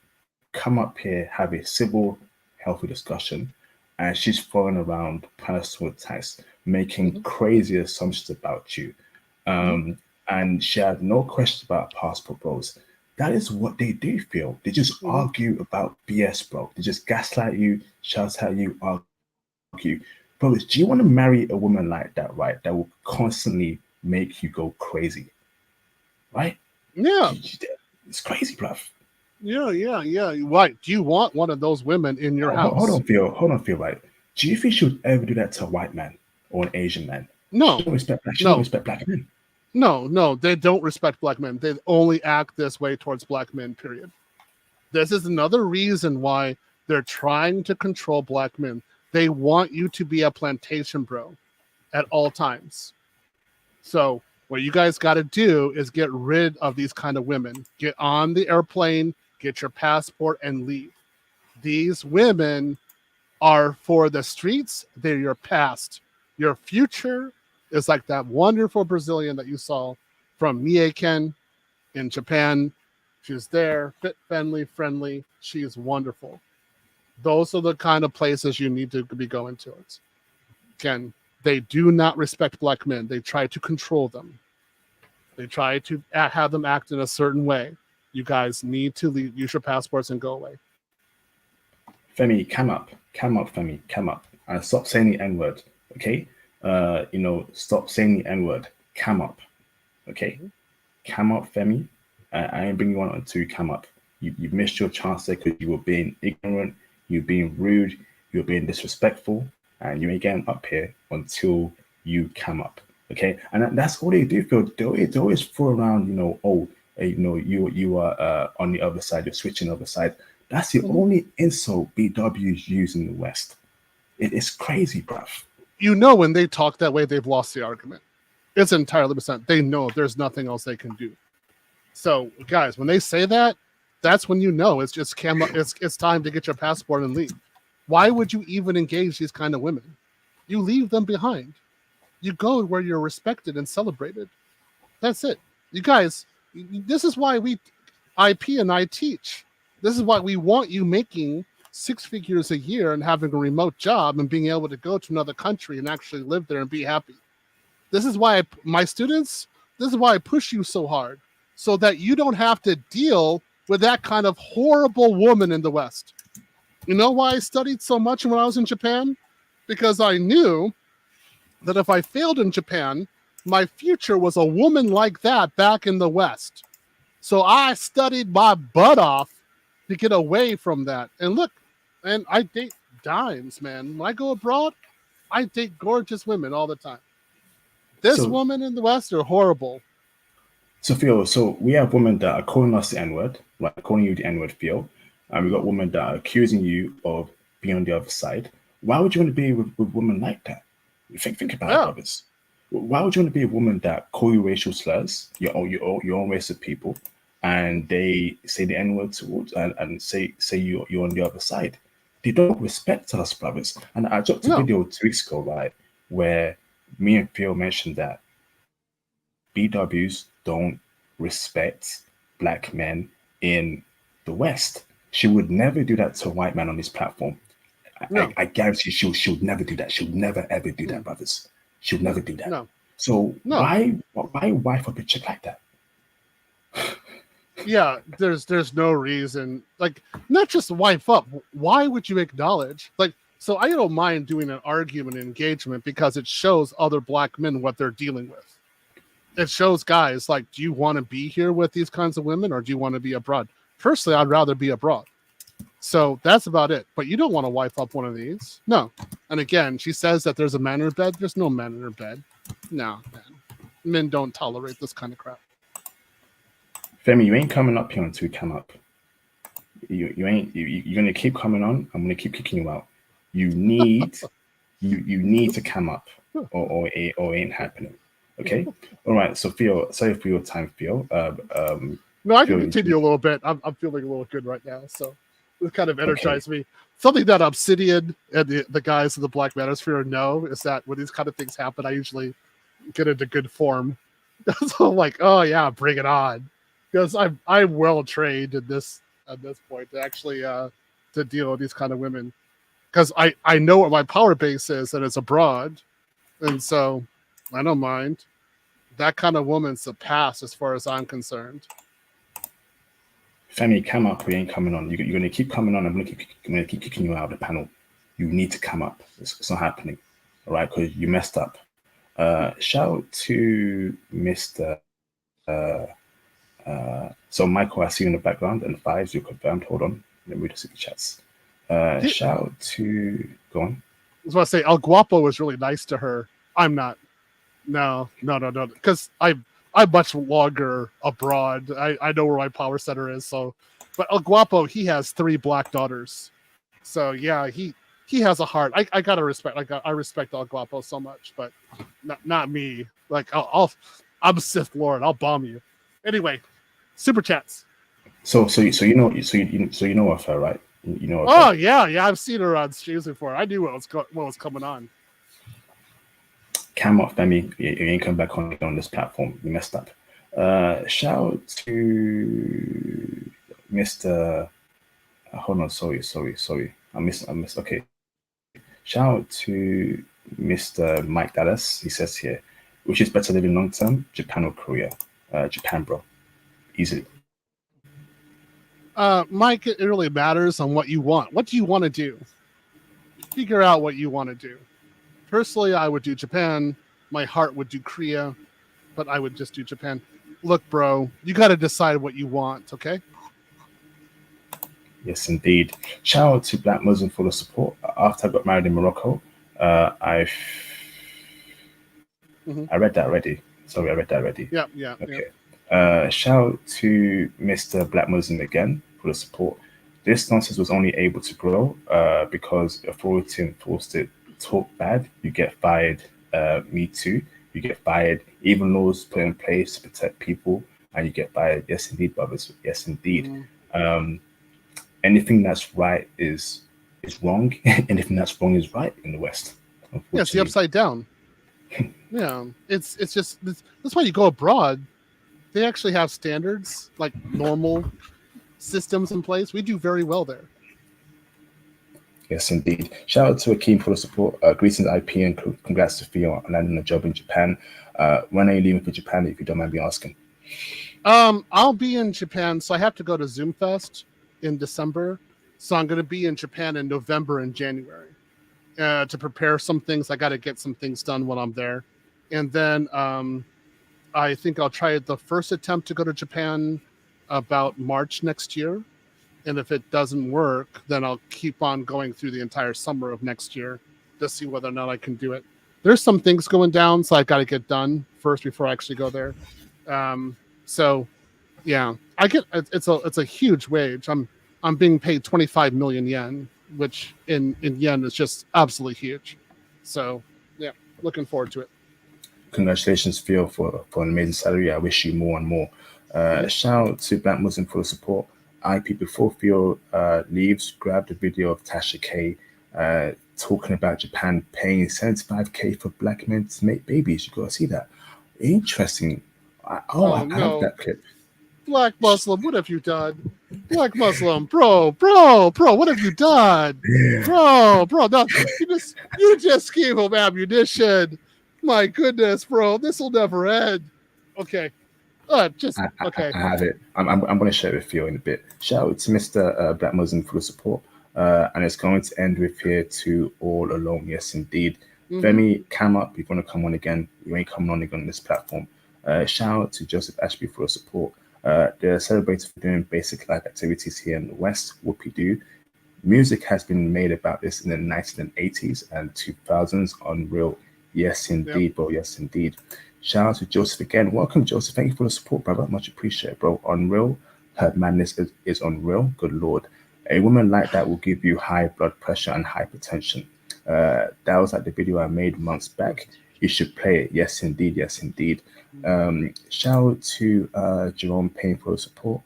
Come up here, have a civil, healthy discussion, and she's throwing around personal attacks, making crazy assumptions about you. And she had no questions about passport bros. That is what they do, Phil. They just argue about BS, bro. They just gaslight you, shout at you, argue. Bro, do you want to marry a woman like that, right? That will constantly make you go crazy, right? Yeah. It's crazy, bruv. Yeah. Right. Do you want one of those women in your house? Hold on, Phil, right? Do you think she would ever do that to a white man or an Asian man? No. She don't respect black men. No, they don't respect black men. They only act this way towards black men, period. This is another reason why they're trying to control black men. They want you to be a plantation bro at all times. So what you guys got to do is get rid of these kind of women. Get on the airplane, get your passport, and leave. These women are for the streets. They're your past. Your future is like that wonderful Brazilian that you saw from Mieken in Japan. She's there, fit, friendly. She is wonderful. Those are the kind of places you need to be going towards. Again, they do not respect black men. They try to control them. They try to have them act in a certain way. You guys need to use your passports and go away. Femi, come up, Femi, come up. And stop saying the N-word, okay? Stop saying the N-word. Come up, okay? Come up, Femi. I ain't bringing you on until you come up. You missed your chance there because you were being ignorant, you were being rude, you were being disrespectful, and you ain't getting up here until you come up, okay? And that's all they do, Phil. They always throw around, you are on the other side, you're switching the other side. That's the Mhm. only insult BWs use in the West. It's crazy, bruv. You know, when they talk that way, they've lost the argument. It's entirely percent. They know there's nothing else they can do. So, guys, when they say that, that's when you know it's just it's time to get your passport and leave. Why would you even engage these kind of women? You leave them behind. You go where you're respected and celebrated. That's it. You guys, this is why I teach. This is why we want you making 6 figures a year and having a remote job and being able to go to another country and actually live there and be happy. This is why my students, this is why I push you so hard, so that you don't have to deal with that kind of horrible woman in the West. You know why I studied so much when I was in Japan? Because I knew that if I failed in Japan, my future was a woman like that back in the West. So I studied my butt off to get away from that. And look, and I date dimes, man. When I go abroad, I date gorgeous women all the time. This woman in the West are horrible. So Theo, so we have women that are calling us the N-word, like calling you the N-word, Theo. And we got women that are accusing you of being on the other side. Why would you want to be with women like that? Think about it, brothers. Why would you want to be a woman that call you racial slurs, your own race of people, and they say the N-word towards and say you're on the other side? They don't respect us, brothers. And I dropped a video 2 weeks ago, right, where me and Theo mentioned that BWs don't respect black men in the West. She would never do that to a white man on this platform. I guarantee she would never do that. She would never ever do that, brothers. She would never do that. No. So why wife up a chick like that? Yeah, there's no reason. Like, not just wife up. Why would you acknowledge? Like, so I don't mind doing an argument engagement because it shows other black men what they're dealing with. It shows guys, like, do you want to be here with these kinds of women or do you want to be abroad? Personally, I'd rather be abroad. So that's about it. But you don't want to wife up one of these. No. And again, she says that there's a man in her bed. There's no man in her bed. No, man. Men don't tolerate this kind of crap. Femi, you ain't coming up here until you come up. You're gonna keep coming on. I'm gonna keep kicking you out. You need to come up or it ain't happening. Okay? All right, so Theo, sorry for your time, Theo. No, I can continue a little bit. I'm feeling a little good right now, so it kind of energized me. Something that Obsidian and the guys in the Black Manosphere know is that when these kind of things happen, I usually get into good form. So I'm like, oh yeah, bring it on, because I'm well trained in this at this point to actually to deal with these kind of women, because I know what my power base is and it's abroad, and so I don't mind. That kind of woman's a pass as far as I'm concerned. Femi, come up. We ain't coming on. You're going to keep coming on. I'm going to keep kicking you out of the panel. You need to come up. It's not happening. All right, because you messed up. Shout out to Mr. So Michael, I see you in the background, and Fives, you're confirmed. Hold on. Let me read the super chats. Shout out to... Go on. I was about to say, El Guapo was really nice to her. I'm not. No. Because I'm much longer abroad. I know where my power center is. So, but El Guapo, he has 3 black daughters. So yeah, he has a heart. I gotta respect. I respect El Guapo so much, but not me. Like I'm Sith Lord. I'll bomb you. Anyway, super chats. So you know of her, right? You know. Oh yeah. I've seen her on streams before. I knew what was coming on. Cam off, Femi. You ain't come back on this platform. You messed up. Shout out to Mr. Hold on, sorry. I missed. Okay. Shout out to Mr. Mike Dallas. He says here, which is better living long term, Japan or Korea? Japan, bro. Easily. Mike, it really matters on what you want. What do you want to do? Figure out what you want to do. Personally, I would do Japan. My heart would do Korea, but I would just do Japan. Look, bro, you got to decide what you want, okay? Yes, indeed. Shout out to Black Muslim for the support. After I got married in Morocco, I read that already. Sorry, I read that already. Yeah. Okay. Shout out to Mr. Black Muslim again for the support. This nonsense was only able to grow because authority enforced it. Talk bad, you get fired. Me too, you get fired. Even laws put in place to protect people, and you get fired. Yes, indeed, brothers. Yes, indeed. Anything that's right is wrong. Anything that's wrong is right in the West. Yeah, it's the upside down. Yeah, it's just that's why you go abroad. They actually have standards, like normal systems in place. We do very well there. Yes, indeed. Shout out to Akeem for the support. Greetings, IP, and congrats to Theo on landing a job in Japan. When are you leaving for Japan, if you don't mind me asking? I'll be in Japan, so I have to go to Zoom Fest in December. So I'm going to be in Japan in November and January to prepare some things. I got to get some things done when I'm there. And then I think I'll try the first attempt to go to Japan about March next year. And if it doesn't work, then I'll keep on going through the entire summer of next year to see whether or not I can do it. There's some things going down, so I got to get done first before I actually go there. So, yeah, I get it's a huge wage. I'm being paid 25 million yen, which in yen is just absolutely huge. So, yeah, looking forward to it. Congratulations, Theo, for an amazing salary. I wish you more and more. Shout out to Black Muslim for the support. IP, before Theo leaves, grab the video of Tasha K talking about Japan paying 75K for black men to make babies. You gotta see that. Interesting. I have that clip. Black Muslim, what have you done? Black Muslim, bro, what have you done? Bro, no, you just gave him ammunition. My goodness, bro, this will never end. Okay. Okay. I have it. I'm going to share it with you in a bit. Shout out to Mr. Black Muslim for the support. And it's going to end with here to all alone. Yes, indeed. Femi, come up. You're going to come on again. You ain't coming on again on this platform. Shout out to Joseph Ashby for the support. They're celebrated for doing basic life activities here in the West. Whoopie-doo. Music has been made about this in the 1980s and 2000s. Unreal. Yes, indeed, bro. Yes, indeed. Shout out to Joseph again. Welcome, Joseph. Thank you for the support, brother. Much appreciated, bro. Unreal. Her madness is unreal. Good Lord. A woman like that will give you high blood pressure and hypertension. That was like the video I made months back. You should play it. Yes, indeed. Yes, indeed. Shout out to Jerome Payne for the support.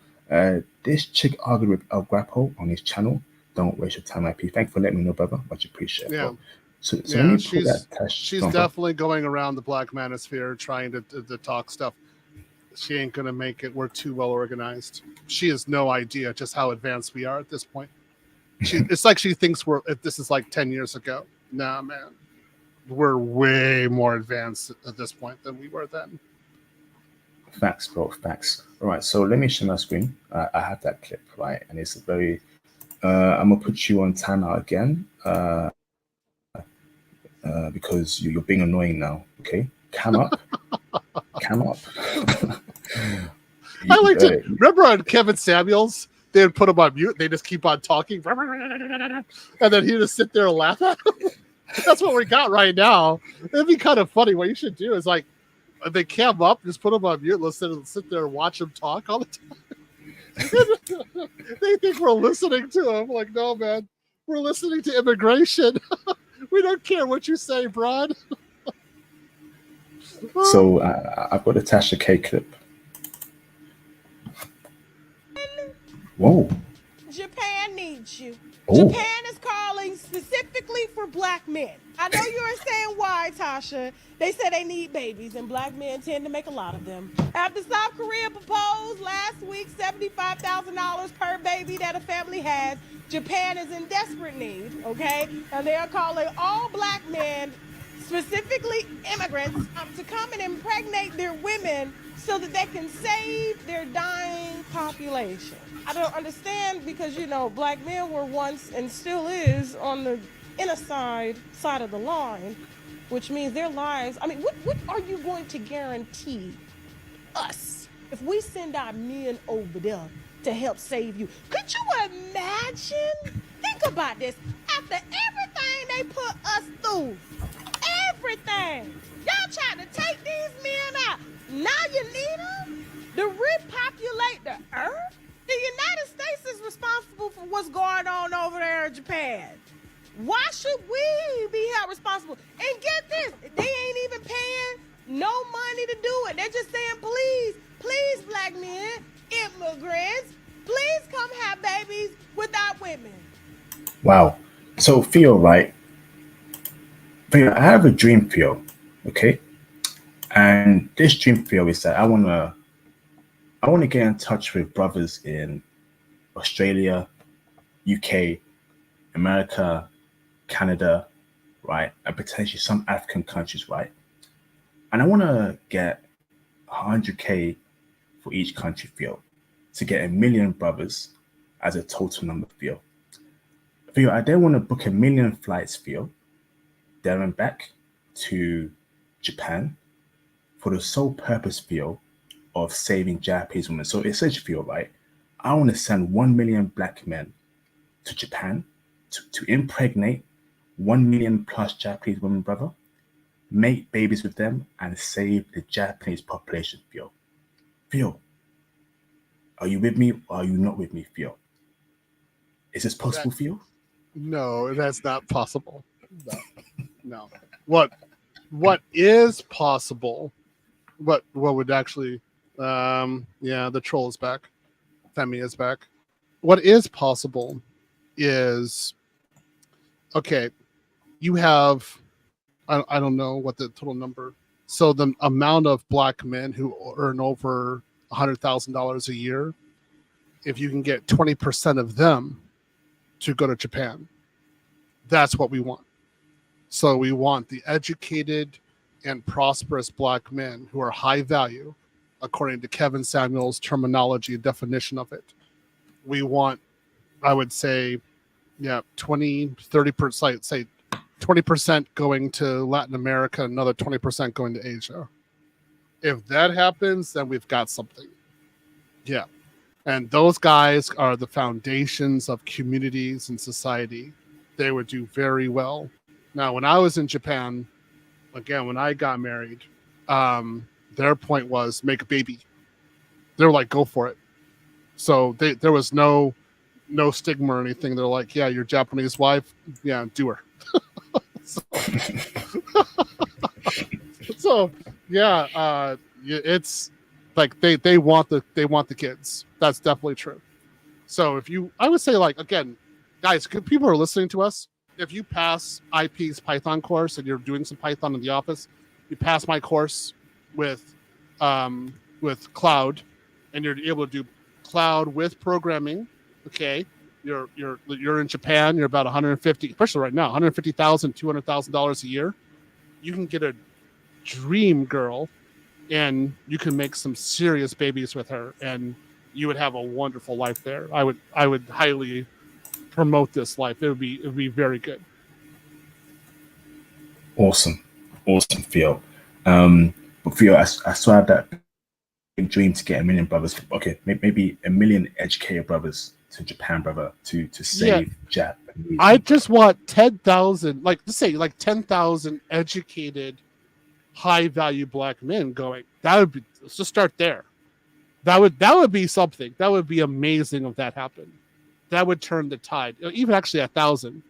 This chick argued with El Guapo on his channel. Don't waste your time, IP. Thank you for letting me know, brother. Much appreciated. Yeah. Bro. So yeah, she's definitely going around the Black Manosphere trying to talk stuff. She ain't gonna make it. We're too well organized. She has no idea just how advanced we are at this point. It's like she thinks this is like 10 years ago. Nah, man. We're way more advanced at this point than we were then. Facts, bro. Facts. All right. So let me share my screen. I have that clip, right? And it's a very. I'm gonna put you on timeout again. Because you're being annoying now. Okay, come up. I like to remember on Kevin Samuels, they would put him on mute. They just keep on talking, and then he'd just sit there and laugh at him. That's what we got right now. It'd be kind of funny. What you should do is like, if they cam up, just put him on mute. Let's sit there and watch him talk all the time. They think we're listening to him. Like, no, man, we're listening to immigration. We don't care what you say, Brad. So I've got a Tasha K clip. Whoa. Japan needs you. Oh. Japan is calling specifically for black men. I know you were saying why, Tasha. They said they need babies, and black men tend to make a lot of them. After South Korea proposed last week $75,000 per baby that a family has, Japan is in desperate need, okay? And they are calling all black men, specifically immigrants, to come and impregnate their women so that they can save their dying population. I don't understand because, you know, black men were once and still is on the inner side of the line, which means their lives, I mean, what are you going to guarantee us if we send our men over there to help save you? Could you imagine? Think about this. After everything they put us through, everything, y'all trying to take these men out. Now you need them? to repopulate the earth? The United States is responsible for what's going on over there in Japan. Why should we be held responsible? And get this, they ain't even paying no money to do it. They're just saying, please, black men, immigrants, please come have babies without women. Wow. So Theo, right? Theo, I have a dream, Theo. Okay. And this dream, Theo, is that I wanna get in touch with brothers in Australia, UK, America, Canada, right? And potentially some African countries, right? And I want to get 100K for each country, Theo, to get 1 million brothers as a total number, Theo. Theo, I then want to book 1 million flights, Theo, there and back to Japan for the sole purpose, Theo, of saving Japanese women. So essentially, Theo, right? I want to send 1 million black men to Japan to impregnate 1 million plus Japanese women, brother, make babies with them, and save the Japanese population, Theo. Theo, are you with me or are you not with me, Theo? Is this possible, Theo? No, that's not possible. No. What is possible? What would actually? Yeah, the troll is back. Femi is back. What is possible is, okay, you have, I don't know what the total number. So the amount of black men who earn over $100,000 a year, if you can get 20% of them to go to Japan, that's what we want. So we want the educated and prosperous black men who are high value, according to Kevin Samuel's terminology and definition of it. We want, I would say, 30%, say 20% going to Latin America, another 20% going to Asia. If that happens, then we've got something. Yeah. And those guys are the foundations of communities and society. They would do very well. Now, when I was in Japan, again, when I got married, their point was make a baby. They were like, go for it. So there was no stigma or anything. They're like, yeah, your Japanese wife, yeah, do her. So yeah, it's like they want the kids. That's definitely true. So I would say, like, again, guys, people are listening to us. If you pass IP's Python course and you're doing some Python in the office, you pass my course with cloud, and you're able to do cloud with programming. Okay, you're in Japan. You're about 150, especially right now, $150,000, $200,000 a year. You can get a dream girl, and you can make some serious babies with her, and you would have a wonderful life there. I would highly promote this life. It would be very good. Awesome, Theo. But Theo, I still have that big dream to get 1 million brothers. Okay, maybe 1 million educated brothers to Japan, brother, to save Japanese. I just want 10,000, like, let's say, like 10,000 educated, high value black men going. That would be, let's just start there. That would be something. That would be amazing if that happened. That would turn the tide. Even actually 1,000.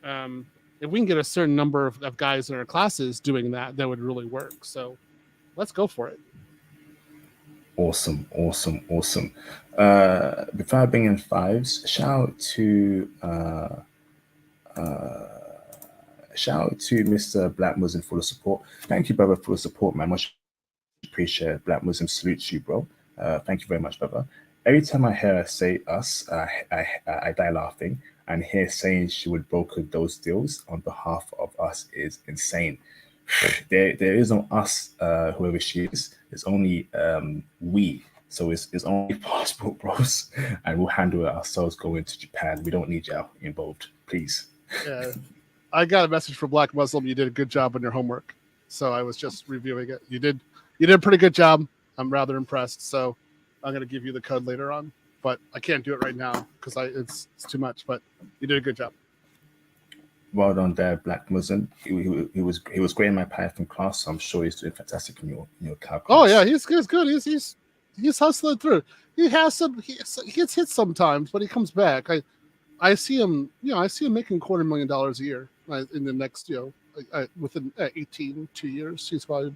If we can get a certain number of guys in our classes doing that would really work. So let's go for it. Awesome. Before I bring in fives, shout out to Mr. Black Muslim for the support. Thank you, brother, for the support, man. Much appreciate. Black Muslim salutes you, bro. Thank you very much, brother. Every time I hear her say us, I die laughing. And her saying she would broker those deals on behalf of us is insane. There is no us, whoever she is. It's only we. So it's only passport bros, and we'll handle it ourselves going to Japan. We don't need y'all involved, please. Yeah, I got a message from Black Muslim. You did a good job on your homework. So I was just reviewing it. You did a pretty good job. I'm rather impressed. So I'm gonna give you the code later on, but I can't do it right now because it's too much. But you did a good job. Well done there, Black Muslim. He was great in my Python class, so I'm sure he's doing fantastic in your calculus. Oh yeah, he's good. he's hustling through. He gets hit sometimes, but he comes back. I see him, I see him making $250,000 a year in the next, within 2 years. He's probably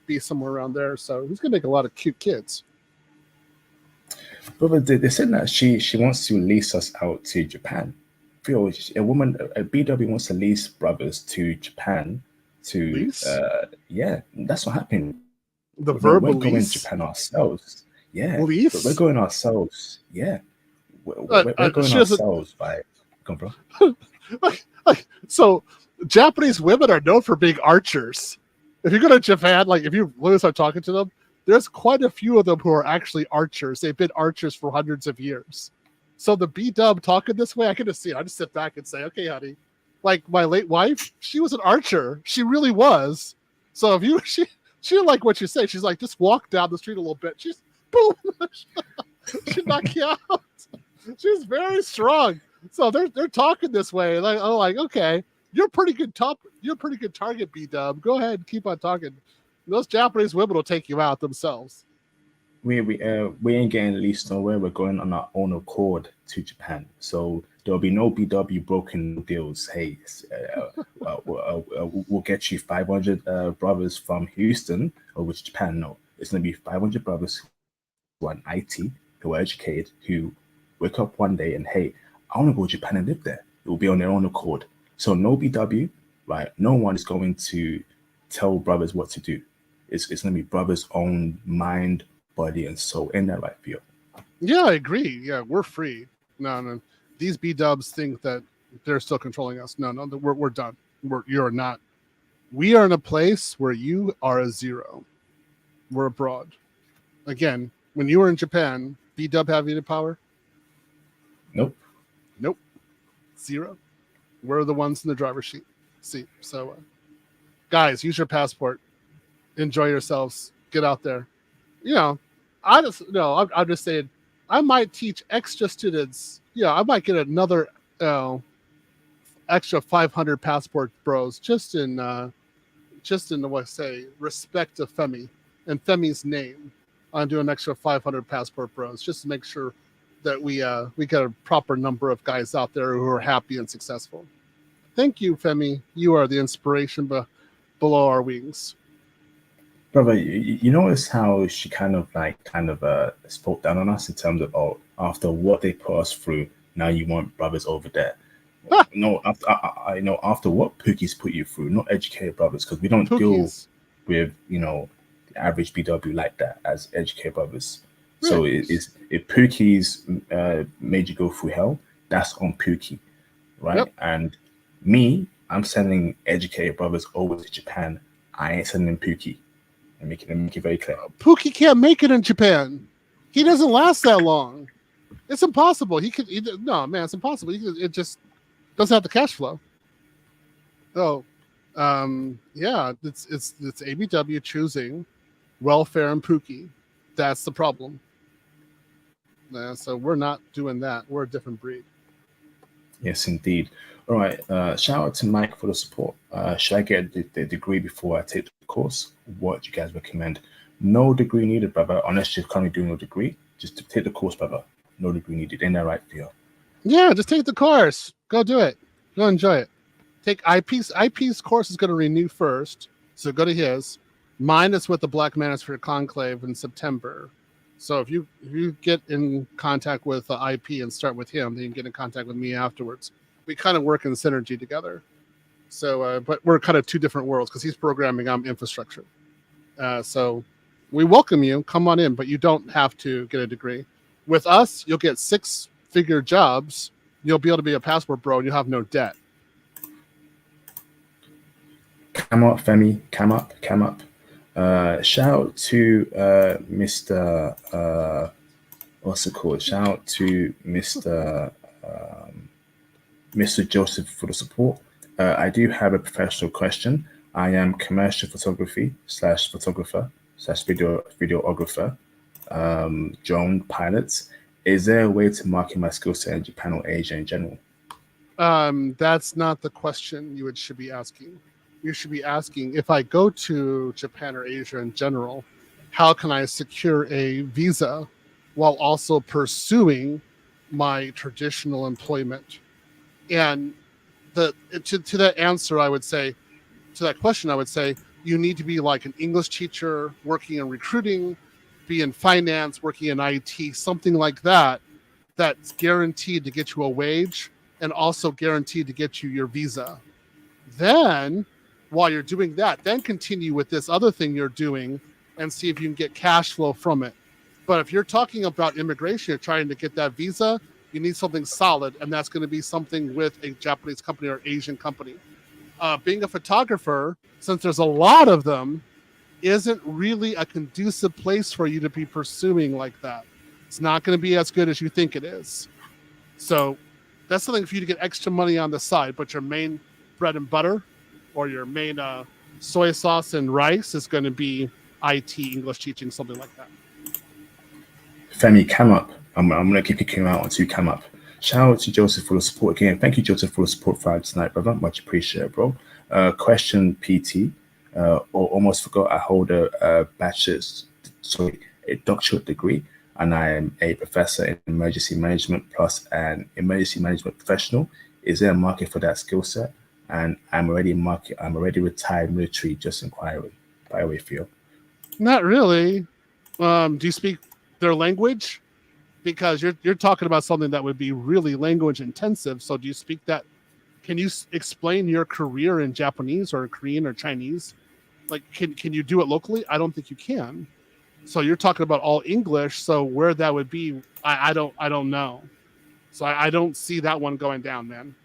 be somewhere around there. So he's gonna make a lot of cute kids. Brother, they said that she wants to lease us out to Japan. Theo, a BW wants to lease brothers to Japan to lease? Yeah, that's what happened. The verbal we're going lease? to Japan ourselves. Yeah, lease? But we're going ourselves. Yeah, we're going ourselves. Come, bro. So Japanese women are known for being archers. If you go to Japan, like if you really start talking to them, there's quite a few of them who are actually archers. They've been archers for hundreds of years. So the B-dub talking this way, I can just see it. I just sit back and say, okay, honey. Like my late wife, she was an archer. She really was. So if she didn't like what you say, she's like, just walk down the street a little bit. She's boom. She knocked you out. She's very strong. So they're talking this way. Like, oh, like, okay, you're pretty good target, B-dub. Go ahead, keep on talking. Those Japanese women will take you out themselves. We ain't getting leased nowhere. We're going on our own accord to Japan. So there'll be no BW broken deals. Hey, we'll get you 500 brothers from Houston over to Japan. No, it's going to be 500 brothers who are in IT, who are educated, who wake up one day and, hey, I want to go to Japan and live there. It will be on their own accord. So no BW, right? No one is going to tell brothers what to do. It's going to be brothers' own mind, body, and soul. Isn't that right, Theo? Yeah, I agree. Yeah, we're free. No. These B-dubs think that they're still controlling us. No, we're done. You're not. We are in a place where you are a zero. We're abroad. Again, when you were in Japan, B-dub have any power? Nope. Zero. We're the ones in the driver's seat. So, guys, use your passport. Enjoy yourselves. Get out there. I'm just saying, I might teach extra students. I might get another extra 500 passport bros just in respect of Femi and Femi's name. I'm doing an extra 500 passport bros just to make sure that we get a proper number of guys out there who are happy and successful. Thank you, Femi. You are the inspiration below our wings. Brother, you notice how she kind of spoke down on us in terms of, after what they put us through, now you want brothers over there. No, after what Pookie's put you through, not educated brothers, because we don't deal with the average BW like that as educated brothers. So if Pookie's made you go through hell, that's on Pookie, right? Yep. And me, I'm sending educated brothers over to Japan. I ain't sending Pookie. And make it very clear. Pookie can't make it in Japan. He doesn't last that long. It's impossible. It's impossible. It just doesn't have the cash flow. So, it's ABW choosing welfare and Pookie. That's the problem. So we're not doing that. We're a different breed. Yes, indeed. All right. Shout out to Mike for the support. Should I get the degree before I take the course? What do you guys recommend? No degree needed, brother. Unless you're currently doing a degree, just to take the course, brother. No degree needed. Ain't that right, Theo? Yeah, just take the course. Go do it. Go enjoy it. Take IP's course is going to renew first, so go to his. Mine is with the Black Manosphere Conclave in September. So if you get in contact with IP and start with him, then you can get in contact with me afterwards. We kind of work in synergy together. So, but we're kind of two different worlds because he's programming, I'm infrastructure. So we welcome you. Come on in, but you don't have to get a degree. With us, you'll get 6-figure jobs. You'll be able to be a passport bro, and you'll have no debt. Come up, Femi. Come up. Shout out to Mr. What's it called? Shout out to Mr. Joseph for the support. I do have a professional question. I am commercial photography /photographer /videographer, drone pilots. Is there a way to market my skill set in Japan or Asia in general? That's not the question you should be asking. You should be asking, if I go to Japan or Asia in general, how can I secure a visa while also pursuing my traditional employment? And to that answer, I would say, to that question, I would say, you need to be like an English teacher working in recruiting, be in finance, working in IT, something like that, that's guaranteed to get you a wage and also guaranteed to get you your visa. Then, while you're doing that, then continue with this other thing you're doing and see if you can get cash flow from it. But if you're talking about immigration, you're trying to get that visa, you need something solid, and that's going to be something with a Japanese company or Asian company. Being a photographer, since there's a lot of them, isn't really a conducive place for you to be pursuing like that. It's not going to be as good as you think it is. So that's something for you to get extra money on the side, but your main bread and butter or your main soy sauce and rice is going to be IT, English teaching, something like that. Femi, come up. I'm going to keep kicking out until you come up. Shout out to Joseph for the support again. Thank you, Joseph, for the support Friday tonight, brother. Much appreciated, bro. Question, PT. Almost forgot I hold a doctorate degree, and I am a professor in emergency management plus an emergency management professional. Is there a market for that skill set? And I'm already retired military, just inquiring. By the way, Theo. Not really. Do you speak their language? Because you're talking about something that would be really language intensive. So do you speak that? Can you explain your career in Japanese or Korean or Chinese? Like, can you do it locally? I don't think you can. So you're talking about all English. So where that would be, I don't know. So I don't see that one going down, man.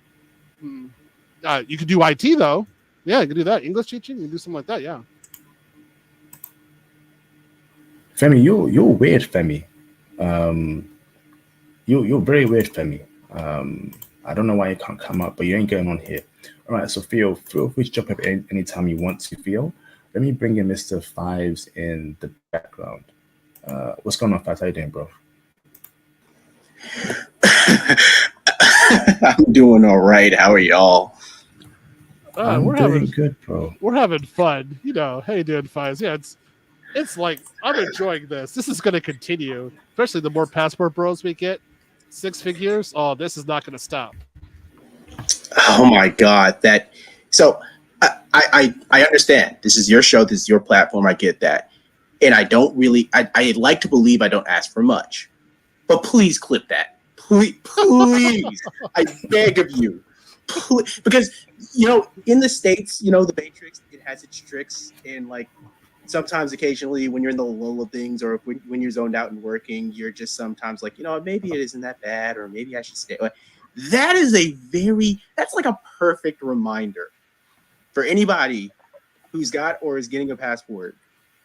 You could do IT though. Yeah, you could do that. English teaching, you can do something like that. Yeah. Femi, you're weird, Femi. You're very weird, Femi. I don't know why you can't come up, but you ain't going on here. All right, so Theo, feel free to jump up anytime you want to, Theo. Let me bring in Mr. Fives in the background. What's going on, Fives? How you doing, bro? I'm doing all right. How are y'all? I'm doing good, bro. We're having fun. You know, how you doing, Fives? Yeah, it's like, I'm enjoying this. This is going to continue, especially the more passport bros we get. 6 figures. Oh, this is not going to stop. Oh my God. So I understand. This is your show. This is your platform. I get that. And I don't really, I like to believe I don't ask for much, but please clip that. Please. I beg of you. Please. Because, in the States, the Matrix, it has its tricks, and like, sometimes occasionally when you're in the lull of things, or when you're zoned out and working, you're just sometimes like, maybe it isn't that bad, or maybe I should stay. That's like a perfect reminder for anybody who's got or is getting a passport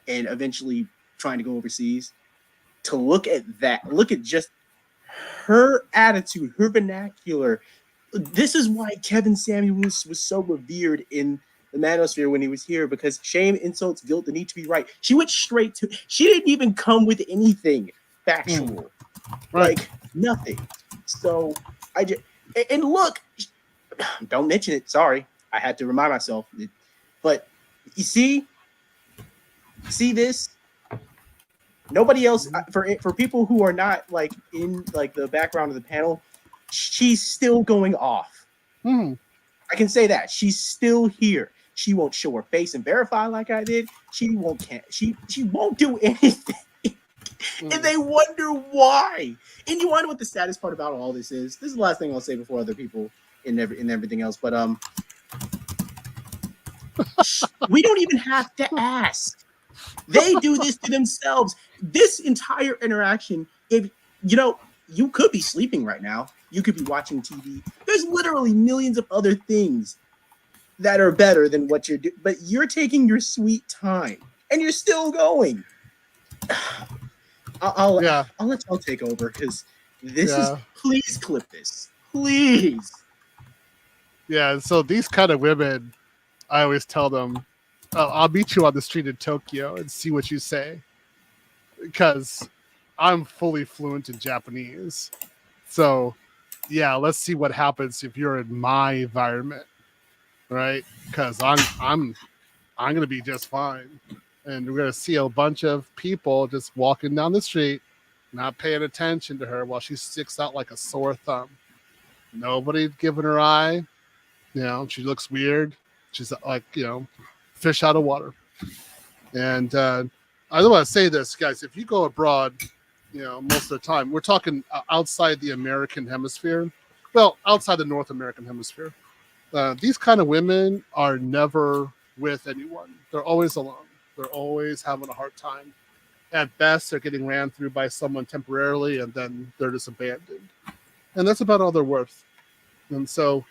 and eventually trying to go overseas, to look at just her attitude, her vernacular. This is why Kevin Samuels was so revered in the manosphere when he was here, because shame, insults, guilt, the need to be right. She went straight to, she didn't even come with anything factual, like nothing. So and look, don't mention it. Sorry, I had to remind myself. But you see this. Nobody else, for people who are not like in like the background of the panel, she's still going off. I can say that she's still here. She won't show her face and verify like I did. She won't do anything. And they wonder why. And you wonder what the saddest part about all this is. This is the last thing I'll say before other people and everything else. But we don't even have to ask. They do this to themselves. This entire interaction, if you could be sleeping right now. You could be watching TV. There's literally millions of other things that are better than what you're doing, but you're taking your sweet time and you're still going. I'll let y'all take over, because this is, please clip this, please. Yeah, so these kind of women, I always tell them, I'll meet you on the street in Tokyo and see what you say, because I'm fully fluent in Japanese. So yeah, let's see what happens if you're in my environment, right? Because I'm gonna be just fine. and we're gonna see a bunch of people just walking down the street, not paying attention to her while she sticks out like a sore thumb. Nobody giving her eye. She looks weird. She's like, fish out of water. And I don't want to say this, guys. If you go abroad, most of the time, we're talking outside the American hemisphere. Well, outside the North American hemisphere, these kind of women are never with anyone. They're always alone. They're always having a hard time. At best, they're getting ran through by someone temporarily, and then they're just abandoned. And that's about all they're worth. And so,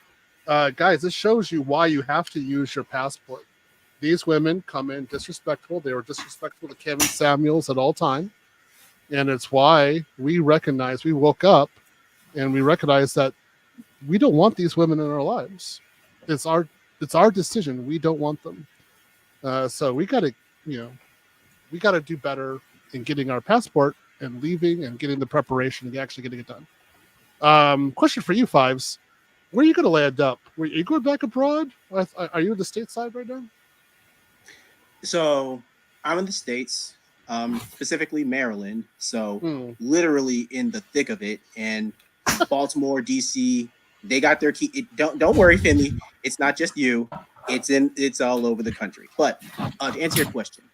guys, this shows you why you have to use your passport. These women come in disrespectful. They were disrespectful to Kevin Samuels at all time. And it's why we woke up and we recognize that we don't want these women in our lives. It's our decision. We don't want them. So we got to do better in getting our passport and leaving and getting the preparation and actually getting it done. Question for you, Fives. Where are you going to land up? Are you going back abroad? Are you in the stateside right now? So I'm in the States, specifically Maryland. So literally in the thick of it. And Baltimore, DC, they got their key. Don't worry, Finley. It's not just you. It's all over the country. But to answer your question.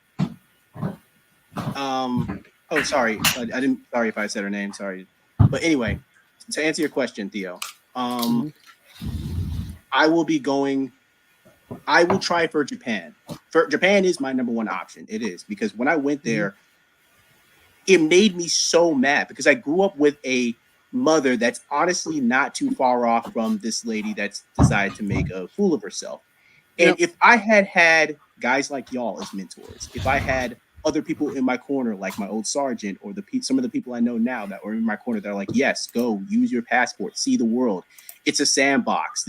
Sorry. I didn't. Sorry if I said her name. Sorry. But anyway, to answer your question, Theo, I will be going. I will try for Japan. Japan is my number one option. It is, because when I went there, it made me so mad because I grew up with a mother that's honestly not too far off from this lady that's decided to make a fool of herself. And if I had guys like y'all as mentors, if I had other people in my corner, like my old sergeant or some of the people I know now that are in my corner that are like, yes, go use your passport, see the world. It's a sandbox.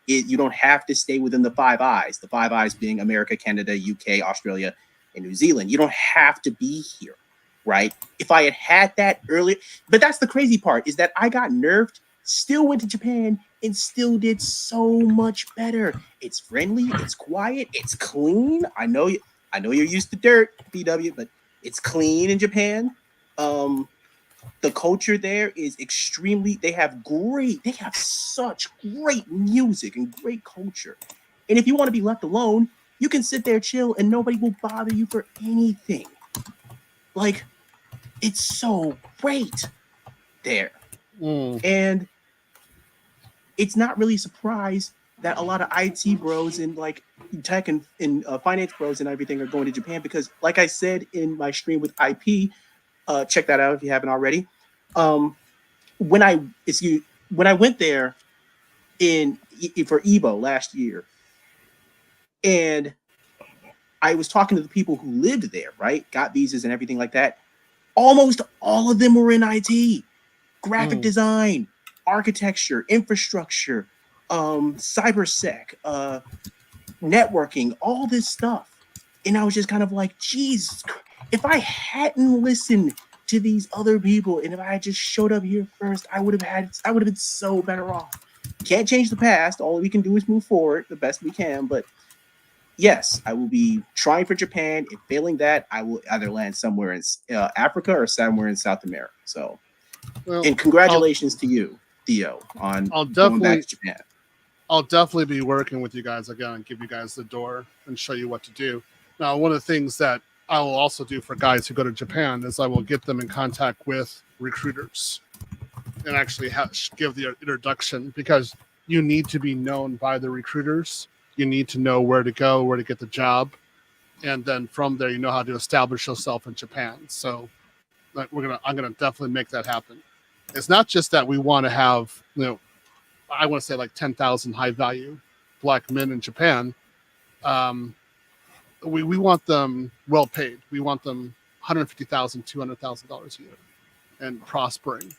You don't have to stay within the Five Eyes. The Five Eyes being America, Canada, UK, Australia, and New Zealand. You don't have to be here, right? If I had that earlier, but that's the crazy part, is that I got nerfed, still went to Japan, and still did so much better. It's friendly, it's quiet, it's clean. I know you're used to dirt, BW, but it's clean in Japan. The culture there is extremely, they have such great music and great culture. And if you want to be left alone, you can sit there, chill, and nobody will bother you for anything. Like, it's so great there. And it's not really a surprise that a lot of IT bros and like tech and finance bros and everything are going to Japan, because like I said in my stream with IP, check that out if you haven't already. When I went there for Evo last year, and I was talking to the people who lived there, right? Got visas and everything like that. Almost all of them were in IT, graphic design, architecture, infrastructure, cybersec, networking, all this stuff. And I was just kind of like, geez, if I hadn't listened to these other people and if I had just showed up here first, I would have been so better off. Can't change the past. All we can do is move forward the best we can. But yes, I will be trying for Japan. If failing that, I will either land somewhere in Africa or somewhere in South America. So, and congratulations to you, Theo, on going back to Japan. I'll definitely be working with you guys again and give you guys the door and show you what to do. Now, one of the things that I will also do for guys who go to Japan is I will get them in contact with recruiters and actually give the introduction, because you need to be known by the recruiters. You need to know where to go, where to get the job. And then from there, you know how to establish yourself in Japan. So I'm going to definitely make that happen. It's not just that we want to have, I want to say like 10,000 high value Black men in Japan. We want them well paid. We want them $150,000, $200,000 a year and prospering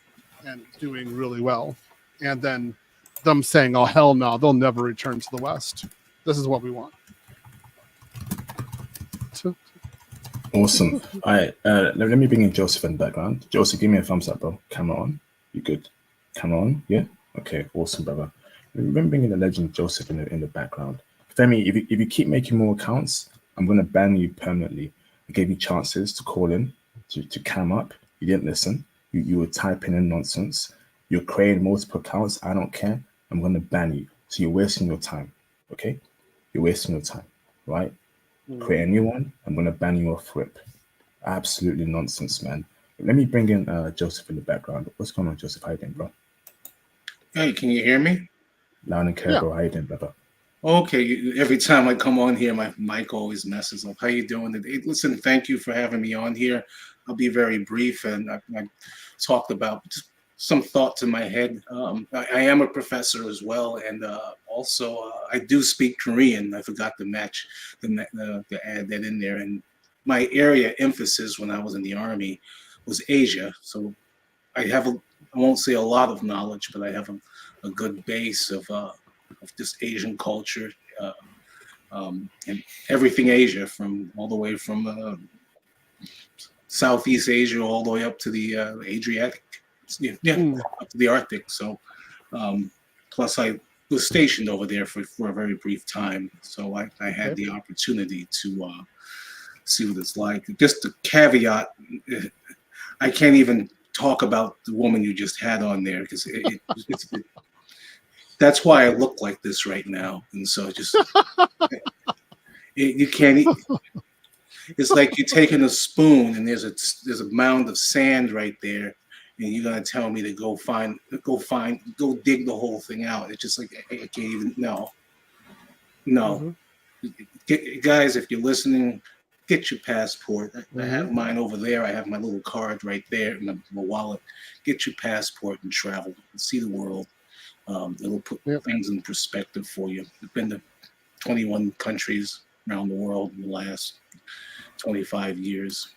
and doing really well. And then them saying, oh, hell no, they'll never return to the West. This is what we want. Awesome. All right. Let me bring in Joseph in the background. Joseph, give me a thumbs up, bro. Camera on. You good? Camera on? Yeah? Okay. Awesome, brother. Remember bringing the legend Joseph in the background. Femi, if you keep making more accounts, I'm going to ban you permanently. I gave you chances to call in, to cam up. You didn't listen. You were typing in nonsense. You're creating multiple accounts. I don't care. I'm going to ban you. So you're wasting your time. Okay? You're wasting your time, right? Create a new one. I'm going to ban you off rip. Absolutely nonsense, man. Let me bring in Joseph in the background. What's going on, Joseph? How you doing, bro? Hey, can you hear me? Loud and clear, bro. How you doing, brother? Okay, every time I come on here, my mic always messes up. How you doing today? Listen, thank you for having me on here. I'll be very brief, and I talked about just some thoughts in my head. I am a professor as well, and also I do speak Korean. I forgot to match the add that in there. And my area emphasis when I was in the Army was Asia, so I won't say a lot of knowledge, but I have a good base of just Asian culture and everything Asia, from all the way from Southeast Asia all the way up to the Adriatic, up to the Arctic. So plus I was stationed over there for a very brief time, so I had the opportunity to see what it's like. Just a caveat, I can't even talk about the woman you just had on there, because that's why I look like this right now. And so just you can't. It's like you're taking a spoon and there's a mound of sand right there, and you're gonna tell me to go dig the whole thing out. It's just like I can't even. No. Guys, if you're listening, get your passport. I have mine over there. I have my little card right there in my wallet. Get your passport and travel and see the world. It'll put things in perspective for you. I've been to 21 countries around the world in the last 25 years.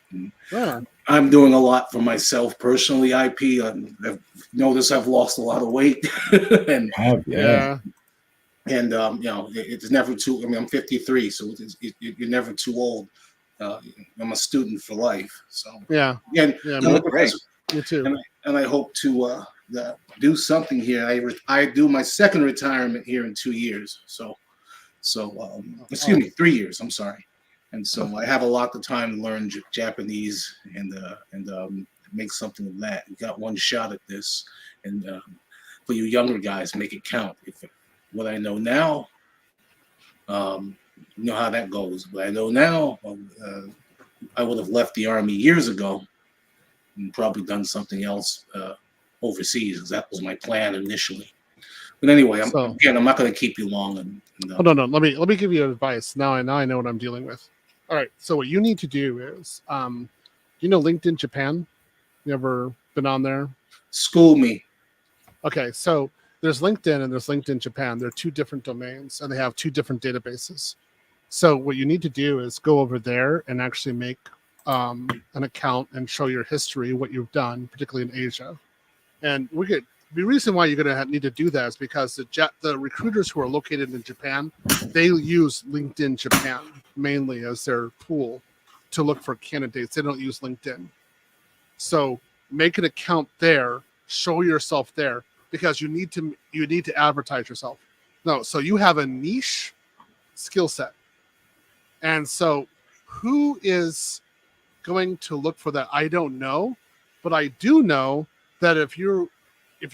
I'm doing a lot for myself personally. IP, I've noticed I've lost a lot of weight. And it's never too. I mean, I'm 53, so you're never too old. I'm a student for life. So great. Me too. And I hope to do something here. I do my second retirement here in 2 years. So excuse me, 3 years. I'm sorry. And so I have a lot of time to learn Japanese and make something of that. We got one shot at this, and for you younger guys, make it count. What I know now, you know how that goes. But I know now, I would have left the Army years ago and probably done something else overseas, because that was my plan initially. But anyway, I'm not going to keep you long. No. Let me give you advice. Now I know what I'm dealing with. All right. So what you need to do is, LinkedIn Japan? You ever been on there? School me. Okay. So there's LinkedIn and there's LinkedIn Japan. They're two different domains and they have two different databases. So what you need to do is go over there and actually make an account and show your history, what you've done, particularly in Asia. And the reason why you're going to need to do that is because the recruiters who are located in Japan, they use LinkedIn Japan mainly as their tool to look for candidates. They don't use LinkedIn. So make an account there, show yourself there, because you need to advertise yourself. No, so you have a niche skill set. And so who is going to look for that? I don't know, but I do know that if you're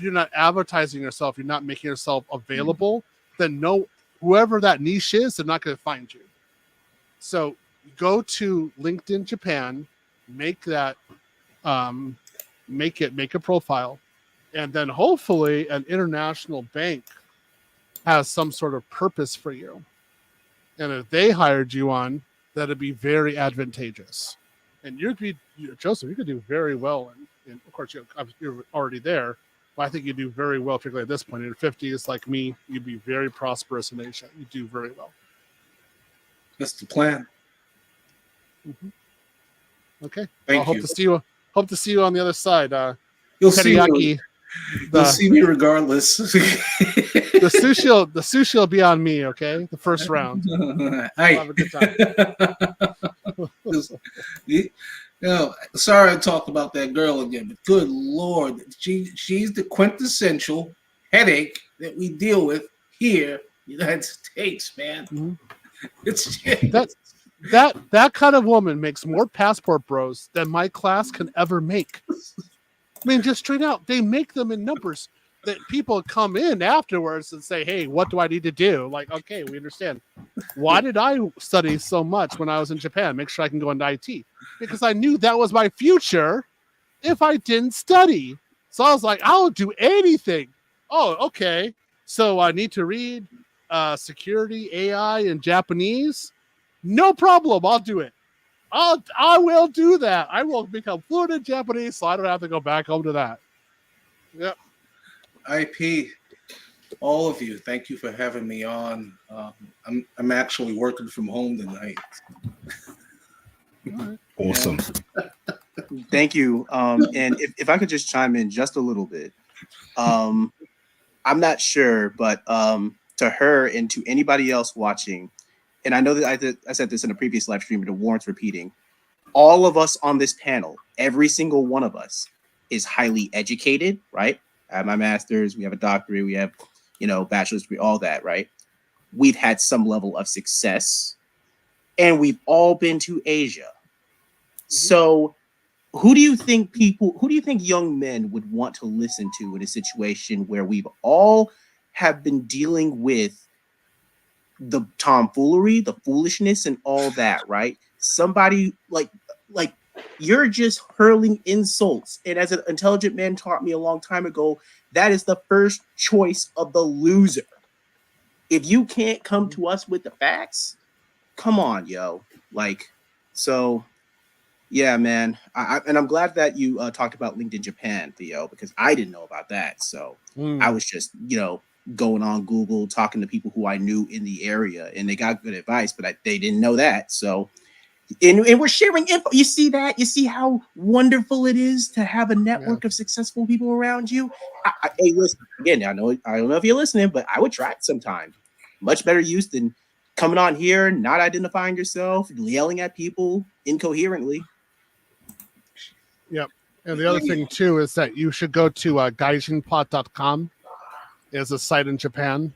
not advertising yourself, you're not making yourself available, then whoever that niche is, they're not going to find you. So go to LinkedIn Japan, make that, make a profile, and then hopefully an international bank has some sort of purpose for you. And if they hired you on, that'd be very advantageous. And Joseph, you could do very well. And of course, you're already there. But I think you do very well, particularly at this point. In your 50s, like me, you'd be very prosperous in Asia. You do very well. That's the plan. Mm-hmm. Okay. Thank you. Hope to see you on the other side. You'll see me. You'll see me regardless. The sushi will be on me. Okay, the first round. I'll have a good time. Sorry I talked about that girl again, but good Lord, she's the quintessential headache that we deal with here in the United States, man. Mm-hmm. It's That kind of woman makes more passport bros than my class can ever make. I mean, just straight out, they make them in numbers that people come in afterwards and say, "Hey, what do I need to do?" Like, okay, we understand. Why did I study so much when I was in Japan? Make sure I can go into IT, because I knew that was my future if I didn't study. So I was like, I'll do anything. Oh, okay. So I need to read security, AI, and Japanese. No problem. I'll do it. I will do that. I will become fluent in Japanese, so I don't have to go back home to that. Yep. IP, all of you, thank you for having me on. I'm actually working from home tonight. Awesome. Thank you. And if I could just chime in just a little bit, I'm not sure, but to her and to anybody else watching, and I know that I said this in a previous live stream, but it warrants repeating. All of us on this panel, every single one of us, is highly educated, right? I have my master's, we have a doctorate, we have, bachelor's degree, all that, right? We've had some level of success, and we've all been to Asia. So who do you think young men would want to listen to in a situation where we've all have been dealing with the tomfoolery, the foolishness, and all that, right? Somebody like you're just hurling insults. And as an intelligent man taught me a long time ago, that is the first choice of the loser. If you can't come to us with the facts, come on, yo. So yeah, man. And I'm glad that you talked about LinkedIn Japan, Theo, because I didn't know about that. So I was just, going on Google, talking to people who I knew in the area, and they got good advice, but they didn't know that. So, and we're sharing info. You see that? You see how wonderful it is to have a network of successful people around you? Hey, listen, again, I don't know if you're listening, but I would try it sometime. Much better use than coming on here, not identifying yourself, yelling at people incoherently. Yep. And the other thing too is that you should go to gaijinpot.com. Is a site in Japan,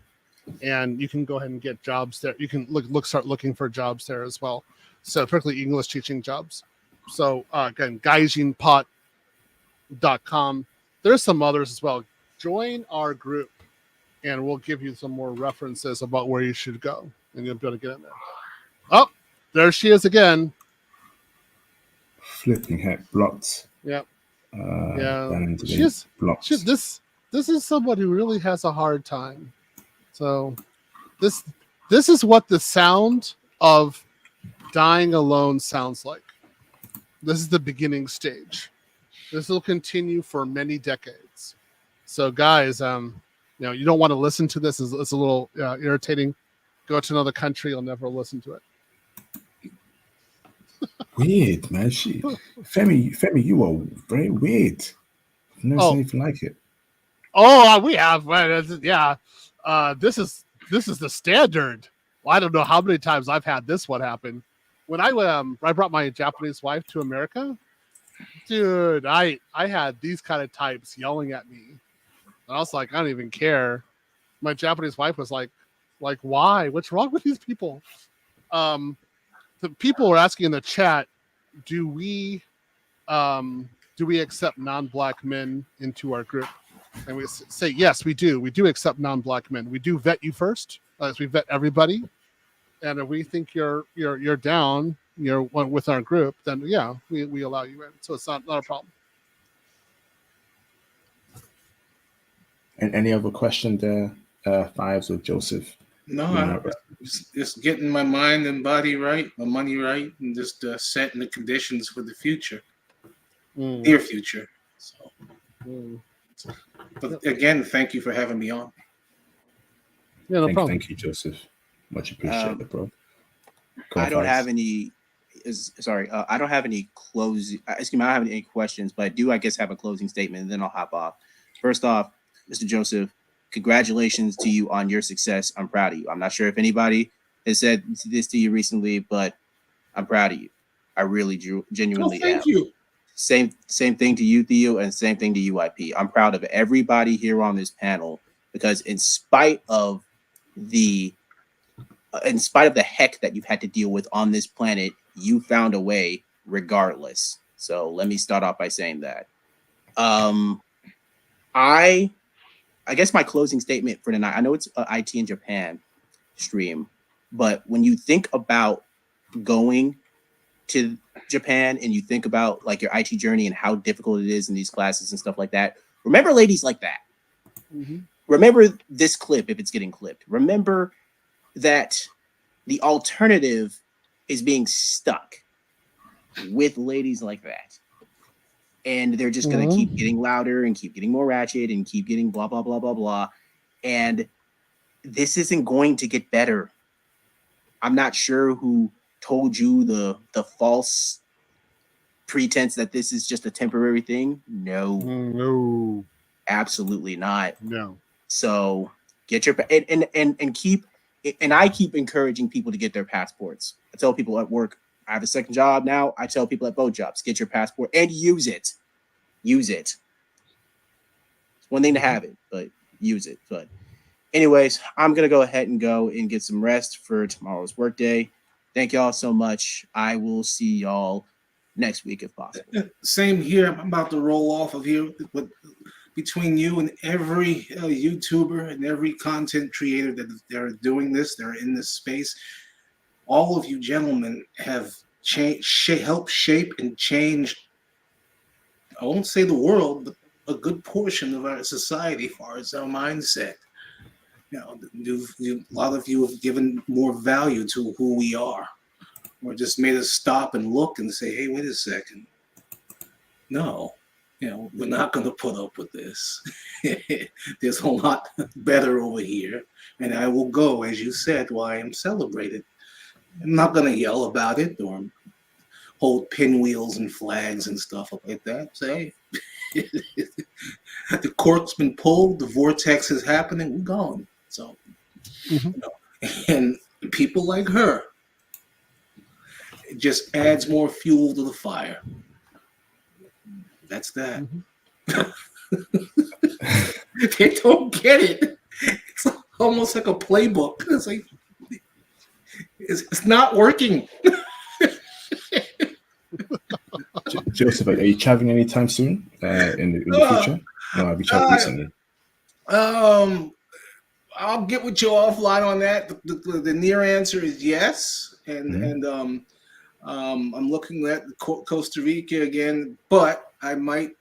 and you can go ahead and get jobs there. You can start looking for jobs there as well. So particularly English teaching jobs. So again, gaijinpot.com. There's some others as well. Join our group, and we'll give you some more references about where you should go, and you'll be able to get in there. Oh, there she is again. Flipping heck, blocked. Yep. She's blocked. This is somebody who really has a hard time. So this is what the sound of dying alone sounds like. This is the beginning stage. This will continue for many decades. So guys, you don't want to listen to this. It's a little irritating. Go to another country, you'll never listen to it. Weird, man. Femi, you are very weird. I've never seen anything like it. Oh, we have. Yeah. This is the standard. Well, I don't know how many times I've had this one happen. When I brought my Japanese wife to America, dude, I had these kind of types yelling at me. And I was like, I don't even care. My Japanese wife was like, why? What's wrong with these people? The people were asking in the chat, do we accept non-black men into our group? And we say, yes, we do. We do accept non-black men. We do vet you first, as we vet everybody. And if we think you're down, you're with our group, then yeah, we allow you in. So it's not a problem. And any other question there, Fives or Joseph? No, just getting my mind and body right, my money right, and just setting the conditions for the future, near future. So. But again, thank you for having me on. Yeah, no problem. Thank you, Joseph. Much appreciated, bro. I don't have any closing. Excuse me, I don't have any questions, but I do, I guess, have a closing statement, and then I'll hop off. First off, Mr. Joseph, congratulations to you on your success. I'm proud of you. I'm not sure if anybody has said this to you recently, but I'm proud of you. I really genuinely am. Thank you. Same thing to you, Theo, and same thing to you, IP. I'm proud of everybody here on this panel because in spite of the in spite of the heck that you've had to deal with on this planet, you found a way regardless. So let me start off by saying that. I guess my closing statement for tonight, I know it's a IT in Japan stream, but when you think about going to Japan and you think about like your IT journey and how difficult it is in these classes and stuff like that, remember ladies like that. Mm-hmm. Remember this clip if it's getting clipped. Remember that the alternative is being stuck with ladies like that. And they're just going to keep getting louder and keep getting more ratchet and keep getting blah, blah, blah, blah, blah. And this isn't going to get better. I'm not sure who told you the false pretense that this is just a temporary thing. No, absolutely not. No. So get your and keep, and I keep encouraging people to get their passports. I tell people at work, I have a second job now. I tell people at both jobs, get your passport and use it. Use it. It's one thing to have it, but use it. But anyways, I'm going to go ahead and go and get some rest for tomorrow's workday. Thank y'all so much. I will see y'all next week if possible. Same here. I'm about to roll off of here. But between you and every YouTuber and every content creator that they're doing this, they're in this space, all of you gentlemen have helped shape and change, I won't say the world, but a good portion of our society as far as our mindset. You know, a lot of you have given more value to who we are, or just made us stop and look and say, hey, wait a second. No, you know, we're not going to put up with this. There's a lot better over here. And I will go, as you said, while I am celebrated. I'm not going to yell about it or hold pinwheels and flags and stuff like that. Say, the cork's been pulled, the vortex is happening, we're going. So, you know, and people like her, it just adds more fuel to the fire. That's that. They don't get it. It's almost like a playbook. It's like, it's not working. Joseph, are you traveling anytime soon in the future? No, have you traveled recently? I'll get with you offline on that. The near answer is yes, and I'm looking at Costa Rica again, but I might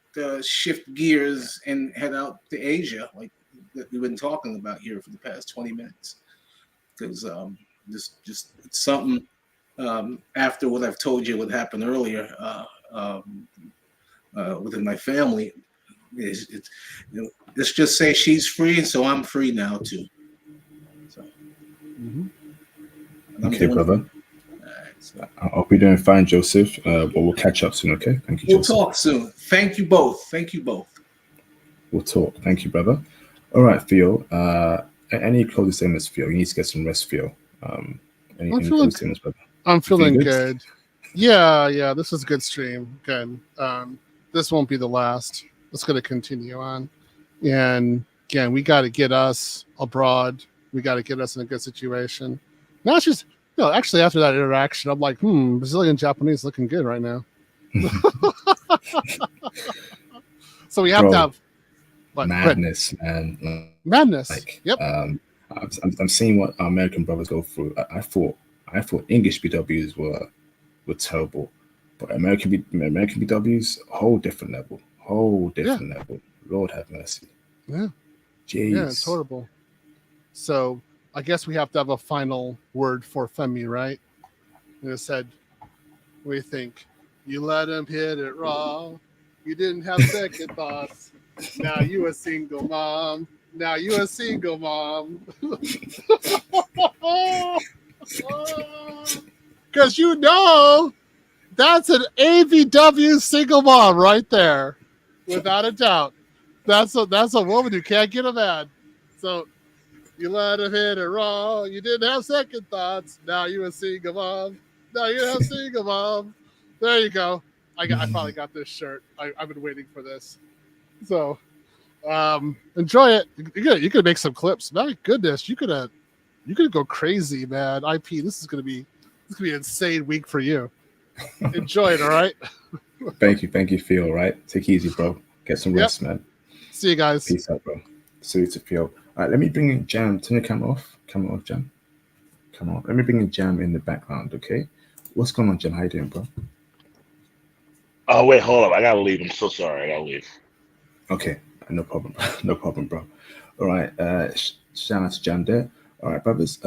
shift gears and head out to Asia, like that we've been talking about here for the past 20 minutes, because just it's something after what I've told you what happened earlier within my family. Let's just say she's free, so I'm free now too. So, okay, brother. I hope you're doing fine, Joseph. But we'll catch up soon, okay? Thank you, We'll Joseph. talk soon. Thank you both. Thank you both. We'll talk. Thank you, brother. All right, Theo. Any closing statements, Theo? You need to get some rest, Theo. Any closing statements, brother? I'm feeling good. Yeah. This is a good stream. Good. This won't be the last. It's going to continue on. And again, we got to get us abroad. We got to get us in a good situation. Now it's just, actually after that interaction, I'm like, Brazilian Japanese looking good right now. So we have to have madness, man. Madness. Like, yep. I'm seeing what our American brothers go through. I thought English BWs were terrible, but American BWs, whole different level. Level. Lord have mercy. Yeah. Jeez. Yeah, it's horrible. So I guess we have to have a final word for Femi, right? And it said, what do you think? You let him hit it raw. You didn't have second thoughts. Now you a single mom. Because that's an AVW single mom right there. Without a doubt. That's a woman who can't get a man. So you let him hit it raw. You didn't have second thoughts. Now you a single mom. There you go. I finally got this shirt. I've been waiting for this. So enjoy it. You could make some clips. My goodness, you could have you're gonna go crazy, man. IP, this is gonna be an insane week for you. Enjoy it, all right? Thank you, Theo. All right, take it easy, bro. Get some rest, man. See you guys. Peace out, bro. Salute to Theo. All right, let me bring in Jam. Turn your camera off. Camera off, Jam. Come on. Let me bring in Jam in the background, okay? What's going on, Jam? How you doing, bro? Oh wait, hold up. I gotta leave. I'm so sorry. I gotta leave. Okay, no problem. No problem, bro. All right, shout out to Jam there. All right, brothers,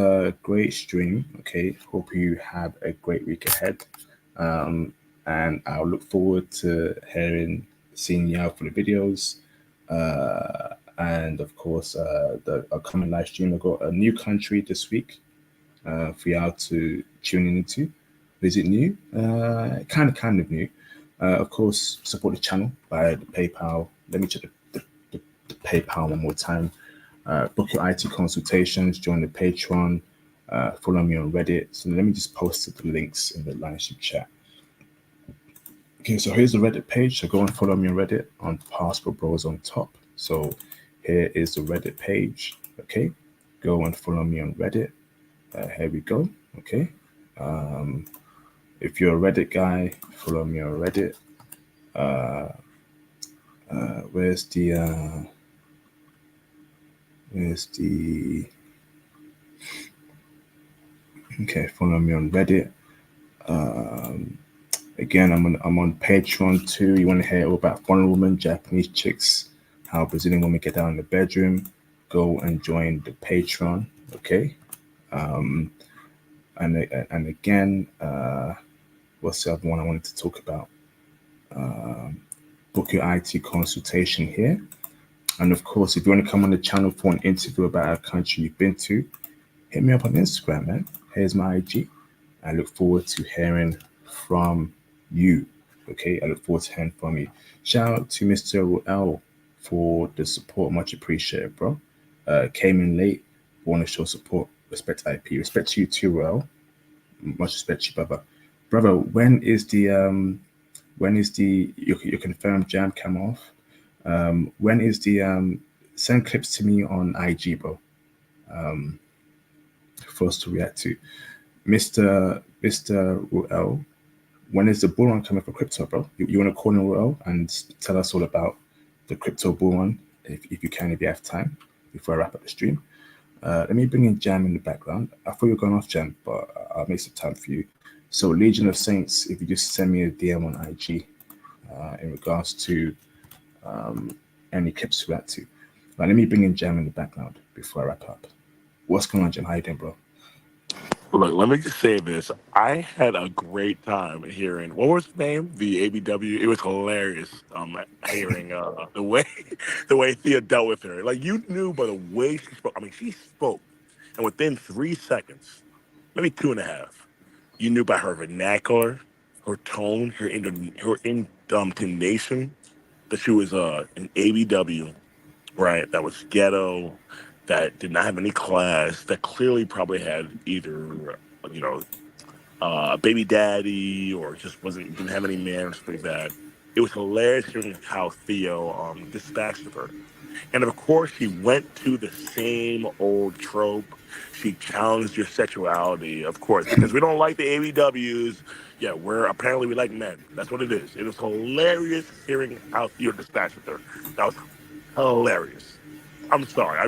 great stream. Okay, hope you have a great week ahead. And I'll look forward to seeing you out for the videos. And of course, the upcoming live stream. I've got a new country this week for y'all to tune into. Is it new? Kind of new. Of course, support the channel by the PayPal. Let me check the PayPal one more time. Book your IT consultations, join the Patreon, follow me on Reddit. So let me just post the links in the live stream chat. Okay, so here's the Reddit page. So go and follow me on Reddit on Passport Bros on top. So here is the Reddit page. Okay, go and follow me on Reddit. Here we go. Okay. If you're a Reddit guy, follow me on Reddit. Where's the okay, follow me on Reddit. Again, I'm on Patreon too. You want to hear all about foreign women, Japanese chicks, how Brazilian women get down in the bedroom, go and join the Patreon. Okay. And again, what's the other one I wanted to talk about? Book your IT consultation here. And of course, if you want to come on the channel for an interview about a country you've been to, hit me up on Instagram, man. Here's my IG. I look forward to hearing from you. Okay, I look forward to hearing from you. Shout out to Mr. Ruel for the support. Much appreciated, bro. Came in late, want to show support. Respect IP. Respect to you too, Ruel. Much respect to you, brother. Brother, when is your confirmed Jam cam off? When is the send clips to me on IG, bro? For us to react to. Mr. Ruel, when is the bull run coming for crypto, bro? You want to call in Ruel and tell us all about the crypto bull run, if you can, if you have time, before I wrap up the stream. Let me bring in Jam in the background. I thought you were going off, Jam, but I'll make some time for you. So Legion of Saints, if you just send me a DM on IG in regards to any clips to react to. But let me bring in Jam in the background before I wrap up. What's going on, Jam? How you doing, bro? Look, let me just say this. I had a great time hearing, what was his name? The ABW. It was hilarious. Hearing the way Theo dealt with her. Like, you knew by the way she spoke. I mean, she spoke, and within 3 seconds, maybe 2.5, you knew by her vernacular, her tone, her intonation, that she was an ABW, right? That was ghetto, that did not have any class, that clearly probably had either, a baby daddy or just didn't have any manners, something like that. It was hilarious hearing how Theo dispatched of her. And of course, she went to the same old trope. She challenged your sexuality, of course, because we don't like the ABWs. Yeah, we like men. That's what it is. It was hilarious hearing how Theo dispatched with her. That was hilarious. I'm sorry.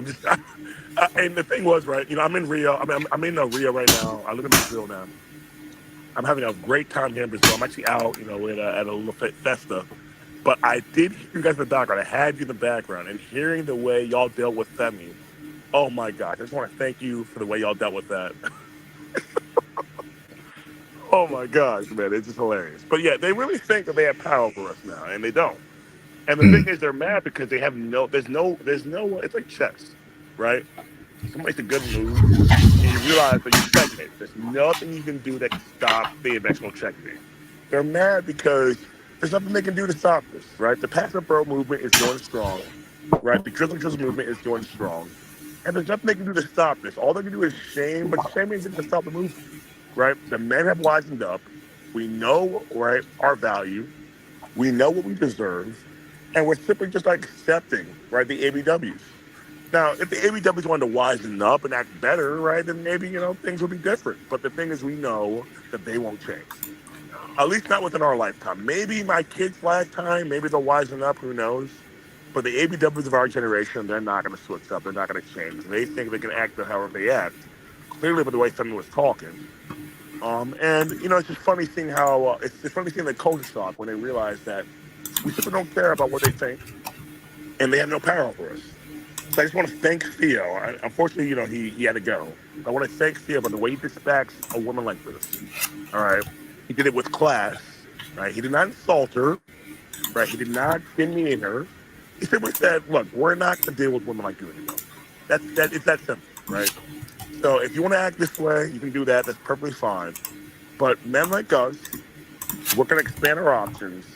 And the thing was, right, I'm in Rio. I'm in Rio right now. I live in Brazil now. I'm having a great time here in Brazil. I'm actually out, at a little festa. But I did hear you guys in the background. I had you in the background. And hearing the way y'all dealt with Femi, oh my gosh. I just want to thank you for the way y'all dealt with that. Oh my gosh, man. It's just hilarious. But yeah, they really think that they have power over us now, and they don't. And the thing is, they're mad because they have there's no, it's like chess, right? Somebody makes a good move, and you realize that you checkmate. There's nothing you can do that can stop the eventual checkmate. They're mad because there's nothing they can do to stop this, right? The passive bro movement is going strong, right? The drizzle movement is going strong, and there's nothing they can do to stop this. All they can do is shame, but shaming isn't going to stop the movement, right? The men have wisened up. We know, right, our value. We know what we deserve, and we're simply just like accepting, right, the ABWs. Now, if the ABWs wanted to wisen up and act better, right, then maybe, things would be different. But the thing is, we know that they won't change. At least not within our lifetime. Maybe my kids' lifetime, maybe they'll wisen up, who knows? But the ABWs of our generation, they're not going to switch up. They're not going to change. They think they can act however they act, clearly by the way someone was talking. And, it's just funny seeing how, it's funny seeing the culture shock when they realize that we simply don't care about what they think, and they have no power over us. So I just want to thank Theo. Unfortunately, he had to go. I want to thank Theo for the way he respects a woman like this. All right. He did it with class, right? He did not insult her, right? He did not demean her. He simply said, look, we're not going to deal with women like you anymore. It's that simple, right? So if you want to act this way, you can do that. That's perfectly fine. But men like us, we're going to expand our options.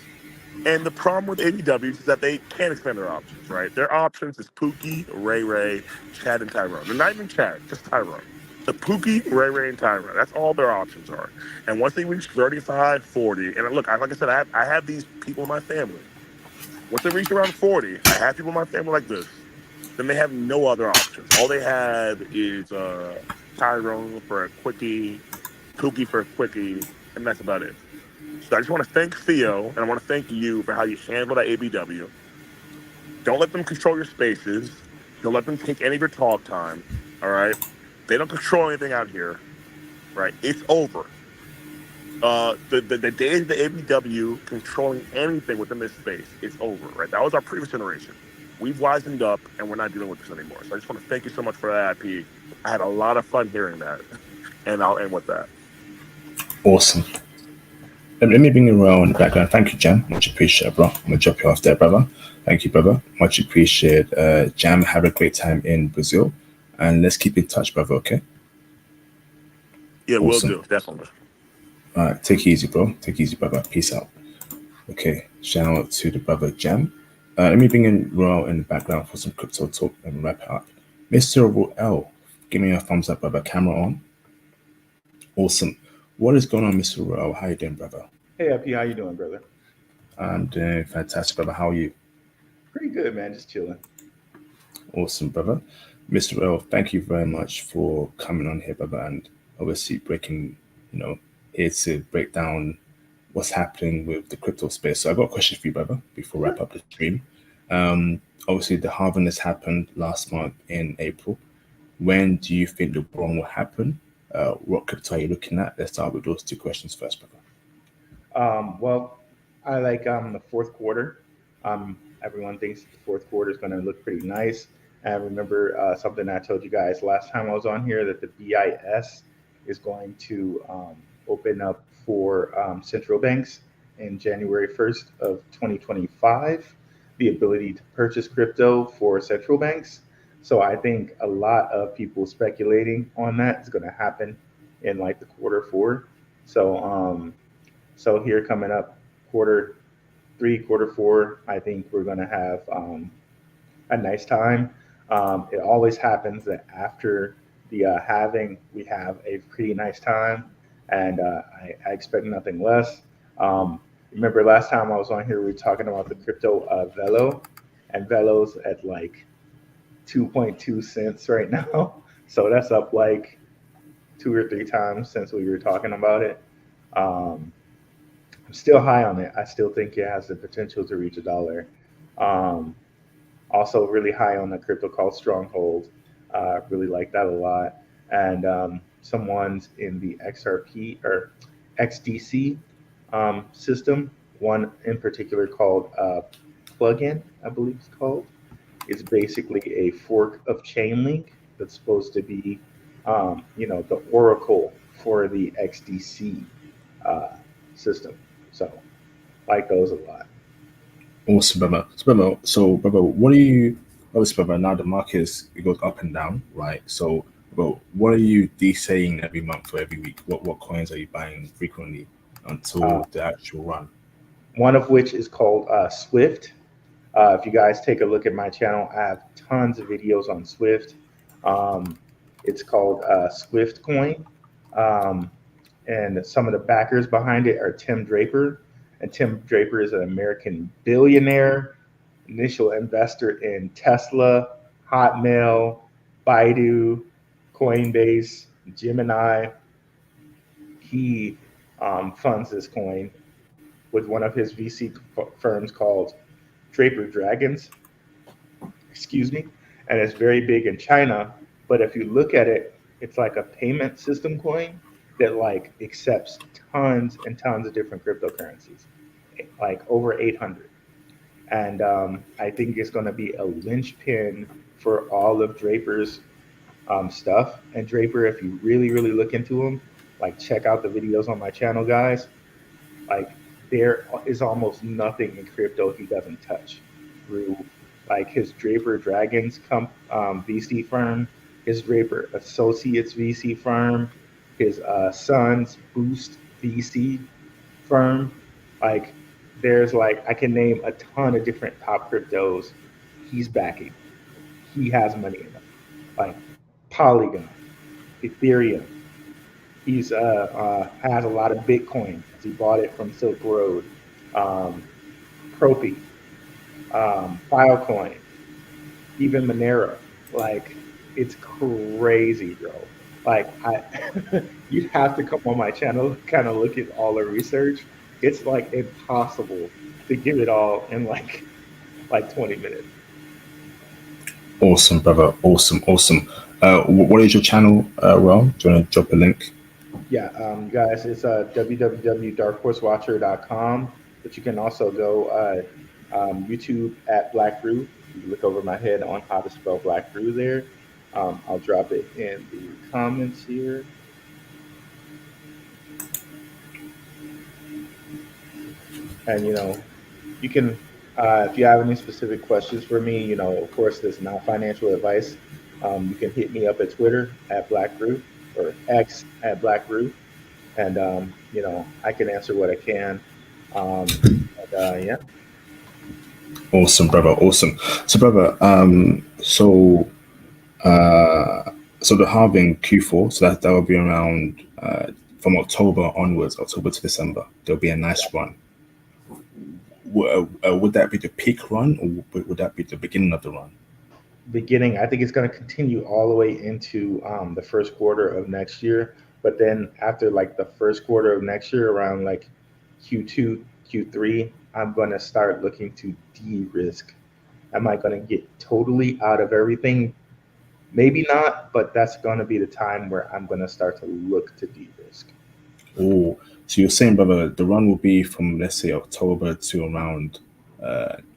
And the problem with ABWs is that they can't expand their options, right? Their options is Pookie, Ray Ray, Chad, and Tyrone. They're not even Chad, just Tyrone. The Pookie, Ray Ray, and Tyrone. That's all their options are. And once they reach 35, 40, and look, like I said, I have these people in my family. Once they reach around 40, I have people in my family like this. Then they have no other options. All they have is Tyrone for a quickie, Pookie for a quickie, and that's about it. So I just want to thank Theo, and I want to thank you for how you handle that ABW. Don't let them control your spaces. Don't let them take any of your talk time, all right? They don't control anything out here, right? It's over. The days of the ABW controlling anything within this space, it's over, right? That was our previous generation. We've wisened up, and we're not dealing with this anymore. So I just want to thank you so much for that, P. I had a lot of fun hearing that, and I'll end with that. Awesome. Let me bring you around in the background. Thank you, Jam. Much appreciated, bro. I'm going to drop you off there, brother. Thank you, brother. Much appreciated. Jam, have a great time in Brazil. And let's keep in touch, brother, okay? Yeah, awesome. We'll do, definitely. All right, take it easy, bro. Take it easy, brother. Peace out. Okay, shout out to the brother, Jam. Let me bring in Royal in the background for some crypto talk and wrap it up. Mr. Royal, give me a thumbs up, brother. Camera on. Awesome. What is going on, Mr. Royal? How you doing, brother? Hey, P, how you doing, brother? I'm doing fantastic, brother. How are you? Pretty good, man. Just chilling. Awesome, brother. Mr. Royal, thank you very much for coming on here, brother, and obviously breaking, here to break down what's happening with the crypto space. So I got a question for you, brother, before we wrap up the stream. Obviously, the halving has happened last month in April. When do you think the boom will happen? What crypto are you looking at? Let's start with those two questions first, brother. Well, I like the fourth quarter. Everyone thinks the fourth quarter is going to look pretty nice. And I remember something I told you guys last time I was on here, that the BIS is going to open up for central banks in January 1st of 2025, the ability to purchase crypto for central banks. So I think a lot of people speculating on that is going to happen in like the quarter four. So here coming up quarter three, quarter four, I think we're going to have a nice time. It always happens that after the halving, we have a pretty nice time, and I expect nothing less. Remember last time I was on here, we were talking about the crypto Velo, and Velo's at like 2.2 cents right now. So that's up like 2 or 3 times since we were talking about it. I'm still high on it. I still think it has the potential to reach $1. Also really high on the crypto called Stronghold. Really like that a lot. And someone's in the XRP or XDC system. One in particular called Plugin, I believe it's called. It's basically a fork of Chainlink that's supposed to be, the oracle for the XDC system. So, like those a lot. Awesome, brother. So, brother, what are you? Obviously, brother, now the market it goes up and down, right? So, bro, what are you DCing every month or every week? What coins are you buying frequently until the actual run? One of which is called Swift. If you guys take a look at my channel, I have tons of videos on Swift. It's called Swift Coin. And some of the backers behind it are Tim Draper. And Tim Draper is an American billionaire, initial investor in Tesla, Hotmail, Baidu, Coinbase, Gemini. He funds this coin with one of his VC firms called Draper Dragons, excuse me, and it's very big in China. But if you look at it, it's like a payment system coin that like accepts tons and tons of different cryptocurrencies, like over 800. And I think it's going to be a linchpin for all of Draper's stuff. And Draper, if you really, really look into him, like check out the videos on my channel, guys. Like there is almost nothing in crypto he doesn't touch through like his Draper Dragons VC firm, his Draper Associates VC firm, his son's Boost VC firm. Like there's like I can name a ton of different top cryptos he's backing. He has money in them. Like Polygon, Ethereum. He's has a lot of Bitcoin. He bought it from Silk Road, Propy, Filecoin, even Monero. Like it's crazy, bro. Like you have to come on my channel, kind of look at all the research. It's like impossible to get it all in like 20 minutes. Awesome, brother. Awesome. What is your channel, Ron? Do you want to drop a link? Yeah, guys, it's www.darkhorsewatcher.com, but you can also go YouTube at Black Brew. You can look over my head on how to spell Black Brew there. I'll drop it in the comments here. And, you can, if you have any specific questions for me, of course, this is not financial advice. You can hit me up at Twitter at Black Brew or X at Black Brew. And, I can answer what I can. Yeah. Awesome, brother. Awesome. So, brother, so the halving Q4, so that will be around from October onwards, October to December. There'll be a nice run. Would that be the peak run, or would that be the beginning of the run? Beginning. I think it's going to continue all the way into the first quarter of next year. But then after like the first quarter of next year, around like Q2, Q3, I'm going to start looking to de-risk. Am I going to get totally out of everything? Maybe not, but that's going to be the time where I'm going to start to look to de-risk. Oh, so you're saying, brother, the run will be from, let's say, October to around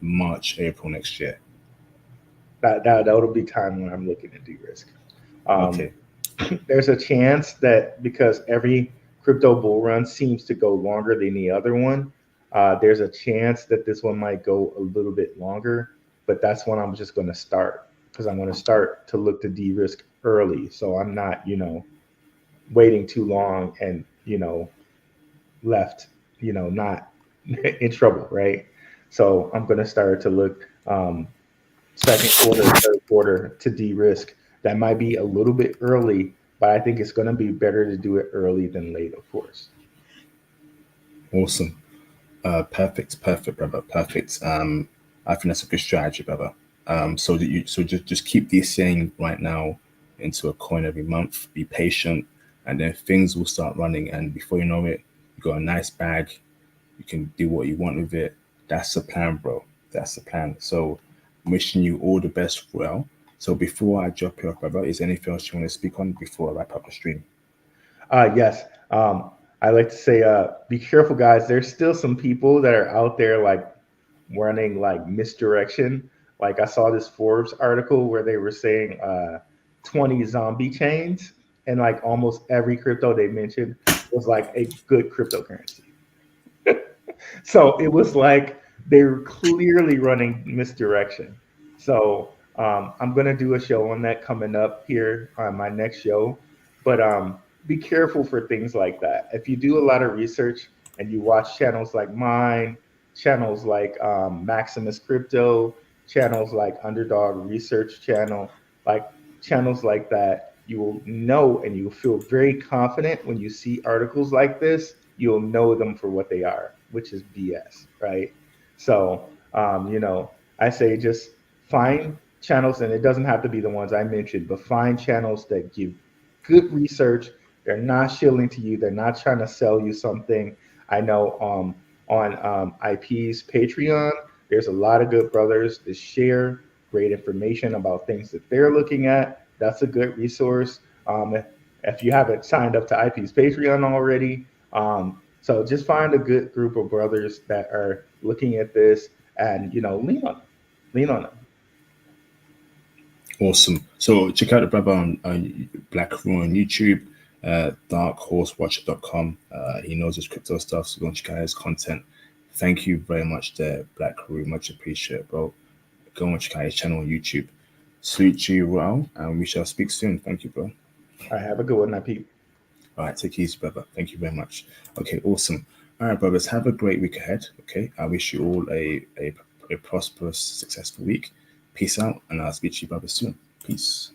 March, April next year. That'll be time when I'm looking to de-risk. Okay. There's a chance that because every crypto bull run seems to go longer than the other one, there's a chance that this one might go a little bit longer, but that's when I'm just going to start, because I'm going to start to look to de-risk early. So I'm not, waiting too long and, left, not in trouble, right? So I'm going to start to look second quarter, third quarter to de-risk. That might be a little bit early, but I think it's going to be better to do it early than late, of course. Awesome. Perfect, brother. Perfect. I think that's a good strategy, brother. So just keep this saying right now into a coin every month. Be patient, and then things will start running. And before you know it, you got a nice bag. You can do what you want with it. That's the plan, bro. That's the plan. So, wishing you all the best, well. So before I drop you off, brother, is there anything else you want to speak on before I wrap up the stream? Yes. I like to say, be careful, guys. There's still some people that are out there like running like misdirection. Like I saw this Forbes article where they were saying 20 zombie chains, and like almost every crypto they mentioned was like a good cryptocurrency. So it was like they were clearly running misdirection. So I'm going to do a show on that coming up here on my next show. But be careful for things like that. If you do a lot of research and you watch channels like mine, channels like Maximus Crypto, channels like Underdog Research Channel, like channels like that, you will know and you will feel very confident when you see articles like this. You'll know them for what they are, which is BS, right? So, I say just find channels, and it doesn't have to be the ones I mentioned, but find channels that give good research. They're not shilling to you. They're not trying to sell you something. I know on IP's Patreon, there's a lot of good brothers that share great information about things that they're looking at. That's a good resource. If you haven't signed up to IP's Patreon already, so just find a good group of brothers that are looking at this, and lean on them. Lean on them. Awesome. So check out the brother on Black Room on YouTube, darkhorsewatcher.com. He knows his crypto stuff, so go and check out his content. Thank you very much there, Black Room. Much appreciated, bro. Go and check out his channel on YouTube. Sweet you well, and we shall speak soon. Thank you, bro. All right, have a good one, Pete. All right, take it easy, brother. Thank you very much. Okay, awesome. All right, brothers, have a great week ahead. Okay, I wish you all a prosperous, successful week. Peace out, and I'll speak to you, brothers, soon. Peace.